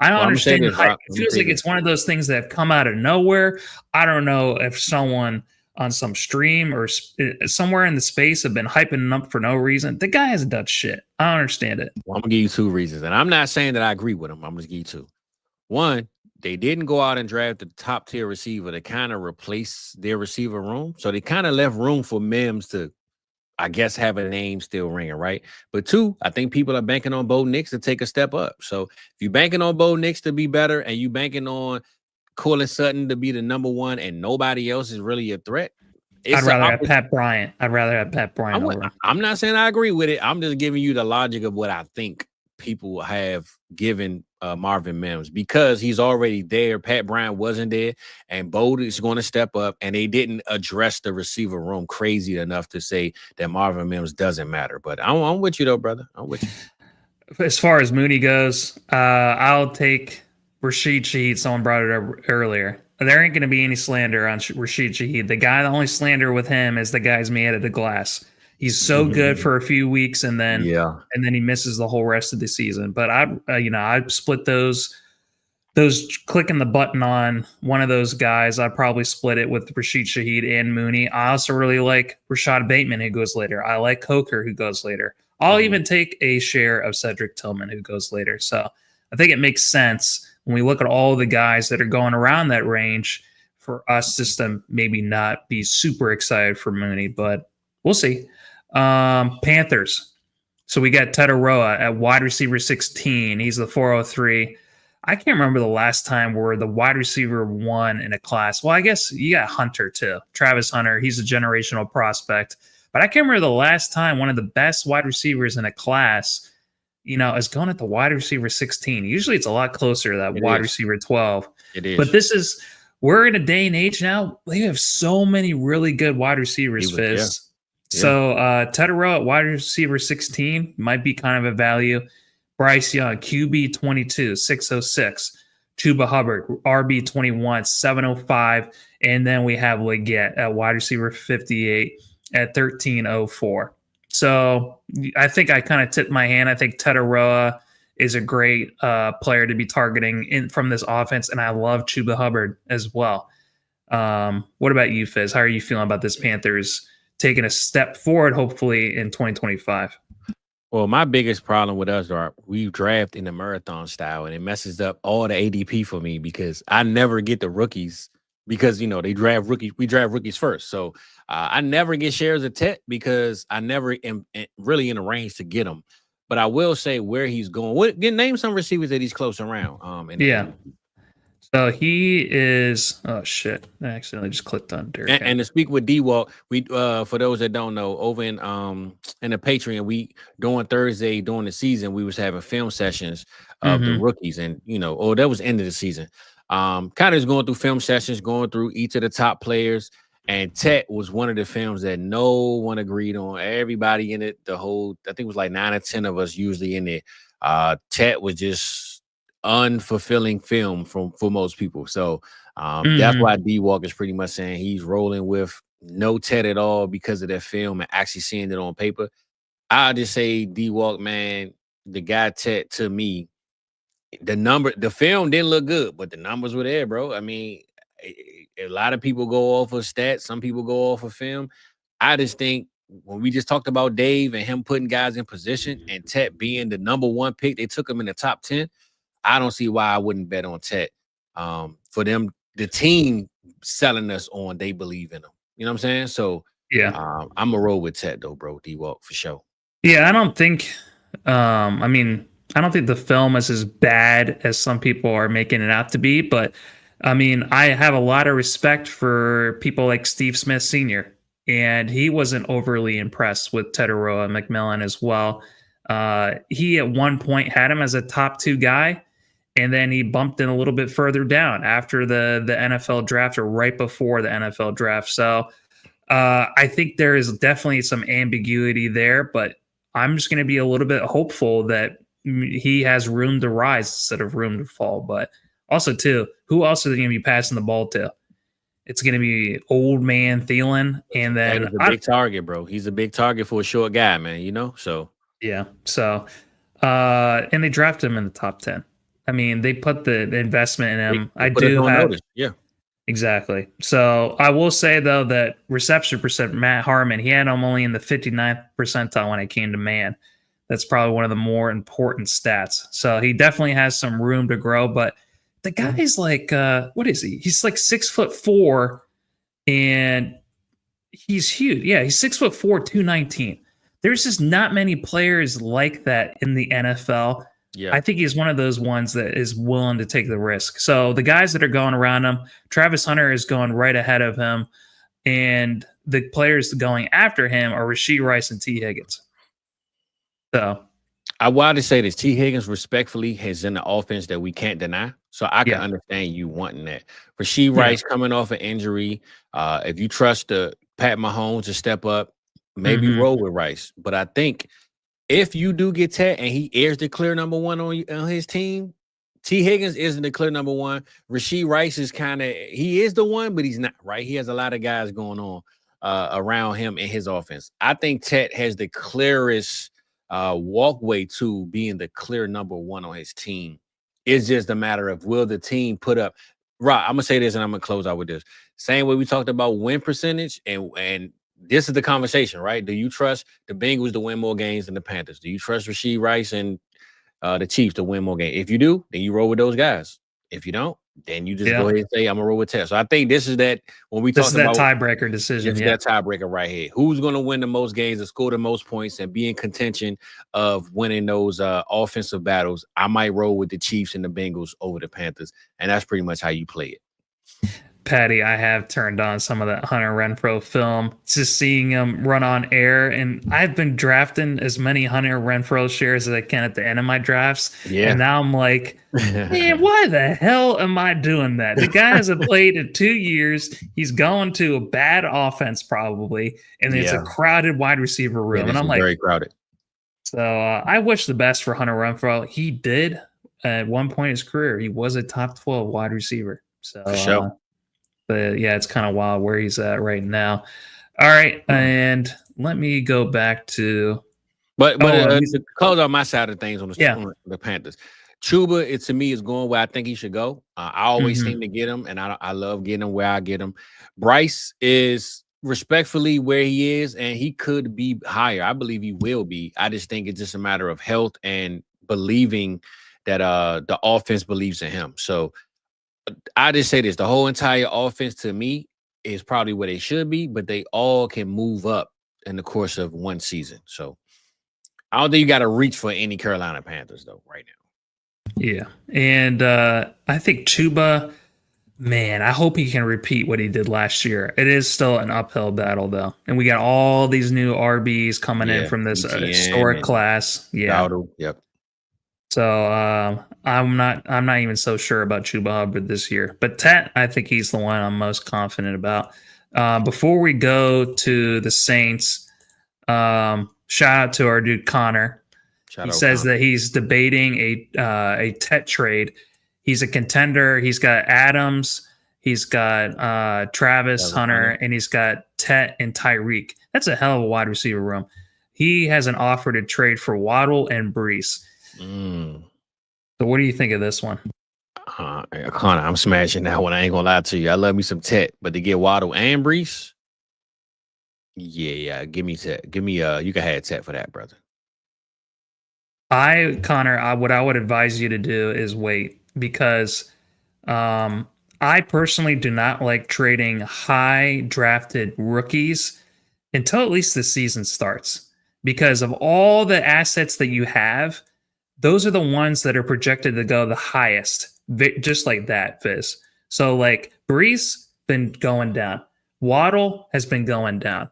I don't understand the hype. It feels like it's one of those things that have come out of nowhere. I don't know if someone on some stream or somewhere in the space have been hyping him up for no reason. The guy hasn't done shit. I don't understand it. Well, I'm going to give you 2 reasons. And I'm not saying that I agree with him. I'm going to give you 2. One, they didn't go out and draft the top tier receiver to kind of replace their receiver room. So they kind of left room for Mims to, I guess, have a name still ringing, right? But 2, I think people are banking on Bo Nix to take a step up. So if you're banking on Bo Nix to be better and you banking on Cortland Sutton to be the number 1 and nobody else is really a threat, I'd rather have Pat Bryant. I'm not saying I agree with it. I'm just giving you the logic of what I think people have given Marvin Mims, because he's already there. Pat Bryant wasn't there, and Bo is going to step up, and they didn't address the receiver room crazy enough to say that Marvin Mims doesn't matter. But I'm with you, though, brother. I'm with you. As far as Mooney goes, I'll take Rashid Shaheed. Someone brought it up earlier. There ain't going to be any slander on Rashid Shaheed. The only slander with him is the guy's made of the glass. He's so good for a few weeks, and then he misses the whole rest of the season. But I'd split those clicking the button on one of those guys. I'd probably split it with Rashid Shaheed and Mooney. I also really like Rashad Bateman, who goes later. I like Coker, who goes later. I'll even take a share of Cedric Tillman, who goes later. So I think it makes sense when we look at all the guys that are going around that range for us just to maybe not be super excited for Mooney, but we'll see. Panthers. So we got Teteroa at wide receiver 16. He's the 403. I can't remember the last time where the wide receiver 1 in a class. Well, I guess you got Hunter too. Travis Hunter. He's a generational prospect. But I can't remember the last time one of the best wide receivers in a class, is going at the wide receiver 16. Usually it's a lot closer to that wide receiver 12. It is. But we're in a day and age now. We have so many really good wide receivers, Fizz. Yeah. So Teteroa at wide receiver 16 might be kind of a value. Bryce Young, QB 22, 606. Chuba Hubbard, RB 21, 705. And then we have Leggett at wide receiver 58 at 1304. So I think I kind of tipped my hand. I think Teteroa is a great player to be targeting from this offense. And I love Chuba Hubbard as well. What about you, Fizz? How are you feeling about this Panthers taking a step forward, hopefully, in 2025? Well, my biggest problem with us are we draft in the marathon style, and it messes up all the ADP for me because I never get the rookies because, they draft rookies. We draft rookies first. So I never get shares of Tet because I never am really in a range to get them. But I will say where he's going. Name some receivers that he's close around. So he is. Oh shit! I accidentally just clicked on Derek. And to speak with D-Walk, we for those that don't know, over in the Patreon, we during Thursday during the season we was having film sessions of the rookies, and that was end of the season. Kind of just going through film sessions, going through each of the top players, and Tet was one of the films that no one agreed on. Everybody in it, I think it was like 9 or 10 of us usually in it. Tet was just unfulfilling film for most people. So that's why D-Walk is pretty much saying he's rolling with no Tet at all because of that film and actually seeing it on paper. I'll just say D-Walk, man, the guy Tet to me, the film didn't look good, but the numbers were there, bro. I mean, a lot of people go off of stats. Some people go off of film. I just think when we just talked about Dave and him putting guys in position and Tet being the number 1 pick, they took him in the top 10. I don't see why I wouldn't bet on Tet. For them, the team selling us on they believe in him. You know what I'm saying? So I'm a roll with Tet though, bro. D-Walk for sure. Yeah, I don't think. I don't think the film is as bad as some people are making it out to be. But I have a lot of respect for people like Steve Smith Sr. And he wasn't overly impressed with Teteroa and McMillan as well. He at one point had him as a top 2 guy. And then he bumped in a little bit further down after the NFL draft or right before the NFL draft. So I think there is definitely some ambiguity there, but I'm just going to be a little bit hopeful that he has room to rise instead of room to fall. But also, too, who else is going to be passing the ball to? It's going to be old man Thielen, and then he's a big target, bro. He's a big target for a short guy, man. You know, so yeah. So, and they drafted him in the top 10. I mean, they put the investment in him. I do have notice. Yeah. Exactly. So I will say, though, that reception percent, Matt Harmon, he had him only in the 59th percentile when it came to man. That's probably one of the more important stats. So he definitely has some room to grow. But the guy's like, what is he? He's like 6'4", and he's huge. Yeah, he's 6'4", 219. There's just not many players like that in the NFL. Yeah. I think he's one of those ones that is willing to take the risk. So the guys that are going around him, Travis Hunter is going right ahead of him, and the players going after him are Rashee Rice and T. Higgins. So I wanted to say this: T. Higgins, respectfully, has in the offense that we can't deny. So I can understand you wanting that. Rashee Rice coming off an injury, if you trust the Pat Mahomes to step up, maybe roll with Rice. But I think if you do get Ted and he is the clear number one on his team, T. Higgins isn't the clear number one. Rashee Rice is he is the one, but he's not, right? He has a lot of guys going on around him in his offense. I think Ted has the clearest walkway to being the clear number one on his team. It's just a matter of will the team put up. Right, I'm going to say this and I'm going to close out with this. Same way we talked about win percentage and this is the conversation, right? Do you trust the Bengals to win more games than the Panthers? Do you trust Rashee Rice and the Chiefs to win more games? If you do, then you roll with those guys. If you don't, then you just go ahead and say, I'm going to roll with Ted. So I think this is that when we talk about that tiebreaker decision. That tiebreaker right here. Who's going to win the most games and score the most points and be in contention of winning those offensive battles? I might roll with the Chiefs and the Bengals over the Panthers. And that's pretty much how you play it. Patty, I have turned on some of that Hunter Renfrow film, just seeing him run on air. And I've been drafting as many Hunter Renfrow shares as I can at the end of my drafts. Yeah. And now I'm like, man, why the hell am I doing that? The guy hasn't played in 2 years. He's going to a bad offense probably. And it's a crowded wide receiver room. And I'm like, very crowded. So I wish the best for Hunter Renfrow. He did at one point in his career. He was a top 12 wide receiver. So, for sure. But yeah, it's kind of wild where he's at right now. All right, and let me go back to. But to close on my side of things on the Panthers, Chuba, to me, is going where I think he should go. I always seem to get him, and I love getting him where I get him. Bryce is respectfully where he is, and he could be higher. I believe he will be. I just think it's just a matter of health and believing that the offense believes in him. So. I just say this, the whole entire offense to me is probably where they should be, but they all can move up in the course of one season. So I don't think you got to reach for any Carolina Panthers though right now. Yeah. And I think Chuba, man, I hope he can repeat what he did last year. It is still an uphill battle though. And we got all these new RBs coming in from this historic class. Yeah. Yep. So I'm not even so sure about Chuba Hubbard this year. But Tet, I think he's the one I'm most confident about. Before we go to the Saints, shout out to our dude Connor. He says that he's debating a Tet trade. He's a contender. He's got Adams. He's got Travis Hunter, and he's got Tet and Tyreek. That's a hell of a wide receiver room. He has an offer to trade for Waddle and Brees. So what do you think of this one? Connor, I'm smashing that one. I ain't gonna lie to you. I love me some Tet, but to get Waddle and Brees, yeah, give me Tet. Give me you can have Tet for that, brother. Connor, what I would advise you to do is wait because I personally do not like trading high drafted rookies until at least the season starts because of all the assets that you have. Those are the ones that are projected to go the highest, just like that, Fizz. So, like, Brees been going down. Waddle has been going down.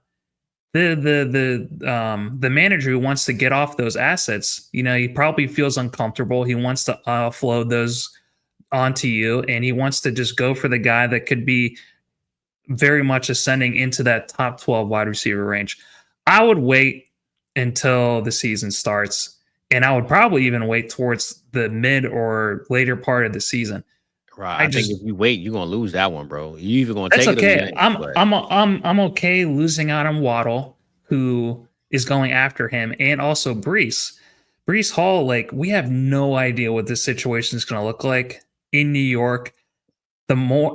The manager who wants to get off those assets, he probably feels uncomfortable. He wants to offload those onto you, and he wants to just go for the guy that could be very much ascending into that top 12 wide receiver range. I would wait until the season starts, and I would probably even wait towards the mid or later part of the season. Right. I think if you wait, you're gonna lose that one, bro. You either gonna That's take okay. it or I'm okay losing out on Waddle, who is going after him, and also Breece Hall. Like, we have no idea what this situation is going to look like in New York.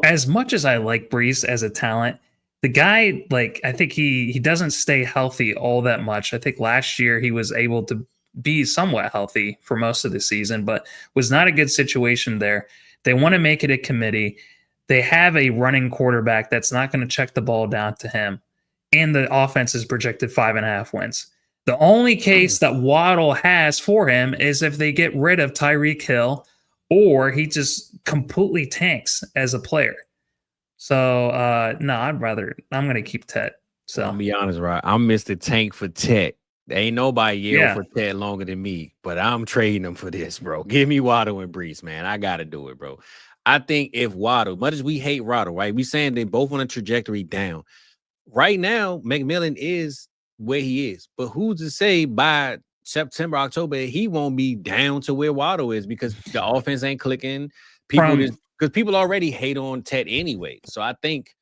As much as I like Breece as a talent, the guy, like, I think he doesn't stay healthy all that much. I think last year he was able to be somewhat healthy for most of the season, but was not a good situation there. They want to make it a committee. They have a running quarterback that's not going to check the ball down to him. And the offense is projected 5.5 wins. The only case that Waddle has for him is if they get rid of Tyreek Hill or he just completely tanks as a player. So, no, I'm going to keep Tet. So I'll be honest, right? I'm Mr. Tank for Tet. There ain't nobody yell for Ted longer than me, but I'm trading him for this, bro. Give me Waddle and Breece, man. I got to do it, bro. I think if Waddle, much as we hate Waddle, right? We saying they both on a trajectory down. Right now, McMillan is where he is. But who's to say by September, October, he won't be down to where Waddle is because the offense ain't clicking. Because people already hate on Ted anyway. So I think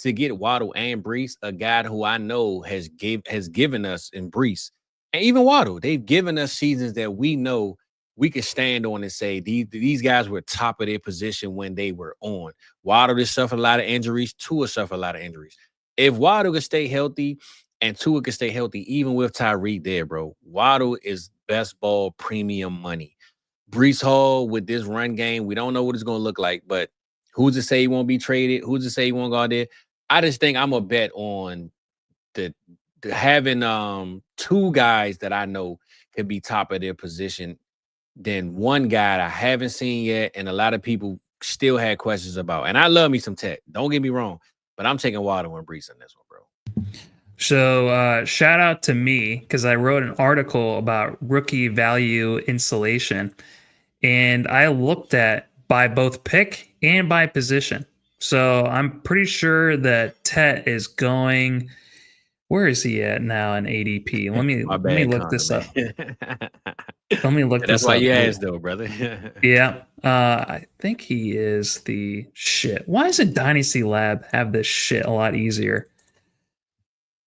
to get Waddle and Breece, a guy who I know has given us in Breece, and even Waddle, they've given us seasons that we know we can stand on and say these guys were top of their position when they were on. Waddle has suffered a lot of injuries. Tua suffered a lot of injuries. If Waddle can stay healthy and Tua can stay healthy, even with Tyreek there, bro, Waddle is best ball premium money. Breece Hall with this run game, we don't know what it's going to look like, but who's to say he won't be traded? Who's to say he won't go out there? I just think I'm a bet on the having two guys that I know can be top of their position than one guy that I haven't seen yet, and a lot of people still had questions about. And I love me some Tech. Don't get me wrong, but I'm taking Waddle and Breece in this one, bro. So shout out to me because I wrote an article about rookie value insulation, and I looked at by both pick and by position. So I'm pretty sure that Tet is going. Where is he at now in ADP? Let me look this up. Let me look this up. That's why you asked, though, brother. Yeah, I think he is the shit. Why does a Dynasty Lab have this shit a lot easier?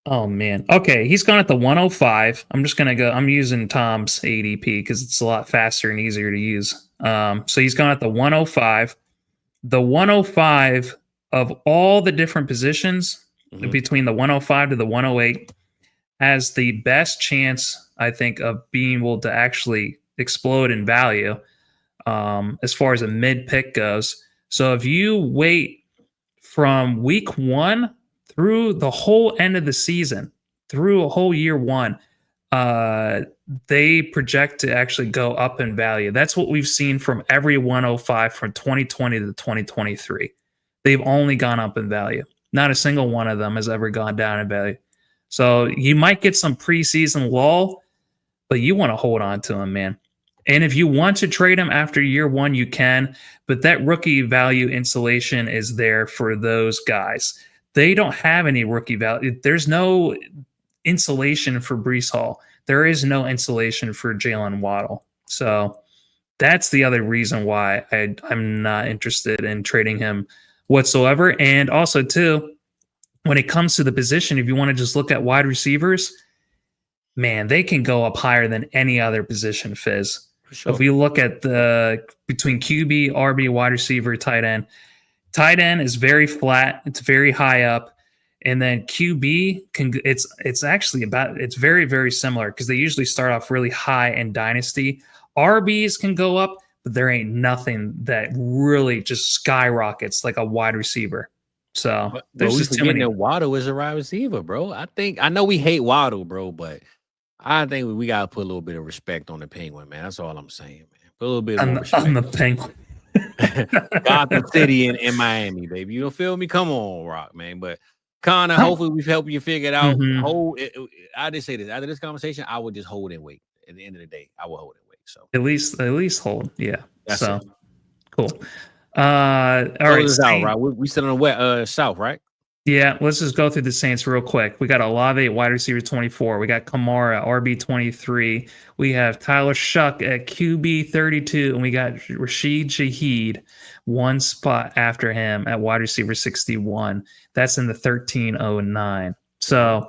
Oh man. Okay, he's gone at the 105. I'm just gonna go. I'm using Tom's ADP because it's a lot faster and easier to use. So he's gone at the 105. The 105 of all the different positions between the 105 to the 108 has the best chance, I think, of being able to actually explode in value as far as a mid pick goes. So if you wait from week 1 through the whole end of the season, through a whole year 1, they project to actually go up in value. That's what we've seen from every 105 from 2020 to 2023. They've only gone up in value. Not a single one of them has ever gone down in value. So you might get some preseason lull, but you want to hold on to him, man. And if you want to trade him after year 1, you can, but that rookie value insulation is there for those guys. They don't have any rookie value. There's no insulation for Breece Hall. There is no insulation for Jalen Waddle. So that's the other reason why I'm not interested in trading him whatsoever. And also, too, when it comes to the position, if you want to just look at wide receivers, man, they can go up higher than any other position, Fizz. For sure. If we look at the between QB, RB, wide receiver, tight end is very flat. It's very high up. And then QB it's very, very similar because they usually start off really high in Dynasty. RBs can go up, but there ain't nothing that really just skyrockets like a wide receiver. So there's just too many. Waddle is a wide receiver, bro. I know we hate Waddle, bro, but I think we gotta put a little bit of respect on the Penguin, man. That's all I'm saying, man. Put a little bit of respect on the Penguin. Gotham City in Miami, baby. You don't feel me? Come on, Rock, man. But Connor, hopefully we've helped you figure it out. I just say this. After this conversation, I would just hold and wait. At the end of the day, I will hold and wait. So at least hold. Yeah. That's so it. Cool. All right. Out, right? We sit on the west, south, right? Yeah, let's just go through the Saints real quick. We got Olave, wide receiver 24. We got Kamara, RB 23. We have Tyler Shuck at QB 32, and we got Rashid Shaheed, one spot after him at wide receiver 61. That's in the 1309. So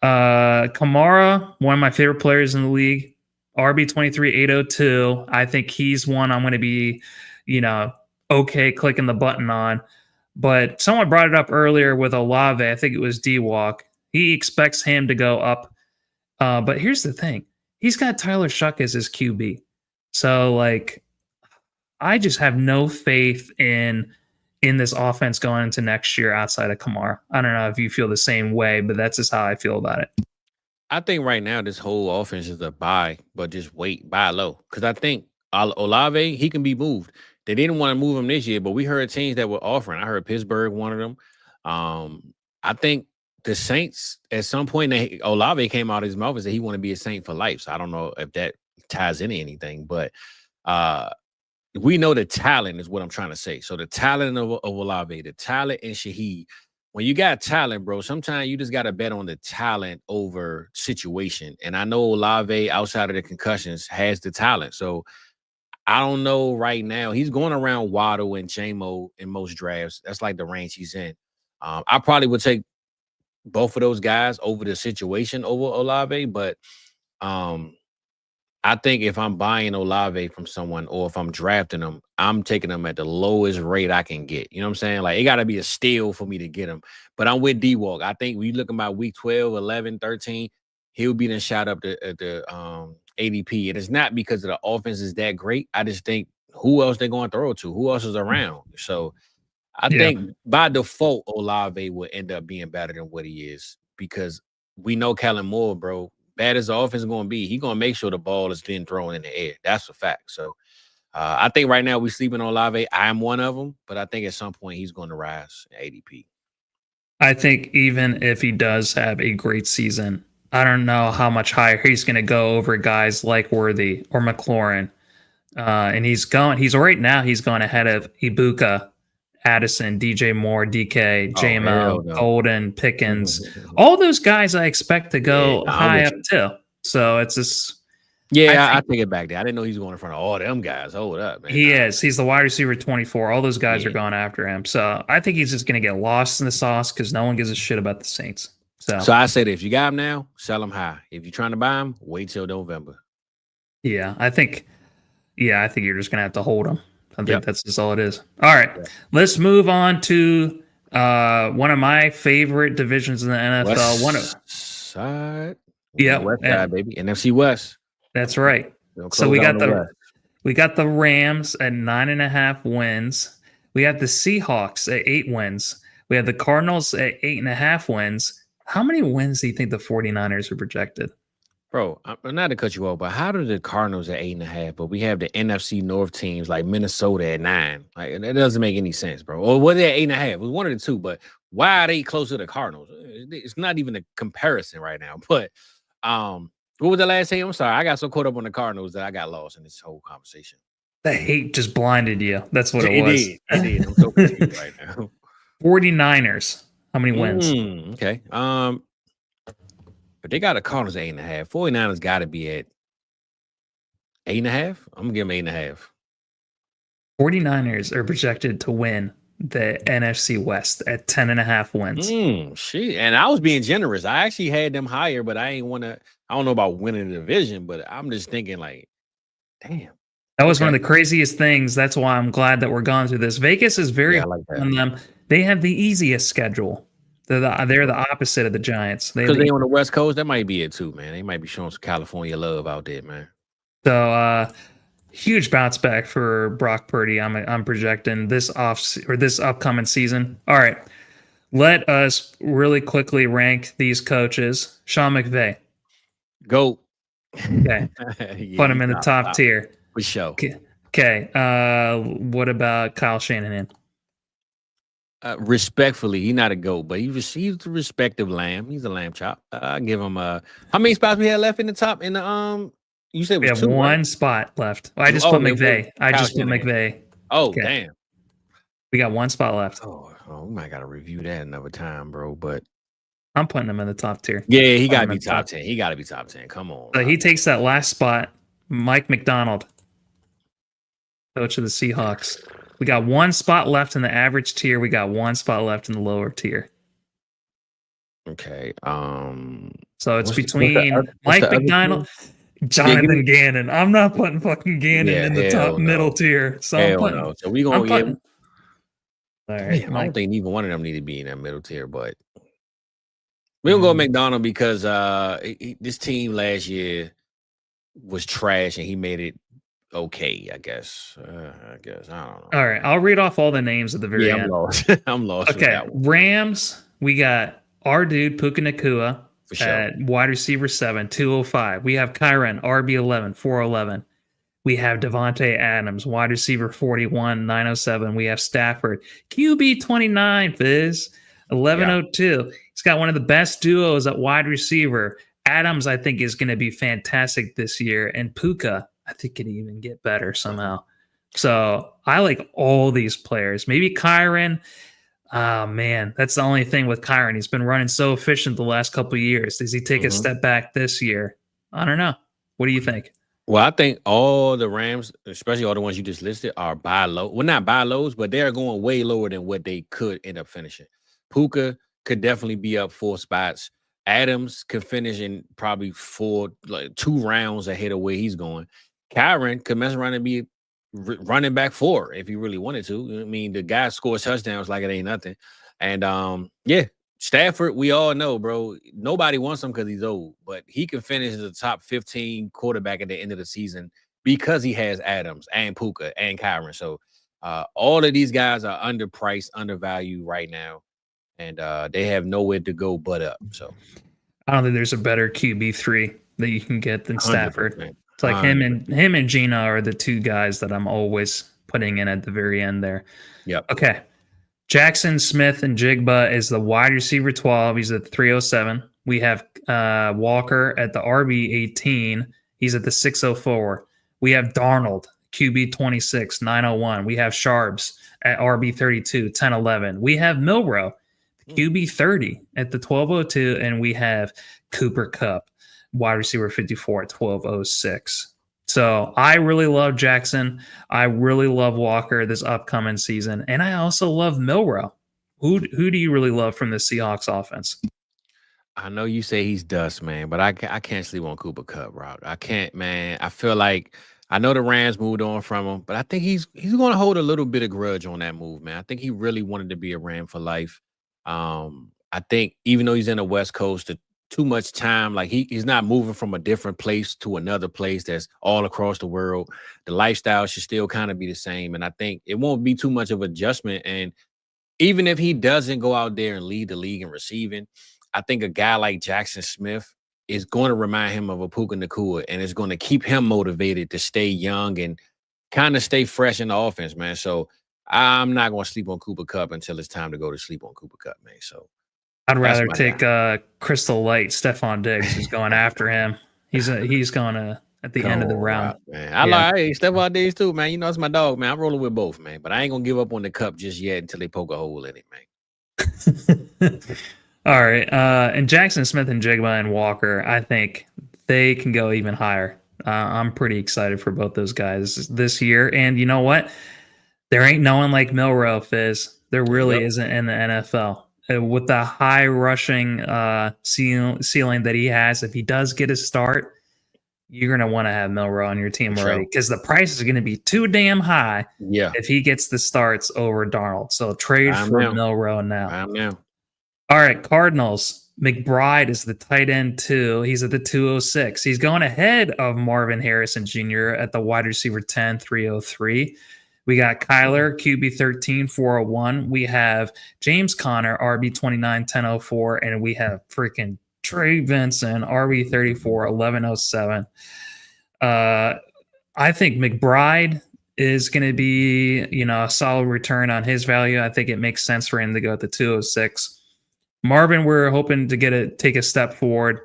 Kamara, one of my favorite players in the league, RB 23 802. I think he's one I'm going to be, okay clicking the button on. But someone brought it up earlier with Olave. I think it was D-Walk. He expects him to go up. But here's the thing. He's got Tyler Shuck as his QB. So, I just have no faith in this offense going into next year outside of Kamara. I don't know if you feel the same way, but that's just how I feel about it. I think right now this whole offense is a buy, but just buy low. Because I think Olave, he can be moved. They didn't want to move him this year, but we heard teams that were offering. I heard Pittsburgh wanted him. I think the Saints, at some point, Olave came out of his mouth and said he wanted to be a Saint for life. So I don't know if that ties into anything, but we know the talent is what I'm trying to say. So the talent of Olave, the talent in Shaheed. When you got talent, bro, sometimes you just got to bet on the talent over situation. And I know Olave, outside of the concussions, has the talent. So I don't know right now. He's going around Waddle and J-Mo in most drafts. That's like the range he's in. I probably would take both of those guys over the situation over Olave, but I think if I'm buying Olave from someone or if I'm drafting him, I'm taking him at the lowest rate I can get. You know what I'm saying? Like, it got to be a steal for me to get him. But I'm with D-Walk. I think we looking about week 12, 11, 13, he'll be then shot up at the ADP. And it's not because of the offense is that great. I just think who else they're going to throw to? Who else is around? So I think by default, Olave will end up being better than what he is because we know Kellen Moore, bro. Bad as the offense is going to be, he's going to make sure the ball is being thrown in the air. That's a fact. So I think right now we're sleeping on Olave. I'm one of them, but I think at some point he's going to rise in ADP. I think even if he does have a great season, I don't know how much higher he's going to go over guys like Worthy or McLaurin. And he's gone ahead of Ibuka, Addison, DJ Moore, DK, JMO, Golden, Pickens. All those guys I expect to go high up too. So it's just... Yeah, I take it back there. I didn't know he was going in front of all them guys. Hold up, man. He is. He's the wide receiver 24. All those guys are going after him. So I think he's just going to get lost in the sauce because no one gives a shit about the Saints. So I say that if you got him now, sell him high. If you're trying to buy him, wait till November. Yeah, I think you're just going to have to hold him. I think that's just all it is. All right, let's move on to one of my favorite divisions in the NFL. West side, West side, baby, NFC West. That's right. So we got the Rams at 9.5 wins. We have the Seahawks at 8 wins. We have the Cardinals at 8.5 wins. How many wins do you think the 49ers are projected? Bro, I'm not to cut you off, but how do the Cardinals at 8.5, but we have the NFC North teams like Minnesota at 9? Like, that doesn't make any sense, bro. Or were they at 8.5? It was one of the two, but why are they closer to the Cardinals? It's not even a comparison right now. But what was the last team? I'm sorry. I got so caught up on the Cardinals that I got lost in this whole conversation. The hate just blinded you. That's what it was. It did. I'm so confused right now. 49ers. How many wins? Okay. But they got the Cardinals at 8.5. 49ers got to be at 8.5. I'm gonna give them 8.5. 49ers are projected to win the NFC West at 10.5 wins. Shit. And I was being generous. I actually had them higher, but I don't know about winning the division, but I'm just thinking like, damn. That was one of the craziest things. That's why I'm glad that we're going through this. Vegas is very hard on them. They have the easiest schedule. They're the opposite of the Giants. Because they on the West Coast, that might be it too, man. They might be showing some California love out there, man. So huge bounce back for Brock Purdy. I'm projecting this upcoming season. All right, let us really quickly rank these coaches. Sean McVay, GOAT. Okay, put him in the top tier for sure. Okay, what about Kyle Shanahan? Respectfully, he's not a GOAT, but he's a respective lamb. He's a lamb chop. I give him how many spots we had left in the top? In the you said we have 1 spot left. I just put McVay. I just put McVay. Oh, okay. Damn. We got 1 spot left. Oh, Oh, we might got to review that another time, bro. But I'm putting him in the top tier. yeah, he got to be top 10. He got to be top 10. Come on. So he takes that last spot. Mike McDonald, coach of the Seahawks. We got one spot left in the average tier. We got one spot left in the lower tier. Okay. So it's between Mike McDonald, Jonathan Gannon. I'm not putting fucking Gannon in the top middle tier. So I'm putting, no. So we gonna get. All right, I don't think neither one of them need to be in that middle tier, but we'll go McDonald because this team last year was trash and he made it okay. I guess. I don't know. All right, I'll read off all the names at the very end. I'm lost. I'm lost. Okay, Rams. We got our dude Puka Nacua at wide receiver 7, 205. We have Kyron, RB 11, 411. We have Devontae Adams, wide receiver 41, 907. We have Stafford, QB 29, Fizz, 1102. He's got one of the best duos at wide receiver. Adams, I think, is going to be fantastic this year. And Puka, I think, can even get better somehow. So I like all these players. Maybe Kyron. Oh, man, that's the only thing with Kyron. He's been running so efficient the last couple of years. Does he take a step back this year? I don't know. What do you think? Well, I think all the Rams, especially all the ones you just listed, are buy low. Well, not buy lows, but they're going way lower than what they could end up finishing. Puka could definitely be up 4 spots. Adams could finish in probably 2 rounds ahead of where he's going. Kyron could mess around and be running back 4 if he really wanted to. I mean, the guy scores touchdowns like it ain't nothing. And Stafford, we all know, bro, nobody wants him because he's old, but he can finish as a top 15 quarterback at the end of the season because he has Adams and Puka and Kyron. So all of these guys are underpriced, undervalued right now, and they have nowhere to go but up. So I don't think there's a better QB3 that you can get than Stafford. 100%. It's like him and Gina are the 2 guys that I'm always putting in at the very end there. Yep. Okay. Jackson Smith and Jigba is the wide receiver 12. He's at 307. We have Walker at the RB 18. He's at the 604. We have Darnold, QB 26, 901. We have Sharps at RB 32, 1011. We have Milrow, QB 30 at the 1202. And we have Cooper Kupp, wide receiver 54 at 1206. So I really love Jackson. I really love Walker this upcoming season. And I also love Milrow. Who do you really love from the Seahawks offense? I know you say he's dust, man, but I can't sleep on Cooper Kupp, Rock. I can't, man. I feel like I know the Rams moved on from him, but I think he's going to hold a little bit of grudge on that move, man. I think he really wanted to be a Ram for life. I think even though he's in the West Coast, too much time. Like he's not moving from a different place to another place that's all across the world. The lifestyle should still kind of be the same. And I think it won't be too much of adjustment. And even if he doesn't go out there and lead the league in receiving, I think a guy like Jackson Smith is going to remind him of a Puka Nacua, and it's going to keep him motivated to stay young and kind of stay fresh in the offense, man. So I'm not going to sleep on Cooper Kupp until it's time to go to sleep on Cooper Kupp, man. So I'd rather take Crystal Light, Stephon Diggs, who's going after him. He's going to at the end of the round. Man. I like Stephon Diggs too, man. You know, it's my dog, man. I'm rolling with both, man. But I ain't going to give up on the Kupp just yet until they poke a hole in it, man. All right. And Jackson Smith and Jigba and Walker, I think they can go even higher. I'm pretty excited for both those guys this year. And you know what? There ain't no one like Milrow, Fizz. There really isn't in the NFL. With the high rushing ceiling that he has, if he does get a start, you're going to want to have Milrow on your team already because the price is going to be too damn high if he gets the starts over Darnold. So trade for Milrow now. All right, Cardinals. McBride is the tight end 2. He's at the 206. He's going ahead of Marvin Harrison Jr. at the wide receiver 10, 303. We got Kyler, QB 13, 401. We have James Conner, RB 29, 1004. And we have freaking Trey Vincent, RB 34, 1107. I think McBride is going to be, a solid return on his value. I think it makes sense for him to go at the 206. Marvin, we're hoping to take a step forward.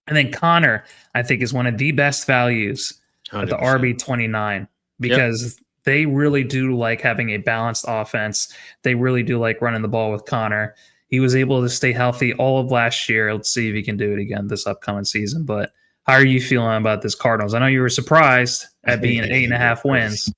And then Connor, I think, is one of the best values 100%. At the RB 29 because they really do like having a balanced offense. They really do like running the ball with Connor. He was able to stay healthy all of last year. Let's see if he can do it again this upcoming season. But how are you feeling about this Cardinals? I know you were surprised at being 8.5 wins.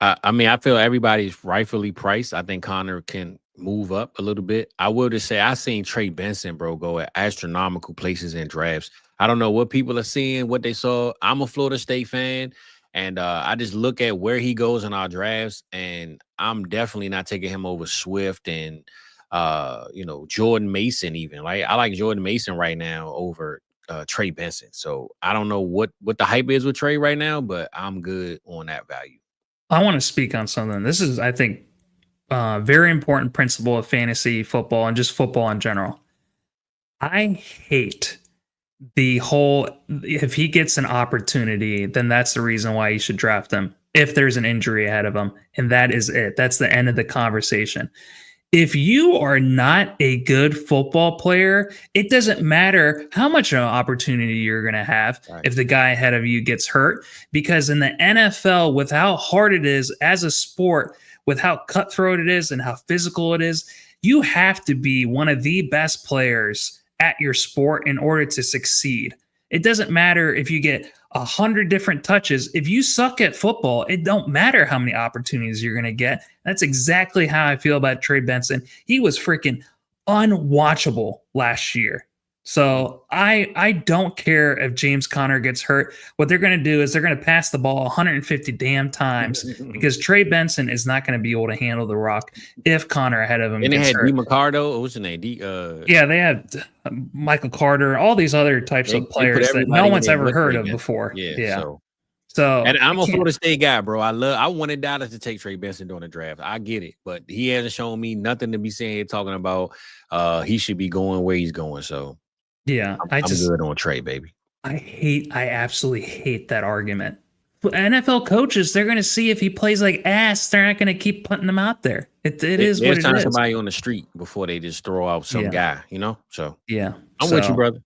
I mean, I feel everybody's rightfully priced. I think Connor can move up a little bit. I will just say I seen Trey Benson, bro, go at astronomical places in drafts. I don't know what people are seeing, what they saw. I'm a Florida State fan, and I just look at where he goes in our drafts, and I'm definitely not taking him over Swift and Jordan Mason even. Like I like Jordan Mason right now over Trey Benson. So I don't know what the hype is with Trey right now, but I'm good on that value. I want to speak on something. This is, I think, very important principle of fantasy football and just football in general. I hate the whole, if he gets an opportunity, then that's the reason why you should draft him if there's an injury ahead of him. And that is it. That's the end of the conversation. If you are not a good football player, it doesn't matter how much of an opportunity you're going to have if the guy ahead of you gets hurt. Because in the NFL, with how hard it is as a sport, with how cutthroat it is and how physical it is, you have to be one of the best players at your sport in order to succeed. It doesn't matter if you get 100 different touches. If you suck at football, it don't matter how many opportunities you're going to get. That's exactly how I feel about Trey Benson. He was freaking unwatchable last year. So I don't care if James Conner gets hurt. What they're going to do is they're going to pass the ball 150 damn times because Trey Benson is not going to be able to handle the rock if Conner ahead of him and gets they had hurt. D. Ricardo. What's his name? Yeah, they had Michael Carter, all these other types of players that no one's ever heard of before. Yeah. So and I'm a Florida State guy, bro. I wanted Dallas to take Trey Benson during the draft. I get it, but he hasn't shown me nothing to be saying talking about he should be going where he's going. So yeah, I'm good on Trey, baby. I absolutely hate that argument. NFL coaches, they're going to see if he plays like ass. They're not going to keep putting him out there. It is what it is. Somebody on the street before they just throw out some guy, So yeah, I'm with you, brother.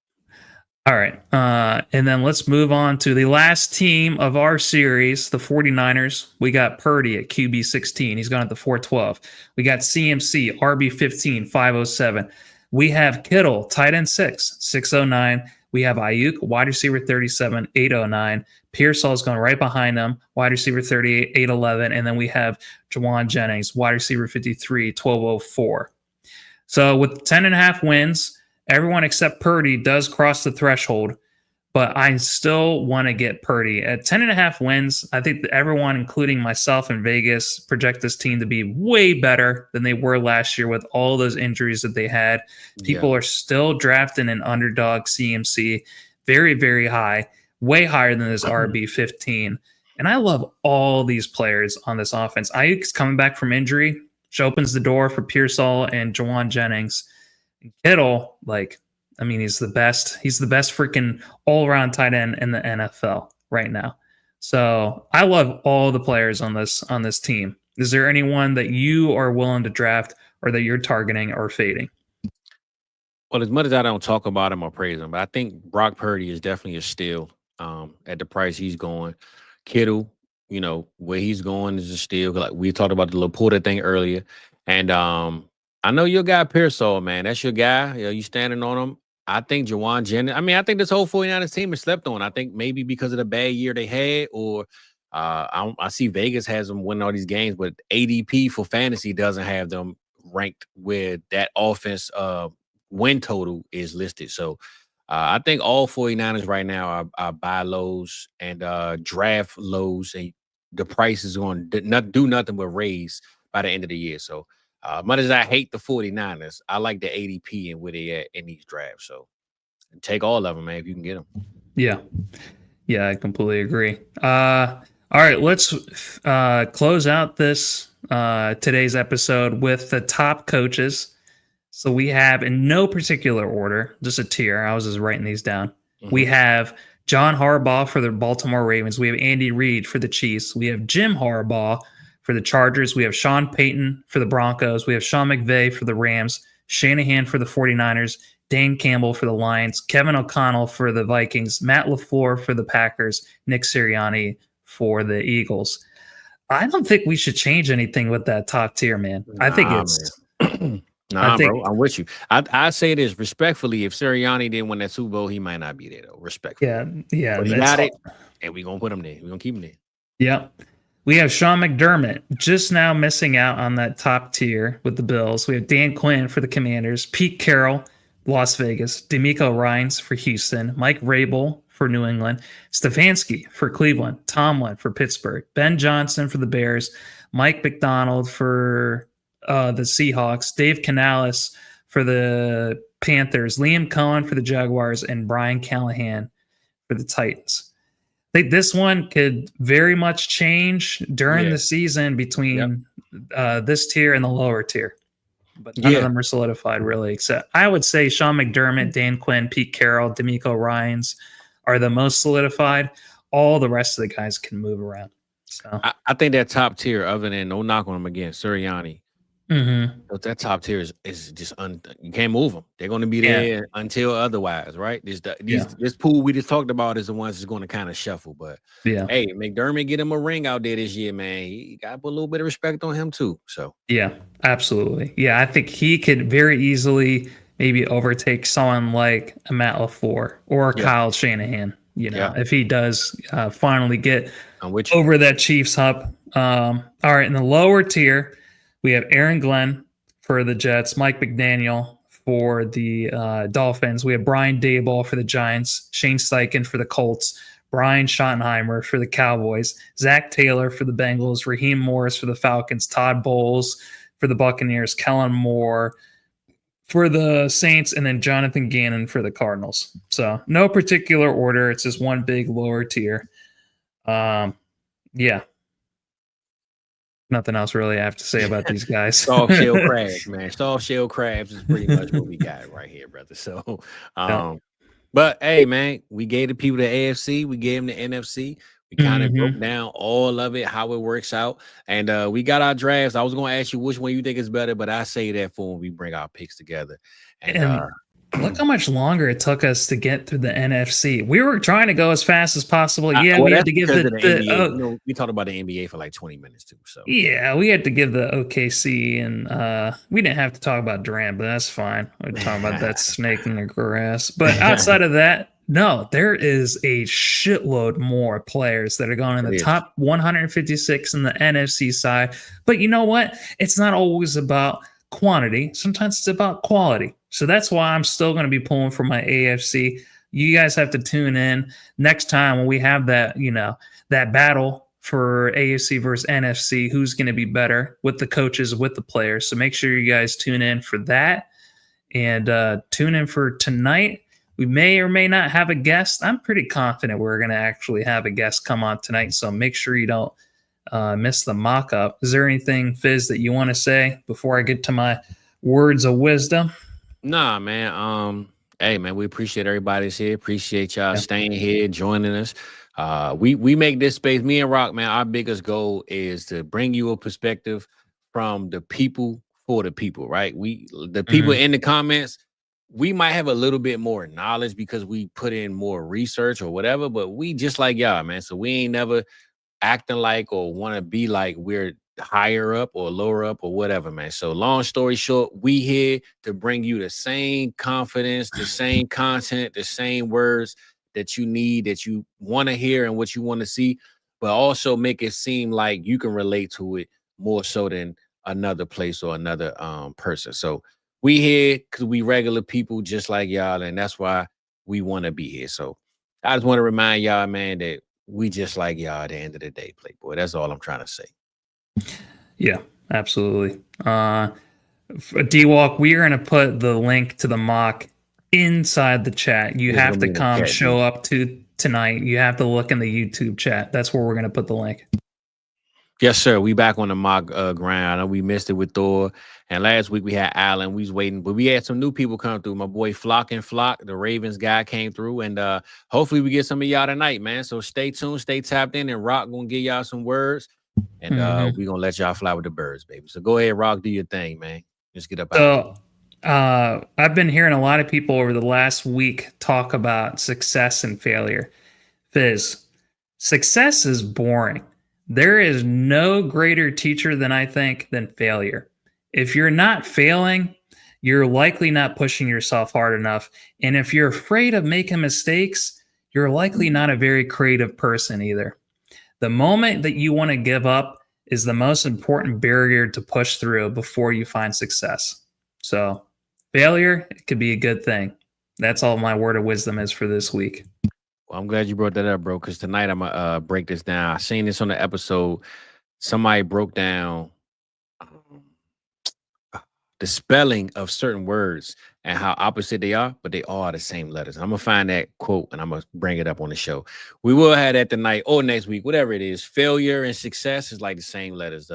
All right. And then let's move on to the last team of our series, the 49ers. We got Purdy at QB 16. He's gone at the 412. We got CMC, RB 15, 507. We have Kittle, tight end 6, 609. We have Ayuk, wide receiver 37, 809. Pearsall is going right behind him, wide receiver 38, 811. And then we have Jawan Jennings, wide receiver 53, 1204. So with 10.5 wins, everyone except Purdy does cross the threshold, but I still want to get Purdy. At 10.5 wins, I think that everyone, including myself and Vegas, project this team to be way better than they were last year with all those injuries that they had. People are still drafting an underdog CMC very, very high, way higher than this RB 15. And I love all these players on this offense. Ayuk's coming back from injury, which opens the door for Pearsall and Jawan Jennings. Kittle, he's the best. He's the best freaking all-around tight end in the NFL right now. So I love all the players on this team. Is there anyone that you are willing to draft or that you're targeting or fading? Well, as much as I don't talk about him or praise him, but I think Brock Purdy is definitely a steal at the price he's going. Kittle, where he's going is a steal. Like we talked about the Laporta thing earlier. And I know your guy Pearsall, man. That's your guy. You standing on him. I think Jawan Jennings. I think this whole 49ers team is slept on. I think maybe because of the bad year they had, or I see Vegas has them winning all these games, but ADP for fantasy doesn't have them ranked where that offense win total is listed. So I think all 49ers right now are buy lows and draft lows, and the price is going to do nothing but raise by the end of the year. So much as I hate the 49ers, I like the ADP and where they at in these drafts. So take all of them, man, if you can get them. Yeah, I completely agree. All right, let's close out this today's episode with the top coaches. So we have, in no particular order, just a tier. I was just writing these down. Mm-hmm. We have John Harbaugh for the Baltimore Ravens. We have Andy Reid for the Chiefs. We have Jim Harbaugh for the Chargers. We have Sean Payton for the Broncos. We have Sean McVay for the Rams. Shanahan for the 49ers. Dane Campbell for the Lions. Kevin O'Connell for the Vikings. Matt LaFleur for the Packers. Nick Sirianni for the Eagles. I don't think we should change anything with that top tier, man. I think Nah, it's. man. I Nah, think bro, I'm with you. I say this respectfully. If Sirianni didn't win that Super Bowl, he might not be there though. Respectfully, yeah, but he that's got it, all. and we gonna put him there. We gonna keep him there. Yeah. We have Sean McDermott just now missing out on that top tier with the Bills. We have Dan Quinn for the Commanders, Pete Carroll, Las Vegas, D'Amico Ryans for Houston, Mike Rabel for New England, Stefanski for Cleveland, Tomlin for Pittsburgh, Ben Johnson for the Bears, Mike McDonald for the Seahawks, Dave Canales for the Panthers, Liam Cohen for the Jaguars, and Brian Callahan for the Titans. I think this one could very much change during the season between this tier and the lower tier. But none of them are solidified, really, except I would say Sean McDermott, Dan Quinn, Pete Carroll, D'Amico Ryans are the most solidified. All the rest of the guys can move around. So I think that top tier, other than no knock on him again, Sirianni, but that top tier is just you can't move them. They're going to be there until otherwise, right? This pool we just talked about is the ones that's going to kind of shuffle. But hey, McDermott get him a ring out there this year, man. He got to put a little bit of respect on him too. So yeah, absolutely. Yeah, I think he could very easily maybe overtake someone like a Matt LaFleur or Kyle Shanahan. You know, if he does finally get over that Chiefs hump. All right, in the lower tier, we have Aaron Glenn for the Jets, Mike McDaniel for the Dolphins. We have Brian Daboll for the Giants, Shane Steichen for the Colts, Brian Schottenheimer for the Cowboys, Zach Taylor for the Bengals, Raheem Morris for the Falcons, Todd Bowles for the Buccaneers, Kellen Moore for the Saints, and then Jonathan Gannon for the Cardinals. So no particular order. It's just one big lower tier. Yeah. Nothing else really I have to say about these guys. Soft shell crabs, man. Soft shell crabs is pretty much what we got right here, brother. So, but hey, man, we gave the people the AFC, we gave them the NFC. We kind of broke down all of it, how it works out, and we got our drafts. I was going to ask you which one you think is better, but I say that for when we bring our picks together. And look how much longer it took us to get through the NFC. We were trying to go as fast as possible. We had to give the NBA. We talked about the NBA for like 20 minutes too. So yeah, we had to give the OKC, and we didn't have to talk about Durant, but that's fine. We're talking about that snake in the grass. But outside of that, no, there is a shitload more players that are going in the top 156 in the NFC side. But you know what? It's not always about quantity. Sometimes it's about quality. So that's why I'm still going to be pulling for my AFC. You guys have to tune in next time when we have that, that battle for AFC versus NFC, who's going to be better with the coaches, with the players. So make sure you guys tune in for that, and tune in for tonight. We may or may not have a guest. I'm pretty confident we're going to actually have a guest come on tonight. So make sure you don't miss the mock-up. Is there anything, Fizz, that you want to say before I get to my words of wisdom? Nah, man. Hey, man, we appreciate everybody's here. Appreciate y'all staying here, joining us. We make this space. Me and Rock, man, our biggest goal is to bring you a perspective from the people for the people, right? The people in the comments, we might have a little bit more knowledge because we put in more research or whatever, but we just like y'all, man. So we ain't never acting like or want to be like we're higher up or lower up or whatever, man. So long story short, we here to bring you the same confidence, the same content, the same words that you need, that you want to hear and what you want to see, but also make it seem like you can relate to it more so than another place or another person. So we here because we regular people just like y'all, and that's why we want to be here. So I just want to remind y'all, man, that we just like y'all at the end of the day, Playboy. That's all I'm trying to say. Yeah, absolutely. D-Walk, we are going to put the link to the mock inside the chat. You have to come show up to tonight. You have to look in the YouTube chat. That's where we're going to put the link. Yes, sir. We back on the mock ground. We missed it with Thor. And last week we had Allen. We was waiting, but we had some new people come through. My boy Flock and Flock, the Ravens guy, came through. And hopefully we get some of y'all tonight, man. So stay tuned, stay tapped in, and Rock gonna give y'all some words. And we gonna let y'all fly with the birds, baby. So go ahead, Rock, do your thing, man. Just get up out. So I've been hearing a lot of people over the last week talk about success and failure. Fizz, success is boring. There is no greater teacher than failure. If you're not failing, you're likely not pushing yourself hard enough. And if you're afraid of making mistakes, you're likely not a very creative person either. The moment that you want to give up is the most important barrier to push through before you find success. So failure, it could be a good thing. That's all my word of wisdom is for this week. Well, I'm glad you brought that up, bro, because tonight I'm going to break this down. I seen this on the episode. Somebody broke down the spelling of certain words and how opposite they are, but they all are the same letters. I'm going to find that quote and I'm going to bring it up on the show. We will have that tonight or next week, whatever it is. Failure and success is like the same letters.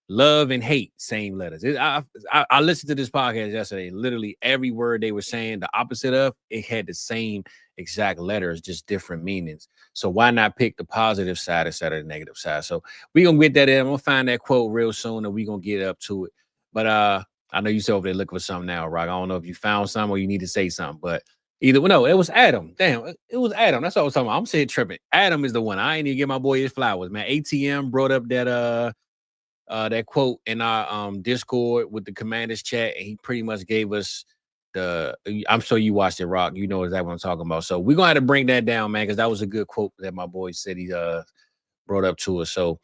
Love and hate, same letters. I listened to this podcast yesterday. Literally every word they were saying, the opposite of, it had the same exact letters, just different meanings. So why not pick the positive side instead of the negative side? So we're going to get that in. I'm going to find that quote real soon and we're going to get up to it. But I know you said over there looking for something now, Rock. I don't know if you found something or you need to say something, but either way, no, it was Adam. Damn, it was Adam. That's what I was talking about. I'm sitting tripping. Adam is the one. I ain't even get my boy his flowers, man. ATM brought up that quote in our Discord with the Commanders chat, and he pretty much gave us I'm sure you watched it, Rock. You know exactly what I'm talking about. So we're gonna have to bring that down, man, because that was a good quote that my boy said he brought up to us. So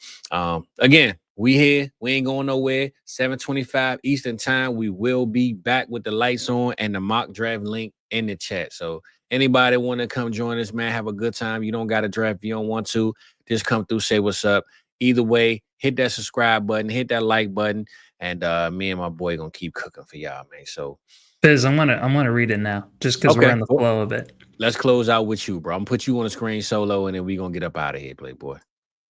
again, we here. We ain't going nowhere. 7:25 Eastern time. We will be back with the lights on and the mock draft link in the chat. So anybody want to come join us, man, have a good time. You don't got to draft if you don't want to. Just come through, say what's up. Either way, hit that subscribe button, hit that like button, and me and my boy gonna keep cooking for y'all, man. So Fizz, I'm gonna read it now, just because we're in the flow of it. Let's close out with you, bro. I'm gonna put you on the screen solo, and then we're gonna get up out of here, Playboy.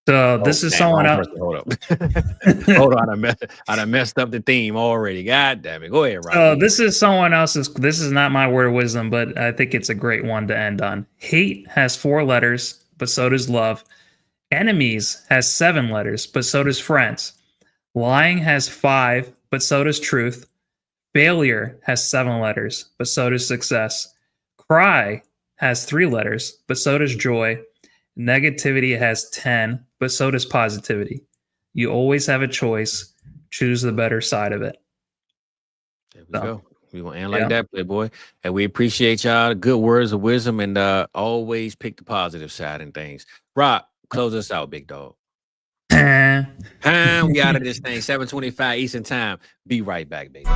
So this is someone else. Hold up. Hold on. I done messed up the theme already. God damn it. Go ahead, Rob. So this is someone else's. This is not my word of wisdom, but I think it's a great one to end on. Hate has 4 letters, but so does love. Enemies has 7 letters, but so does friends. Lying has 5, but so does truth. Failure has 7 letters, but so does success. Cry has 3 letters, but so does joy. Negativity has 10, but so does positivity. You always have a choice. Choose the better side of it. There we go. We gonna end like that, Playboy. And we appreciate y'all. Good words of wisdom, and always pick the positive side and things. Rock, close us out, big dog. We out of this thing. 7:25 Eastern time. Be right back, baby.